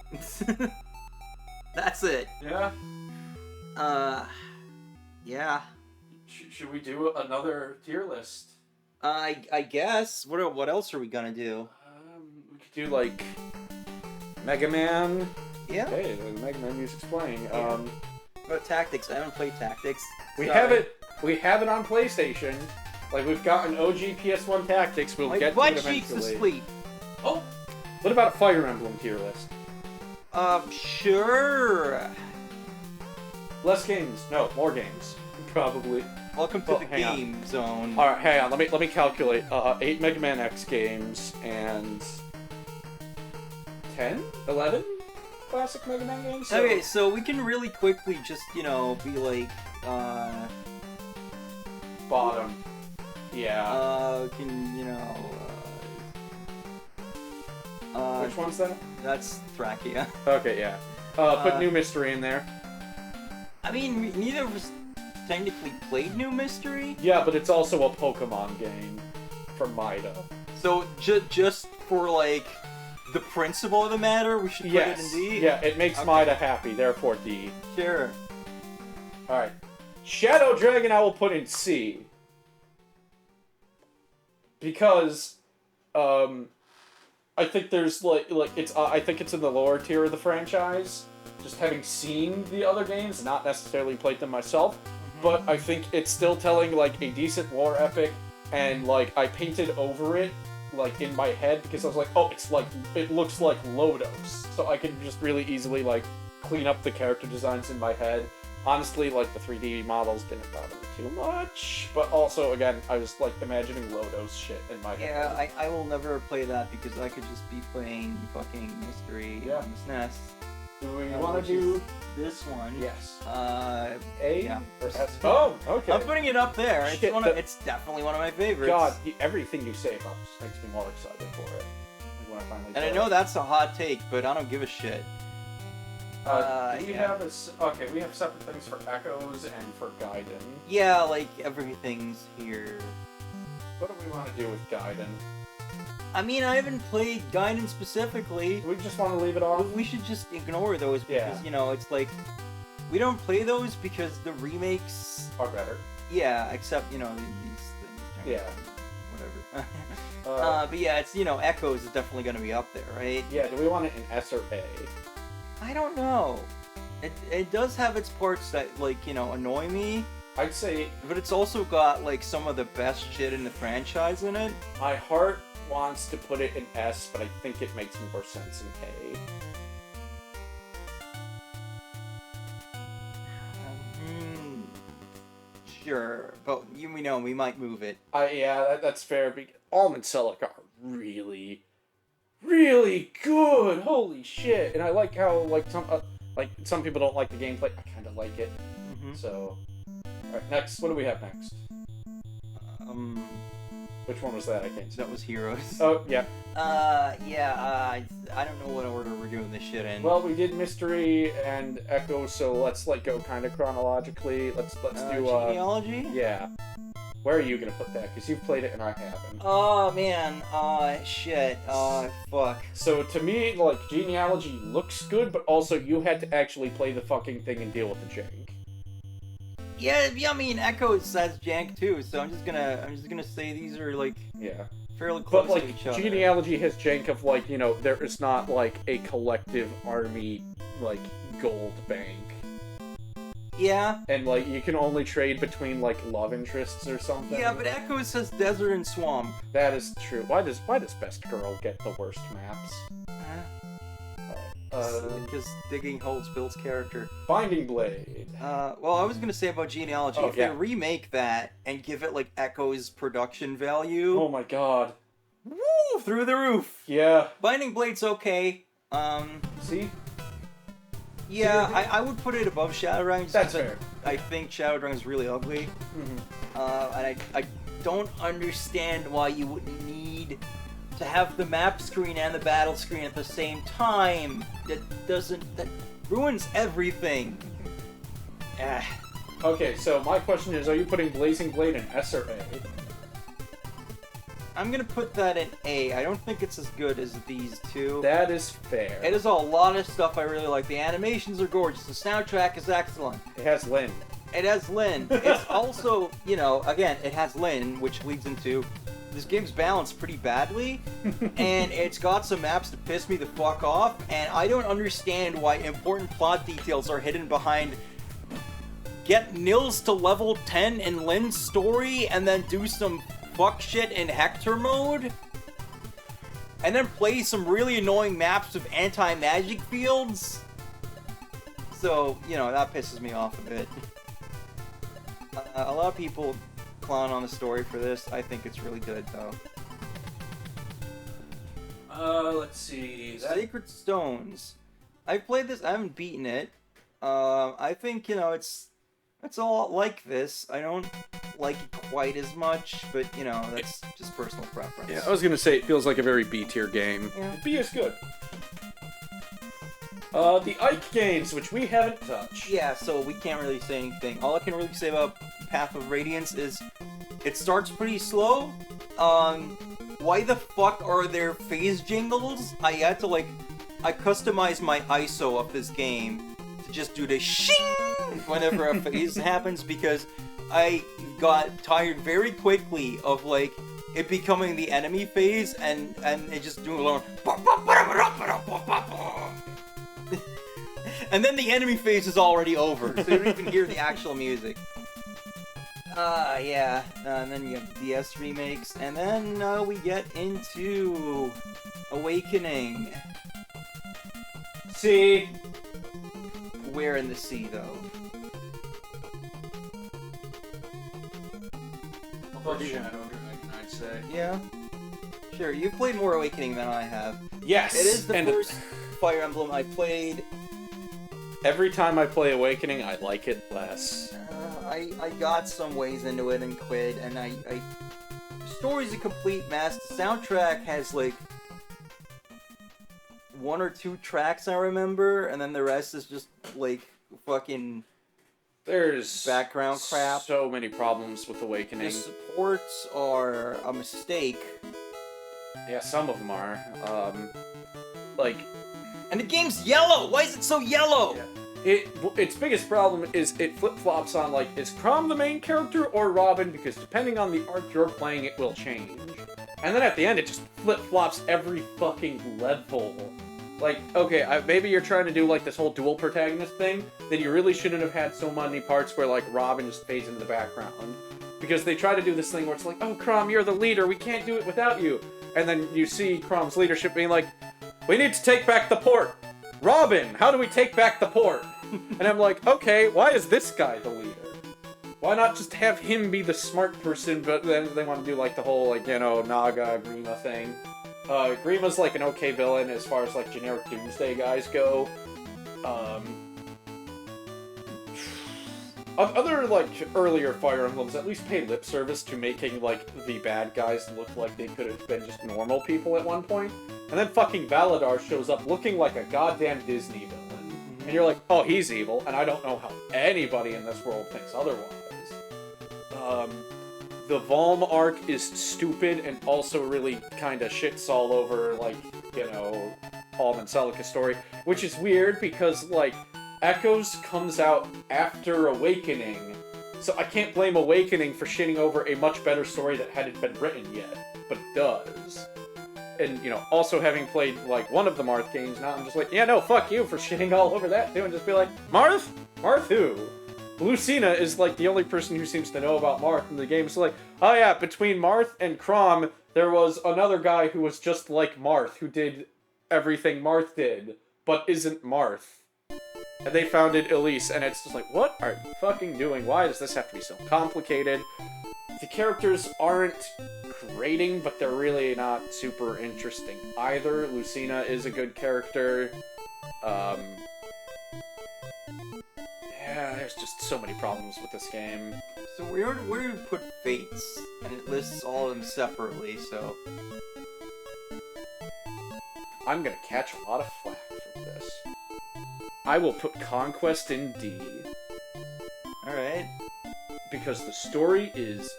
That's it. Yeah. Yeah. Should we do another tier list? I guess. What else are we gonna do? We could do like Mega Man. Yeah. Hey, the Mega Man music's playing. Yeah. About Tactics, I haven't played Tactics. We have it on PlayStation. Like, we've got an OG PS1 Tactics. We'll get to it eventually. My cheeks asleep. Oh! What about a Fire Emblem tier list? Sure. Less games. No, more games. Probably. Welcome to the game zone. Alright, hang on. Let me calculate. 8 Mega Man X games and 10? 11? Classic Mega Man games? So... Okay, so we can really quickly just, be like, bottom. Yeah. Which one's that? That's Thracia. Okay, yeah. Put New Mystery in there. I mean, neither of us technically played New Mystery. Yeah, but it's also a Pokemon game for Mida. So, just for, like, the principle of the matter, we should put it in D? Yeah, it makes Mida happy, therefore D. Sure. Alright. Shadow Dragon I will put in C. Because, I think there's, I think it's in the lower tier of the franchise. Just having seen the other games, not necessarily played them myself. But I think it's still telling, like, a decent lore epic, and, like, I painted over it, like, in my head, because I was like, oh, it looks like Lodos. So I can just really easily, like, clean up the character designs in my head. Honestly, like, the 3D models didn't bother me too much, but also, again, I was, like, imagining Lodos shit in my head. Yeah, I will never play that, because I could just be playing fucking Mystery on the SNES. Do we want to do this one? Yes. A? Yeah. Or S? Oh, okay. I'm putting it up there. Shit, it's definitely one of my favorites. God, everything you say about this makes me more excited for it. Like when I finally and I know that's a hot take, but I don't give a shit. We have we have separate things for Echoes and for Gaiden. Yeah, like everything's here. What do we want to do with Gaiden? I mean, I haven't played Gaiden specifically. We just want to leave it off? We should just ignore those because, it's like, we don't play those because the remakes are better. Yeah, except, these things. Yeah. Whatever. But yeah, it's, Echoes is definitely going to be up there, right? Yeah, do we want it in S or A? I don't know. It does have its parts that, like, annoy me. I'd say... But it's also got, like, some of the best shit in the franchise in it. My heart wants to put it in S, but I think it makes more sense in A. Sure, but we might move it. Yeah, that's fair. Almond Celica are really, really good. Holy shit! And I like how some people don't like the gameplay. I kind of like it. So, all right, next. What do we have next? Which one was that? I can't see. That was Heroes. Oh, yeah. I don't know what order we're doing this shit in. Well, we did Mystery and Echo, so let's, go kind of chronologically. Let's do, Genealogy? Yeah. Where are you gonna put that? Because you've played it and I haven't. Oh, man. Shit. Fuck. So, to me, Genealogy looks good, but also you had to actually play the fucking thing and deal with the jank. Yeah, I mean, Echo says jank too, so I'm just gonna say these are fairly close to each other. Genealogy has jank of there is not a collective army gold bank. Yeah. And you can only trade between love interests or something. Yeah, but Echo says desert and swamp. That is true. Why does Best Girl get the worst maps? Because digging holes builds character. Binding Blade. Well, I was gonna say about Genealogy, if they remake that and give it Echo's production value. Oh my god. Woo! Through the roof. Yeah. Binding Blade's okay. See? Yeah, I would put it above Shadowrun. That's fair. I think Shadowrun is really ugly. And I don't understand why you wouldn't need to have the map screen and the battle screen at the same time. That ruins everything. Okay, so my question is, are you putting Blazing Blade in S or A? I'm gonna put that in A. I don't think it's as good as these two. That is fair. It has a lot of stuff I really like. The animations are gorgeous. The soundtrack is excellent. It has Lynn. It has Lyn. It's also, you know, again, it has Lyn, which leads into this game's balanced pretty badly, and it's got some maps to piss me the fuck off, and I don't understand why important plot details are hidden behind get Nils to level 10 in Lyn's story, and then do some fuck shit in Hector mode, and then play some really annoying maps with anti-magic fields. So, you know, that pisses me off a bit. A lot of people clown on the story for this. I think it's really good, though. Let's see. Sacred Stones. I've played this. I haven't beaten it. I think, you know, it's a lot like this. I don't like it quite as much, but, you know, that's just personal preference. Yeah, I was gonna say, it feels like a very B-tier game. Yeah. B is good. The Ike games, which we haven't touched. Yeah, so we can't really say anything. All I can really say about Path of Radiance is it starts pretty slow. Why the fuck are there phase jingles? I had to, like, I customized my ISO of this game to just do the shing whenever a phase happens, because I got tired very quickly of, like, it becoming the enemy phase and it just doing a little and then the enemy phase is already over, so you don't even hear the actual music. Yeah. And then you have DS remakes, and then we get into Awakening. See? Where in the sea, though? I'd say. Yeah. Sure, you've played more Awakening than I have. Yes! It is the first Fire Emblem I played. Every time I play Awakening, I like it less. I got some ways into it and quit, and the story's a complete mess. The soundtrack has, like, 1 or 2 tracks I remember, and then the rest is just, like, fucking There's background crap. So many problems with Awakening. The supports are a mistake. Yeah, some of them are. Like... And the game's yellow! Why is it so yellow? Yeah. Its biggest problem is it flip-flops on, like, is Chrom the main character or Robin? Because depending on the arc you're playing, it will change. And then at the end, it just flip-flops every fucking level. Like, okay, maybe you're trying to do, like, this whole dual protagonist thing, then you really shouldn't have had so many parts where, like, Robin just fades into the background. Because they try to do this thing where it's like, oh, Chrom, you're the leader, we can't do it without you. And then you see Chrom's leadership being like, we need to take back the port! Robin, how do we take back the port? And I'm like, okay, why is this guy the leader? Why not just have him be the smart person, but then they want to do, like, the whole, like, you know, Naga, Grima thing. Grima's, like, an okay villain as far as, like, generic Doomsday guys go. Other, like, earlier Fire Emblems at least pay lip service to making, like, the bad guys look like they could have been just normal people at one point. And then fucking Valadar shows up looking like a goddamn Disney villain. And you're like, oh, he's evil, and I don't know how anybody in this world thinks otherwise. The Valm arc is stupid and also really kind of shits all over, like, you know, Alm and Celica's story. Which is weird because, like, Echoes comes out after Awakening, so I can't blame Awakening for shitting over a much better story that hadn't been written yet, but it does. And, you know, also having played, like, one of the Marth games now, I'm just like, yeah, no, fuck you for shitting all over that, too, and just be like, Marth? Marth who? Lucina is, like, the only person who seems to know about Marth in the game, so, like, oh yeah, between Marth and Chrom, there was another guy who was just like Marth, who did everything Marth did, but isn't Marth. And they founded Elise, and it's just like, what are you fucking doing? Why does this have to be so complicated? The characters aren't grating, but they're really not super interesting either. Lucina is a good character. Yeah, there's just so many problems with this game. So where do we put Fates? And it lists all of them separately, so... I'm gonna catch a lot of flack from this. I will put Conquest in D. Alright. Because the story is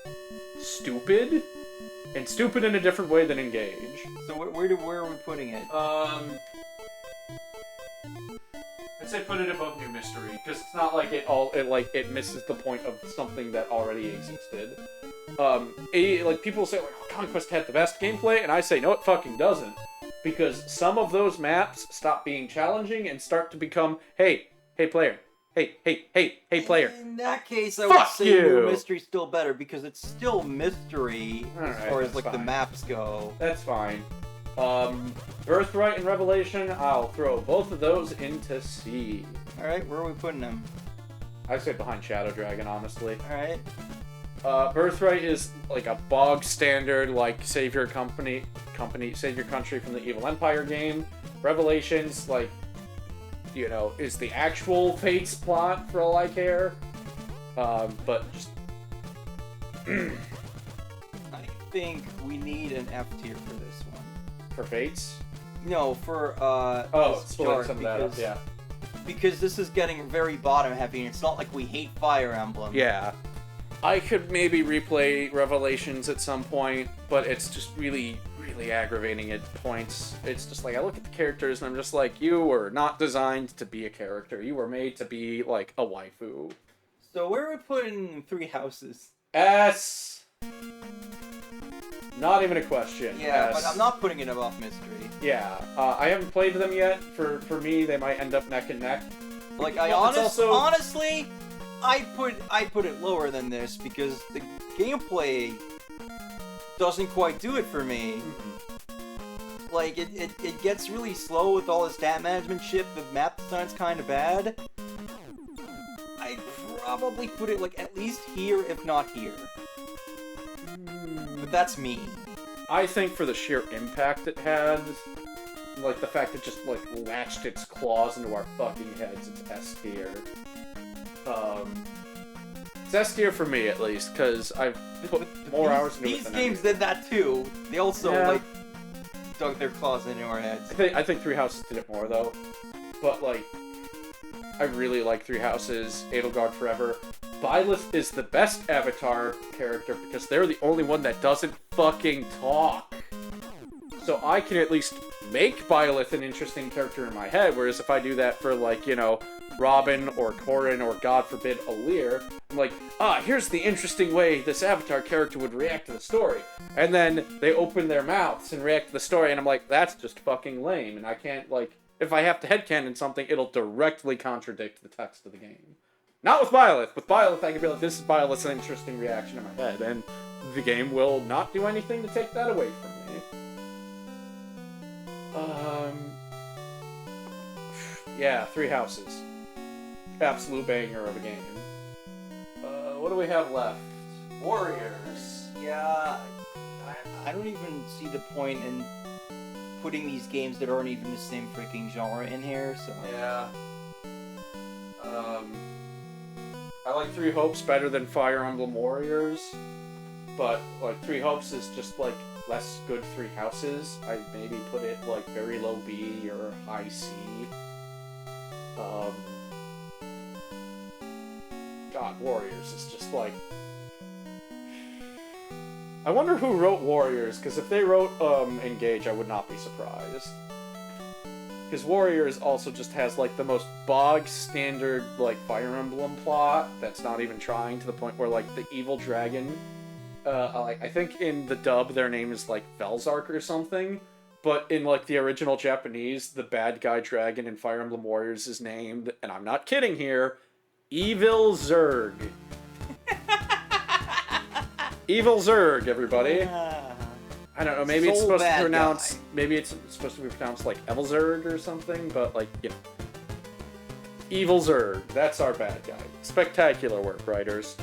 stupid, and stupid in a different way than Engage. So where are we putting it? I'd I'd say put it above New Mystery, because it's not like it misses the point of something that already existed. Like people say, like, oh, Conquest had the best gameplay, and I say no, it fucking doesn't, because some of those maps stop being challenging and start to become, hey player, hey player. In that case, I would say New Mystery's still better because it's still mystery as far as like the maps go. That's fine. Birthright and Revelation, I'll throw both of those into C. Alright, where are we putting them? I'd say behind Shadow Dragon, honestly. Alright. Birthright is like a bog standard, like save your country from the evil empire game. Revelations, like, you know, is the actual Fates plot for all I care. But just I think we need an F tier for this one. For Fates? No, for splitting some of that up, yeah. Because this is getting very bottom heavy, and it's not like we hate Fire Emblem. Yeah. I could maybe replay Revelations at some point, but it's just really, really aggravating at points. It's just like, I look at the characters and I'm just like, you were not designed to be a character. You were made to be, like, a waifu. So where are we putting Three Houses? S. Not even a question. Yeah, S. but I'm not putting it above Mystery. Yeah, I haven't played them yet. For me, they might end up neck and neck. Like, honestly, I'd put it lower than this because the gameplay doesn't quite do it for me. Mm-hmm. Like, it gets really slow with all the stat management shit. The map design's kind of bad. I'd probably put it, like, at least here, if not here. But that's me. I think for the sheer impact it had, like the fact it just like latched its claws into our fucking heads, it's S tier. It's S tier for me at least, because I've put more hours into it than these games did that too. They also like dug their claws into our heads. I think Three Houses did it more though, but like I really like Three Houses, Edelgard Forever. Byleth is the best Avatar character because they're the only one that doesn't fucking talk. So I can at least make Byleth an interesting character in my head, whereas if I do that for, like, you know, Robin or Corrin or, God forbid, Alear, I'm like, here's the interesting way this Avatar character would react to the story. And then they open their mouths and react to the story, and I'm like, that's just fucking lame, and I can't, like, if I have to headcanon something, it'll directly contradict the text of the game. Not with Byleth. With Byleth, I can be like, this is Byleth's an interesting reaction in my head, and the game will not do anything to take that away from me. Yeah, Three Houses. Absolute banger of a game. What do we have left? Warriors. Yeah, I don't even see the point in putting these games that aren't even the same freaking genre in here, so... Yeah. I like Three Hopes better than Fire Emblem Warriors, but, like, Three Hopes is just, like, less good Three Houses. I'd maybe put it, like, very low B or high C. God, Warriors is just, like... I wonder who wrote Warriors, because if they wrote, Engage, I would not be surprised. Because Warriors also just has, like, the most bog-standard, like, Fire Emblem plot that's not even trying, to the point where, like, the evil dragon, like, I think in the dub their name is, like, Velzark or something, but in, like, the original Japanese, the bad guy dragon in Fire Emblem Warriors is named, and I'm not kidding here, Evil Zerg. Evil Zerg, everybody. I don't know, maybe it's supposed to be pronounced, maybe it's supposed to be pronounced like Evelzerg or something, but like, you know. Evil Zerg, that's our bad guy. Spectacular work, writers.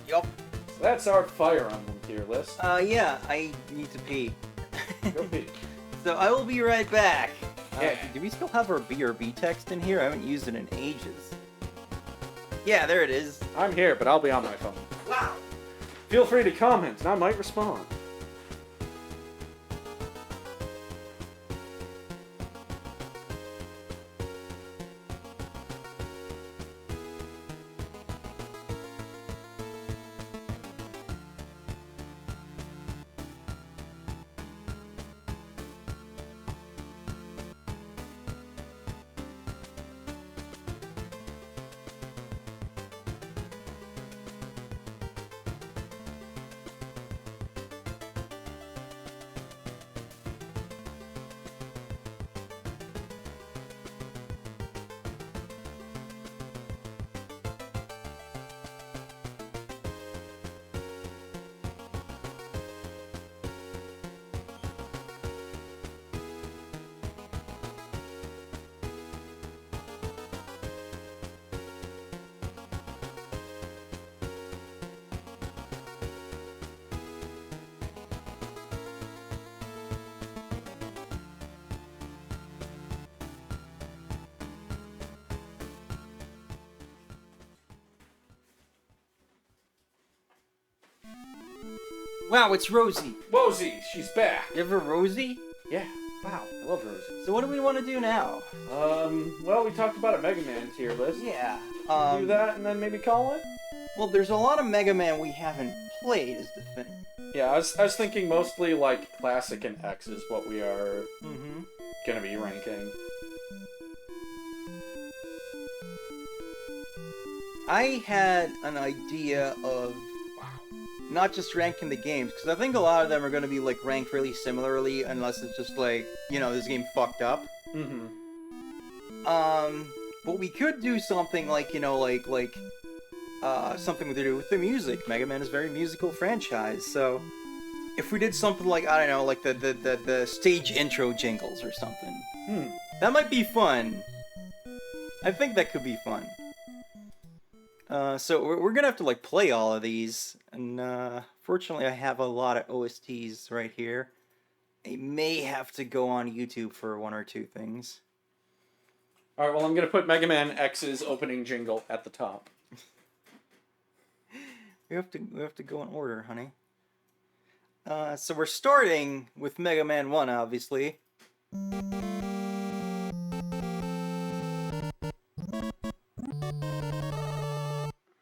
Yup. So that's our Fire Emblem tier list. Yeah, I need to pee. Go pee. So I will be right back. Yeah. Do we still have our BRB text in here? I haven't used it in ages. Yeah, there it is. I'm here, but I'll be on my phone. Wow. Feel free to comment, and I might respond. Wow, it's Rosie. Rosie, she's back. You ever Rosie? Yeah. Wow, I love Rosie. So what do we want to do now? Well, we talked about a Mega Man tier list. Yeah. Do that and then maybe call it? Well, there's a lot of Mega Man we haven't played, is the thing. Yeah, I was thinking mostly like Classic and X is what we are gonna be ranking. I had an idea of not just ranking the games, because I think a lot of them are going to be like ranked really similarly, unless it's just like, you know, this game fucked up. But we could do something like, you know, like something to do with the music. Mega Man is a very musical franchise, so if we did something like, I don't know, like the stage intro jingles or something, that might be fun. I think that could be fun. So we're gonna have to like play all of these, and fortunately I have a lot of OSTs right here. I may have to go on YouTube for one or two things. Alright, well I'm gonna put Mega Man X's opening jingle at the top. We have to go in order, honey. So we're starting with Mega Man 1, obviously.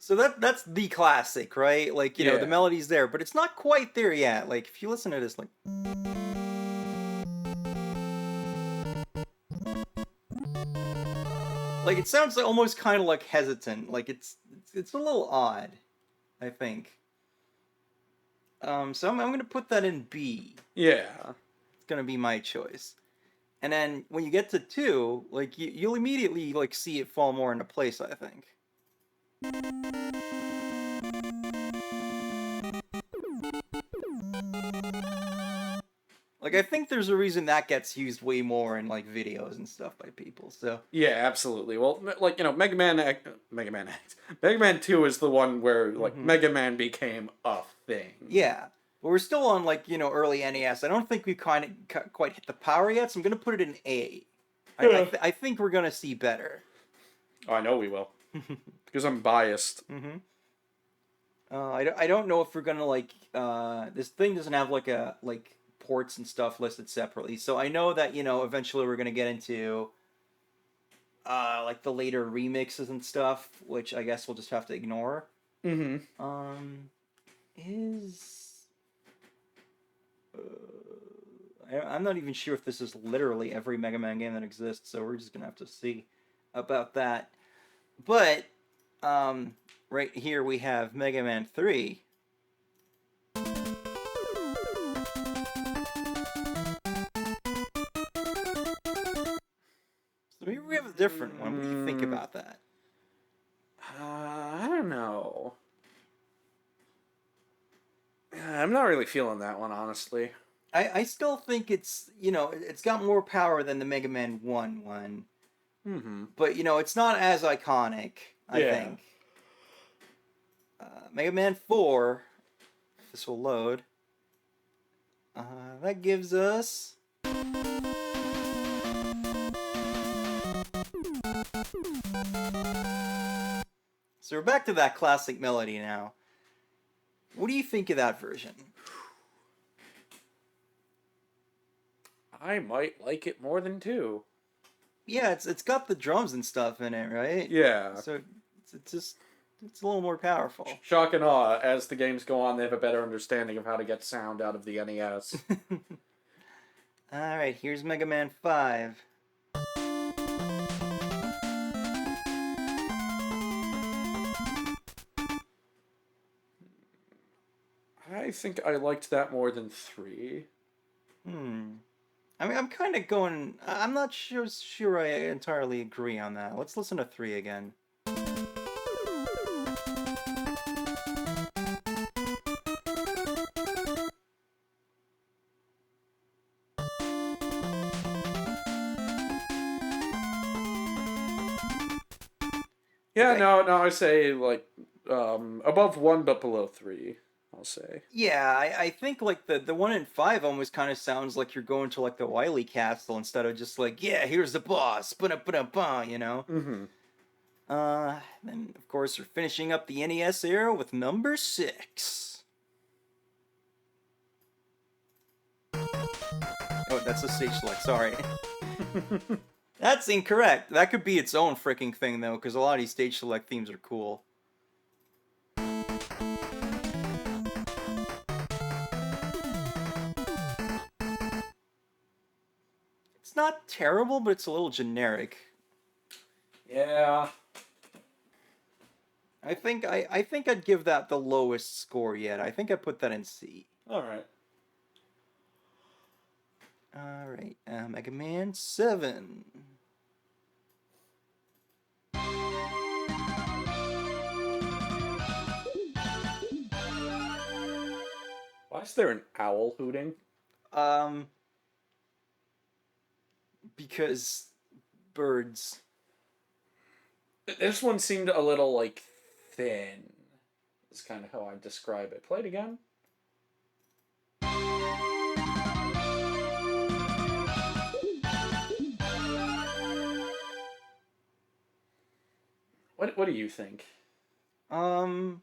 So that's the classic, right? Like, you know, the melody's there, but it's not quite there yet. Like, if you listen to this, like... Like, it sounds like almost kind of like hesitant. Like, it's a little odd, I think. So I'm going to put that in B. Yeah. It's going to be my choice. And then when you get to 2, like, you'll immediately, like, see it fall more into place, I think. Like, I think there's a reason that gets used way more in, like, videos and stuff by people, so... Yeah, absolutely. Well, like, you know, Mega Man 2 is the one where, like, Mega Man became a thing. Yeah. But we're still on, like, you know, early NES. I don't think we've quite hit the power yet, so I'm going to put it in A. I think we're going to see better. Oh, I know we will. Because I'm biased. I don't know if we're gonna like this thing doesn't have like ports and stuff listed separately, so I know that, you know, eventually we're gonna get into like the later remixes and stuff, which I guess we'll just have to ignore. I'm not even sure if this is literally every Mega Man game that exists, so we're just gonna have to see about that. But, right here we have Mega Man 3. So maybe we have a different one. What do you think about that? I don't know. I'm not really feeling that one, honestly. I still think it's, you know, it's got more power than the Mega Man 1 one. But, you know, it's not as iconic, I think. Mega Man 4, if this will load, that gives us... So we're back to that classic melody now. What do you think of that version? I might like it more than 2. Yeah, it's got the drums and stuff in it, right? Yeah. So it's a little more powerful. Shock and awe, as the games go on, they have a better understanding of how to get sound out of the NES. Alright, here's Mega Man 5. I think I liked that more than 3. I mean, I'm kind of going... I'm not sure I entirely agree on that. Let's listen to 3 again. Yeah, okay. No, I say, like, above 1 but below 3. I'll say. Yeah, I think like the one in 5 almost kind of sounds like you're going to like the Wily Castle instead of just like, yeah, here's the boss, you know. Then of course we're finishing up the NES era with number 6. Oh, that's a stage select, sorry. That's incorrect. That could be its own freaking thing, though, because a lot of these stage select themes are cool. It's not terrible, but it's a little generic. Yeah. I think I'd give that the lowest score yet. I think I put that in C. Alright. Alright, Mega Man 7. Why is there an owl hooting? Because birds. This one seemed a little, like, thin. Is kind of how I describe it. Play it again. What do you think? Well,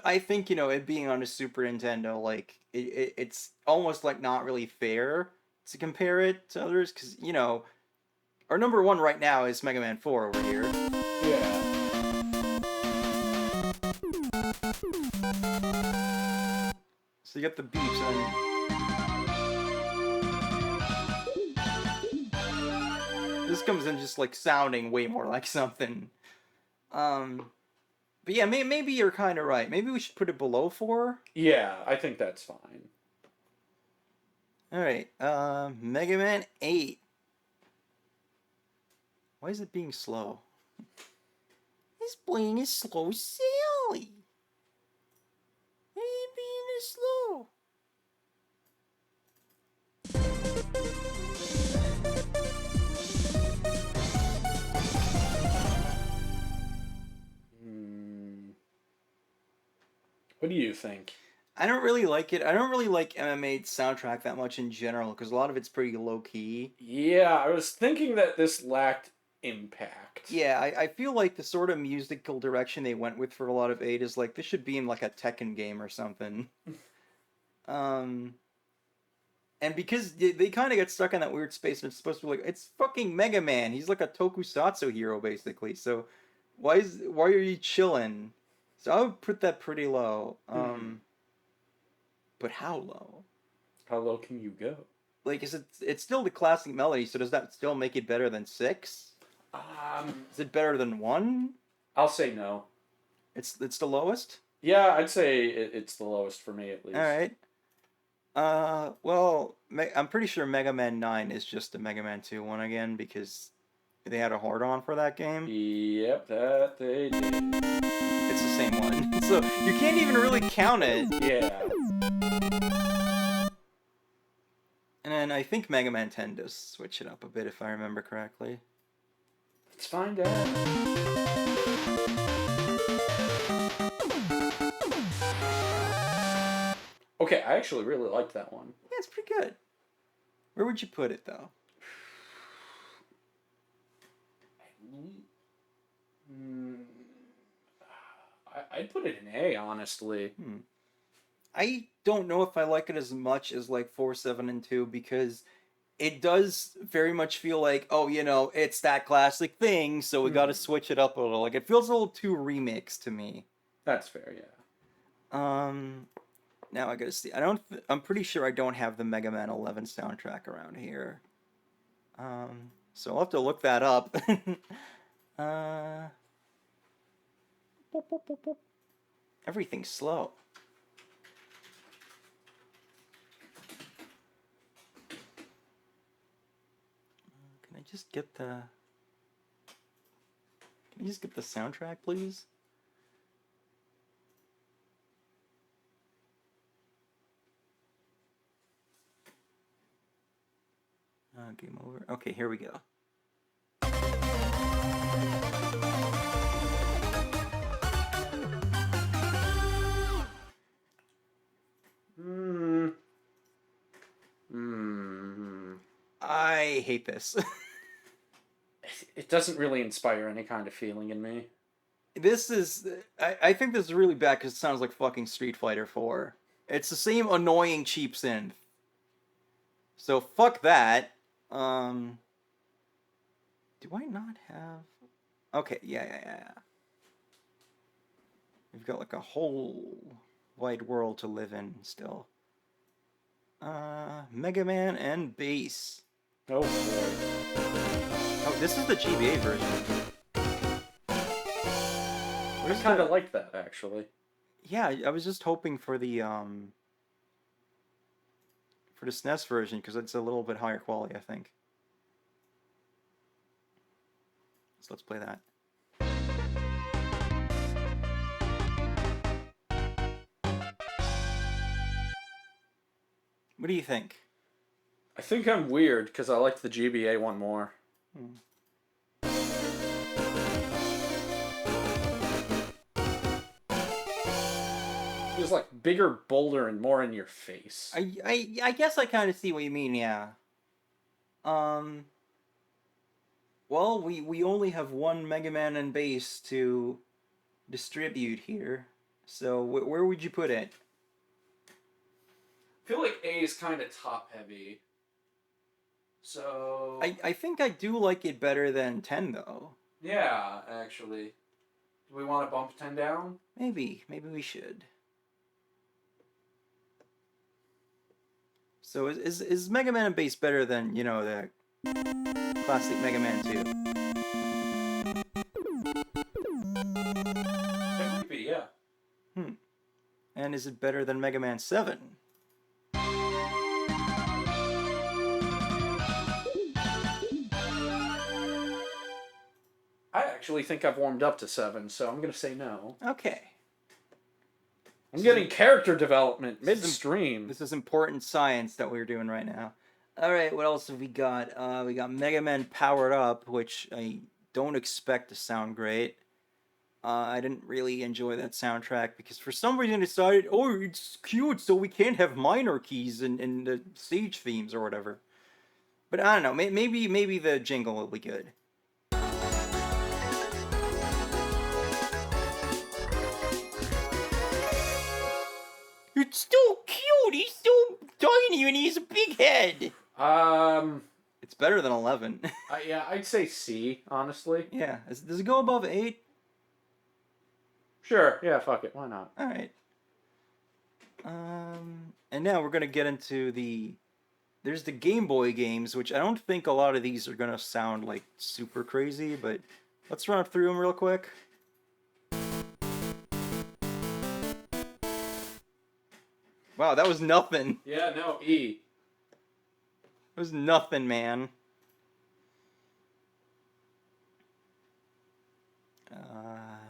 I think, you know, it being on a Super Nintendo, like, it's almost, like, not really fair to compare it to others, because, you know, our number one right now is Mega Man 4 over here. Yeah. So you got the beeps, and this comes in just, like, sounding way more like something. But yeah, maybe you're kind of right. Maybe we should put it below 4. Yeah, I think that's fine. Alright, Mega Man 8. Why is it being slow? It's playing as slow as Sally. It being as slow. What do you think? I don't really like it. I don't really like MMA soundtrack that much in general because a lot of it's pretty low key. Yeah, I was thinking that this lacked impact. Yeah, I feel like the sort of musical direction they went with for a lot of 8 is like this should be in like a Tekken game or something. And because they kind of get stuck in that weird space, and it's supposed to be like it's fucking Mega Man. He's like a tokusatsu hero basically. So why are you chilling? So I would put that pretty low. But how low? How low can you go? Like, it's still the classic melody, so does that still make it better than 6? Is it better than 1? I'll say no. It's the lowest? Yeah, I'd say it's the lowest for me at least. Alright. Well, I'm pretty sure Mega Man 9 is just a Mega Man 2 one again, because they had a hard-on for that game. Yep, that they did. It's the same one. So, you can't even really count it. Yeah. And then I think Mega Man 10 does switch it up a bit, if I remember correctly. Let's find out. Okay, I actually really liked that one. Yeah, it's pretty good. Where would you put it, though? I'd put it in A, honestly. I don't know if I like it as much as like 4, 7, and 2 because it does very much feel like, oh, you know, it's that classic thing, so we gotta switch it up a little. Like, it feels a little too remixed to me. That's fair, yeah. Now I gotta see. I'm pretty sure I don't have the Mega Man 11 soundtrack around here. So I'll have to look that up. Boop, boop, boop, boop. Everything's slow. Can I just get the soundtrack, please? Game over. Okay, here we go. I hate this. It doesn't really inspire any kind of feeling in me. This is... I think this is really bad because it sounds like fucking Street Fighter 4. It's the same annoying cheap synth. So fuck that. Do I not have? Okay, yeah. We've got like a whole wide world to live in still. Mega Man and Bass. Oh boy. Oh, this is the GBA version. I kind of like that actually. Yeah, I was just hoping for the SNES version because it's a little bit higher quality, I think. So let's play that. What do you think? I think I'm weird because I liked the GBA one more. Feels like bigger, bolder, and more in your face. I guess I kind of see what you mean. Yeah. Well, we only have one Mega Man and Bass to distribute here, so where would you put it? I feel like A is kind of top heavy. So I think I do like it better than 10 though. yeah, actually. Do we want to bump 10 down? Maybe we should. So is Mega Man and Bass better than, you know, the classic Mega Man 2? It might be, yeah. And is it better than Mega Man 7? I actually think I've warmed up to 7, so I'm going to say no. Okay. I'm getting character development midstream. This is important science that we're doing right now. Alright, what else have we got? We got Mega Man Powered Up, which I don't expect to sound great. I didn't really enjoy that soundtrack because for some reason I decided, oh, it's cute, so we can't have minor keys in the stage themes or whatever. But I don't know, maybe the jingle will be good. It's so cute. He's so tiny and he's a big head. It's better than 11. Yeah, I'd say C, honestly. Yeah. Does it go above 8? Sure. Yeah, fuck it. Why not? All right. And now we're gonna get into there's the Game Boy games, which I don't think a lot of these are gonna sound like super crazy, but let's run through them real quick. Wow, that was nothing. Yeah, no, E. It was nothing, man.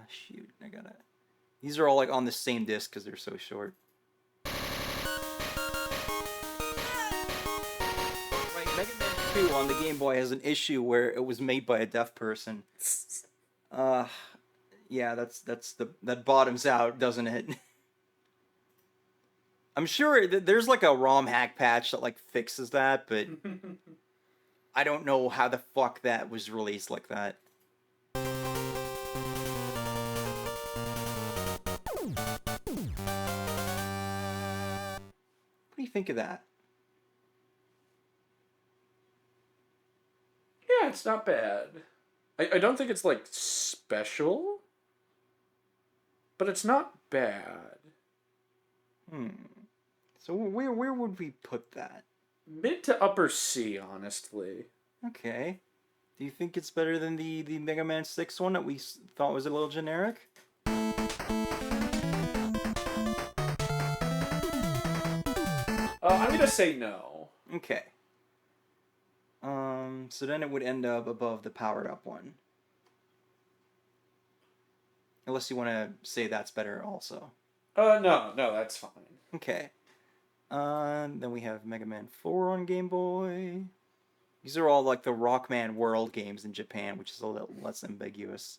Shoot, I gotta... These are all like on the same disc because they're so short. Right, Mega Man 2 on the Game Boy has an issue where it was made by a deaf person. Yeah, that bottoms out, doesn't it? I'm sure there's like a ROM hack patch that like fixes that, but I don't know how the fuck that was released like that. What do you think of that? Yeah, it's not bad. I don't think it's like special, but it's not bad. So where would we put that? Mid to upper C, honestly. Okay. Do you think it's better than the Mega Man 6 one that we thought was a little generic? I'm gonna say no. Okay. So then it would end up above the powered up one. Unless you want to say that's better also. No, that's fine. Okay. Then we have Mega Man 4 on Game Boy. These are all like the Rockman World games in Japan, which is a little less ambiguous.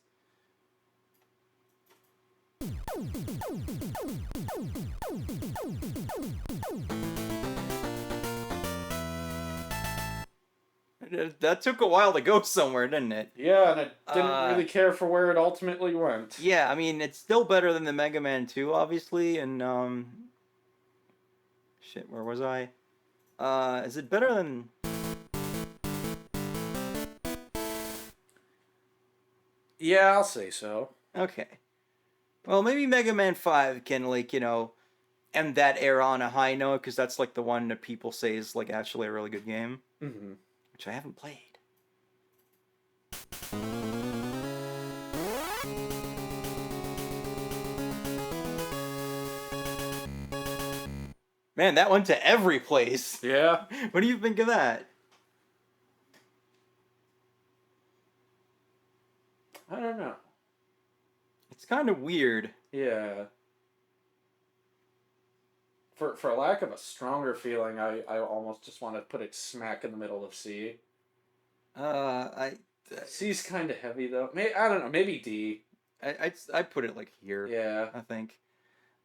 That took a while to go somewhere, didn't it? Yeah, and I didn't really care for where it ultimately went. Yeah, I mean, it's still better than the Mega Man 2, obviously, and, shit, where was I? Is it better than... Yeah, I'll say so. Okay. Well, maybe Mega Man 5 can, like, end that era on a high note, because that's, like, the one that people say is, like, actually a really good game. Mm-hmm. Which I haven't played. Man, that went to every place. Yeah. What do you think of that? I don't know. It's kind of weird. Yeah. For lack of a stronger feeling, I almost just want to put it smack in the middle of C. C's kind of heavy though. I don't know. Maybe D. I'd put it like here. Yeah. I think.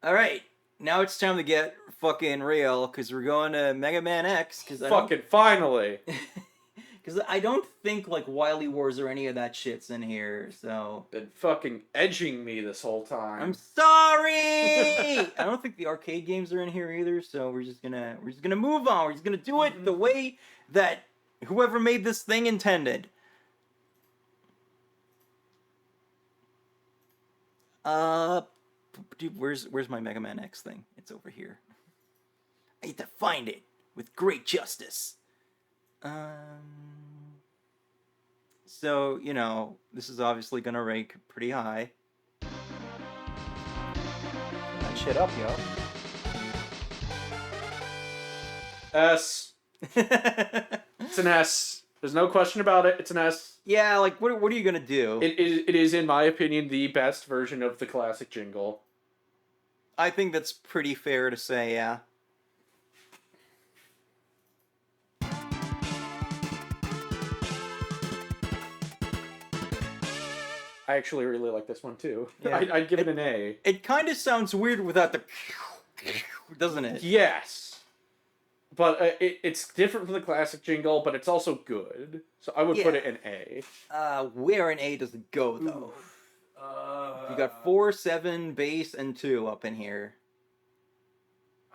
All right, now it's time to get fucking real, because we're going to Mega Man X. Finally. Because I don't think like Wily Wars or any of that shit's in here. So Been fucking edging me this whole time. I'm sorry. I don't think the arcade games are in here either. So we're just gonna move on. We're just gonna do it the way that whoever made this thing intended. Dude, where's my Mega Man X thing? It's over here. I need to find it with great justice. So, this is obviously gonna rank pretty high. Turn that shit up, yo. S. It's an S. There's no question about it. It's an S. Yeah, like, what are you gonna do? It is, in my opinion, the best version of the classic jingle. I think that's pretty fair to say, yeah. I actually really like this one too. Yeah. I'd give it an A. It kind of sounds weird without the... doesn't it? Yes. But it's different from the classic jingle, but it's also good. So I would put it an A. Where an A does it go, though? You got 4, 7, bass, and 2 up in here.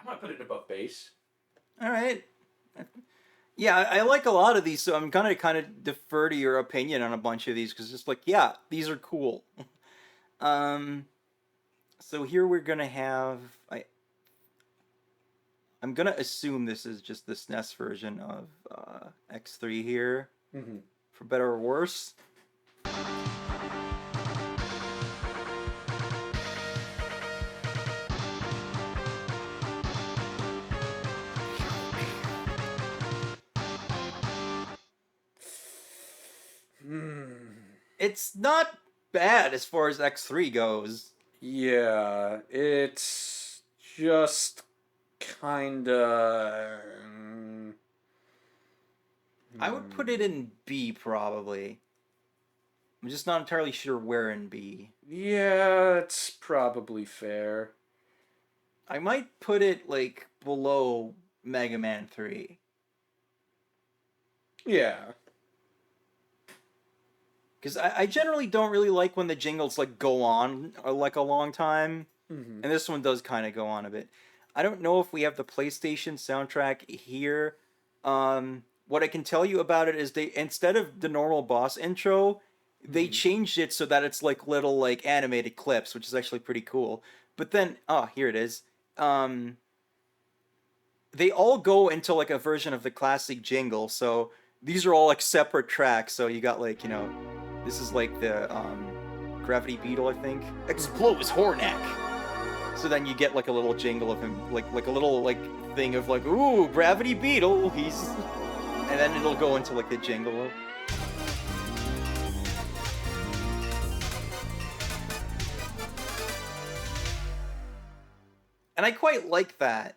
I might put it above bass. All right. Yeah, I like a lot of these, so I'm gonna kind of defer to your opinion on a bunch of these, because it's like, yeah, these are cool. So here we're gonna have... I'm gonna assume this is just the SNES version of X3 here, for better or worse. It's not bad as far as X3 goes. Yeah, it's just kinda... I would put it in B, probably. I'm just not entirely sure where in B. Yeah, it's probably fair. I might put it, like, below Mega Man 3. Yeah. Because I generally don't really like when the jingles, like, go on, like, a long time. And this one does kind of go on a bit. I don't know if we have the PlayStation soundtrack here. What I can tell you about it is they, instead of the normal boss intro, they changed it so that it's, like, little, like, animated clips, which is actually pretty cool. But then, here it is. They all go into, like, a version of the classic jingle, so these are all, like, separate tracks. So you got, like, this is like the Gravity Beetle, I think. Explodes Hornak. So then you get like a little jingle of him, like a little like thing of like, ooh, Gravity Beetle. He's, and then it'll go into like the jingle. And I quite like that.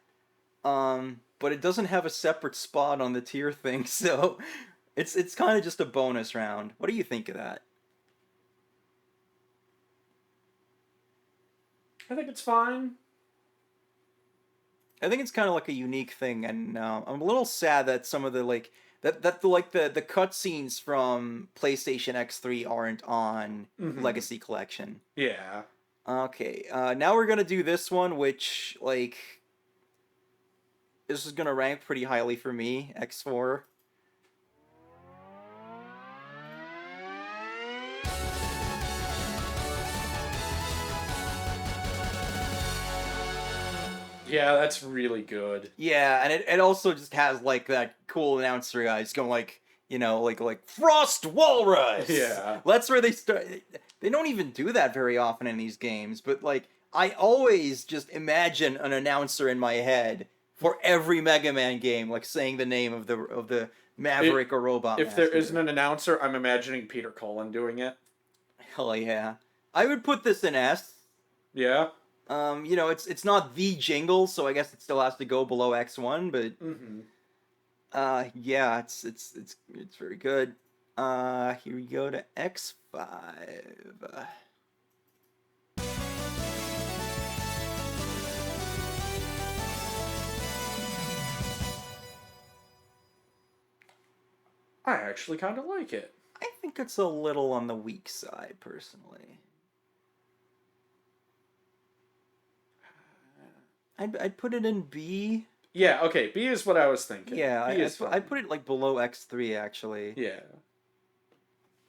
But it doesn't have a separate spot on the tier thing, so it's kind of just a bonus round. What do you think of that? I think it's fine. I think it's kind of like a unique thing, and I'm a little sad that some of the like the cutscenes from PlayStation X3 aren't on Legacy Collection. Yeah. Okay, now we're gonna do this one, which like this is gonna rank pretty highly for me. X4. Yeah, that's really good. Yeah, and it also just has like that cool announcer guy just going like, like Frost Walrus. Yeah. That's where they start. They don't even do that very often in these games, but like I always just imagine an announcer in my head for every Mega Man game, like saying the name of the Maverick or Robot. If there Master. isn't an announcer, I'm imagining Peter Cullen doing it. Hell yeah, I would put this in S. Yeah. It's not the jingle, so I guess it still has to go below X1, but yeah, it's very good. Here we go to X5. I actually kind of like it. I think it's a little on the weak side, personally. I'd put it in B. Yeah, okay, B is what I was thinking. Yeah, I put it like below X3 actually. Yeah.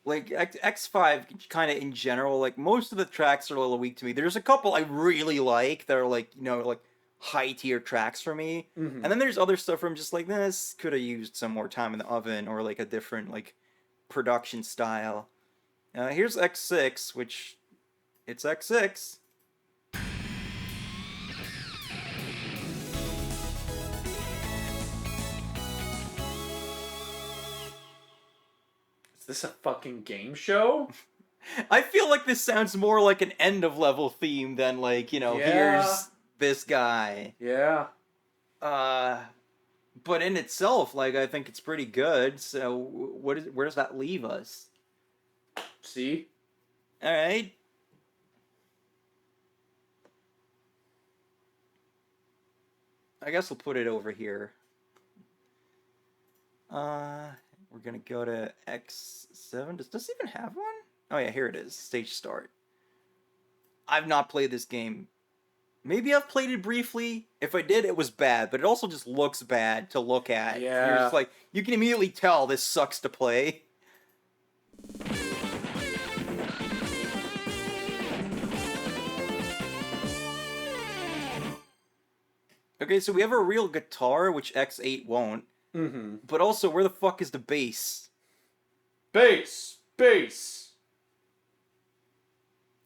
Like X5 kind of in general, like most of the tracks are a little weak to me. There's a couple I really like that are like, like high tier tracks for me. And then there's other stuff where I'm just like, this could have used some more time in the oven or like a different like production style. Here's X6, which it's X6. Is this a fucking game show? I feel like this sounds more like an end of level theme than like, here's this guy. Yeah. But in itself, like I think it's pretty good. So where does that leave us? See? All right. I guess we'll put it over here. We're gonna go to X7. Does this even have one? Oh yeah, here it is. Stage start. I've not played this game. Maybe I've played it briefly. If I did, it was bad, but it also just looks bad to look at. Yeah. You're just like, you can immediately tell this sucks to play. Okay, so we have a real guitar, which X8 won't. But also, where the fuck is the bass? Bass!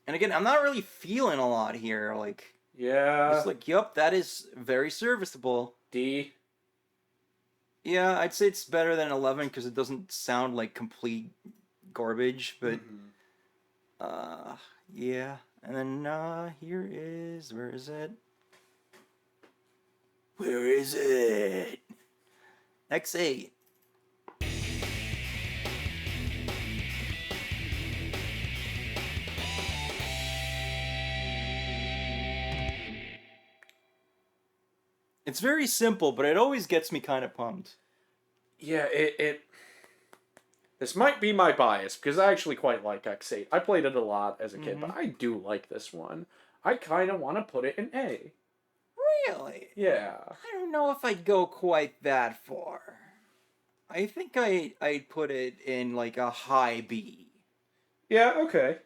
And again, I'm not really feeling a lot here. Like, yeah. it's like, yup, that is very serviceable. D. Yeah, I'd say it's better than 11 because it doesn't sound like complete garbage. But, yeah. And then, here is, where is it? Where is it? X8. It's very simple, but it always gets me kind of pumped. Yeah, this might be my bias, because I actually quite like X8. I played it a lot as a kid, but I do like this one. I kind of want to put it in A. Really? Yeah. I don't know if I'd go quite that far. I think I'd put it in like a high B. Yeah, okay.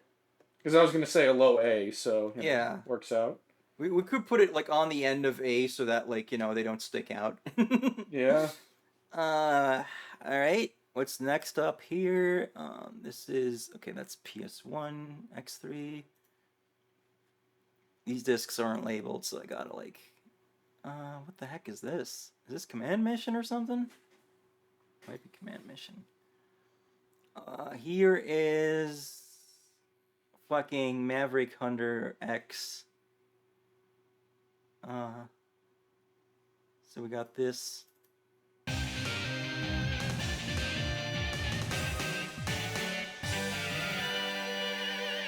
Because I was going to say a low A, so yeah, works out. We could put it like on the end of A so that like, they don't stick out. Yeah. Alright. What's next up here? This is, okay, that's PS1, X3. These discs aren't labeled, so I gotta like, what the heck is this? Is this Command Mission or something? Might be Command Mission. Here is fucking Maverick Hunter X. So we got this.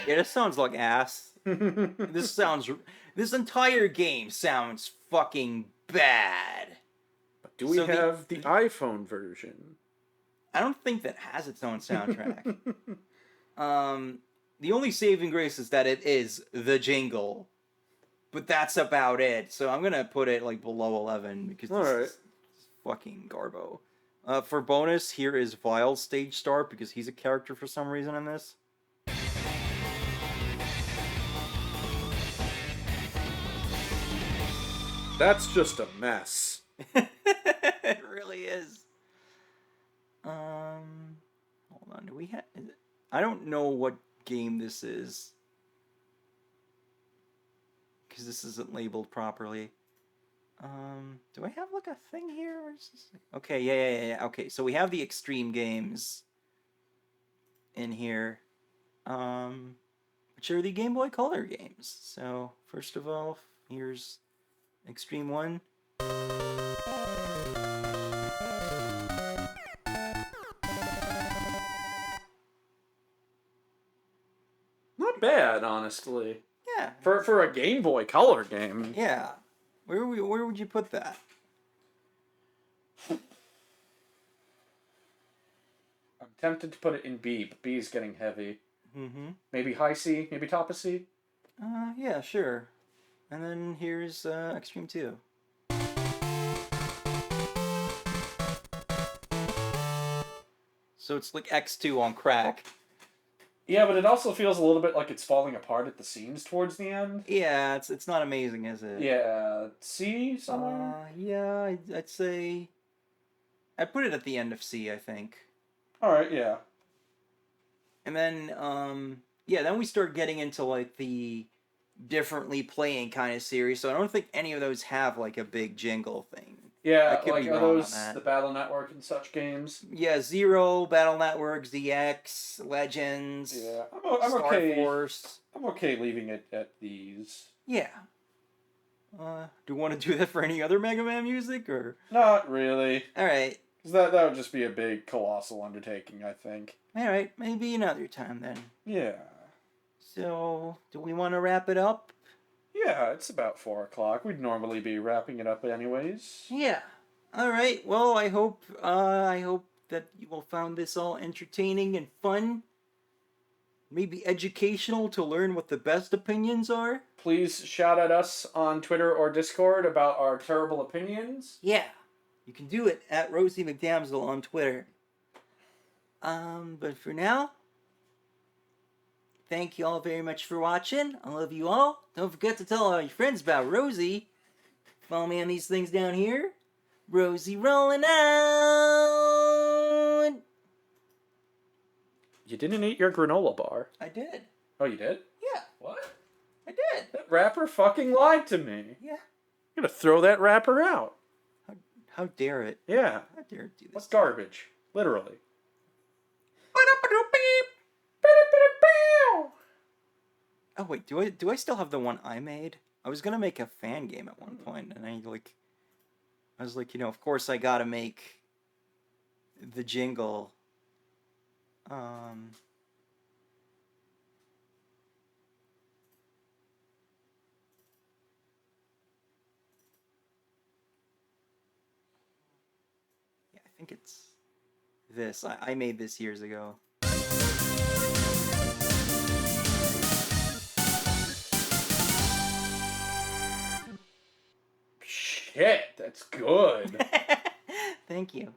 Yeah, this sounds like ass. This entire game sounds fucking bad. But do we have the iPhone version? I don't think that has its own soundtrack. The only saving grace is that it is the jingle. but that's about it. So I'm gonna put it like below 11 because this Alright. is fucking garbo. For bonus, here is Vile's stage start because he's a character for some reason in this. That's just a mess. It really is. Hold on. Do we have? I don't know what game this is because this isn't labeled properly. Do I have like a thing here? Or is this... Okay, yeah. Okay, so we have the extreme games in here, which are the Game Boy Color games. So first of all, here's Extreme 1. Not bad, honestly. Yeah. For a Game Boy Color game. Yeah. Where would you put that? I'm tempted to put it in B, but B is getting heavy. Mm-hmm. Maybe high C, maybe top of C. Yeah, sure. And then here's Extreme 2. So it's like X2 on crack. Yeah, but it also feels a little bit like it's falling apart at the seams towards the end. Yeah, it's not amazing, is it? Yeah, C somewhere? Yeah, I'd say... I'd put it at the end of C, I think. Alright, yeah. And then, yeah, then we start getting into, like, the differently playing kind of series, so I don't think any of those have, like, a big jingle thing. Yeah, I could like be are wrong those on that. the Battle Network and such games? Yeah, Zero, Battle Network, ZX, Legends, Yeah, I'm Star okay. Force. I'm okay leaving it at these. Yeah. Do you want to do that for any other Mega Man music, or? Not really. Alright. 'Cause that would just be a big, colossal undertaking, I think. Alright, maybe another time then. Yeah. So, do we want to wrap it up? Yeah, it's about 4 o'clock. We'd normally be wrapping it up anyways. Yeah. Alright, well, I hope that you all found this all entertaining and fun. Maybe educational to learn what the best opinions are. Please shout at us on Twitter or Discord about our terrible opinions. Yeah. You can do it at Rosie McDamsel on Twitter. But for now, thank you all very much for watching. I love you all. Don't forget to tell all your friends about Rosie. Follow me on these things down here. Rosie rolling out. You didn't eat your granola bar. I did. Oh, you did? Yeah, What? I did. That rapper fucking lied to me. Yeah. I'm gonna throw that rapper out. How dare it? Yeah. How dare it do this? What's garbage? Literally. Oh wait, do I still have the one I made? I was gonna make a fan game at one point, and I was like, you know, of course I gotta make the jingle. Yeah, I think it's this. I made this years ago. Shit, that's good. Thank you.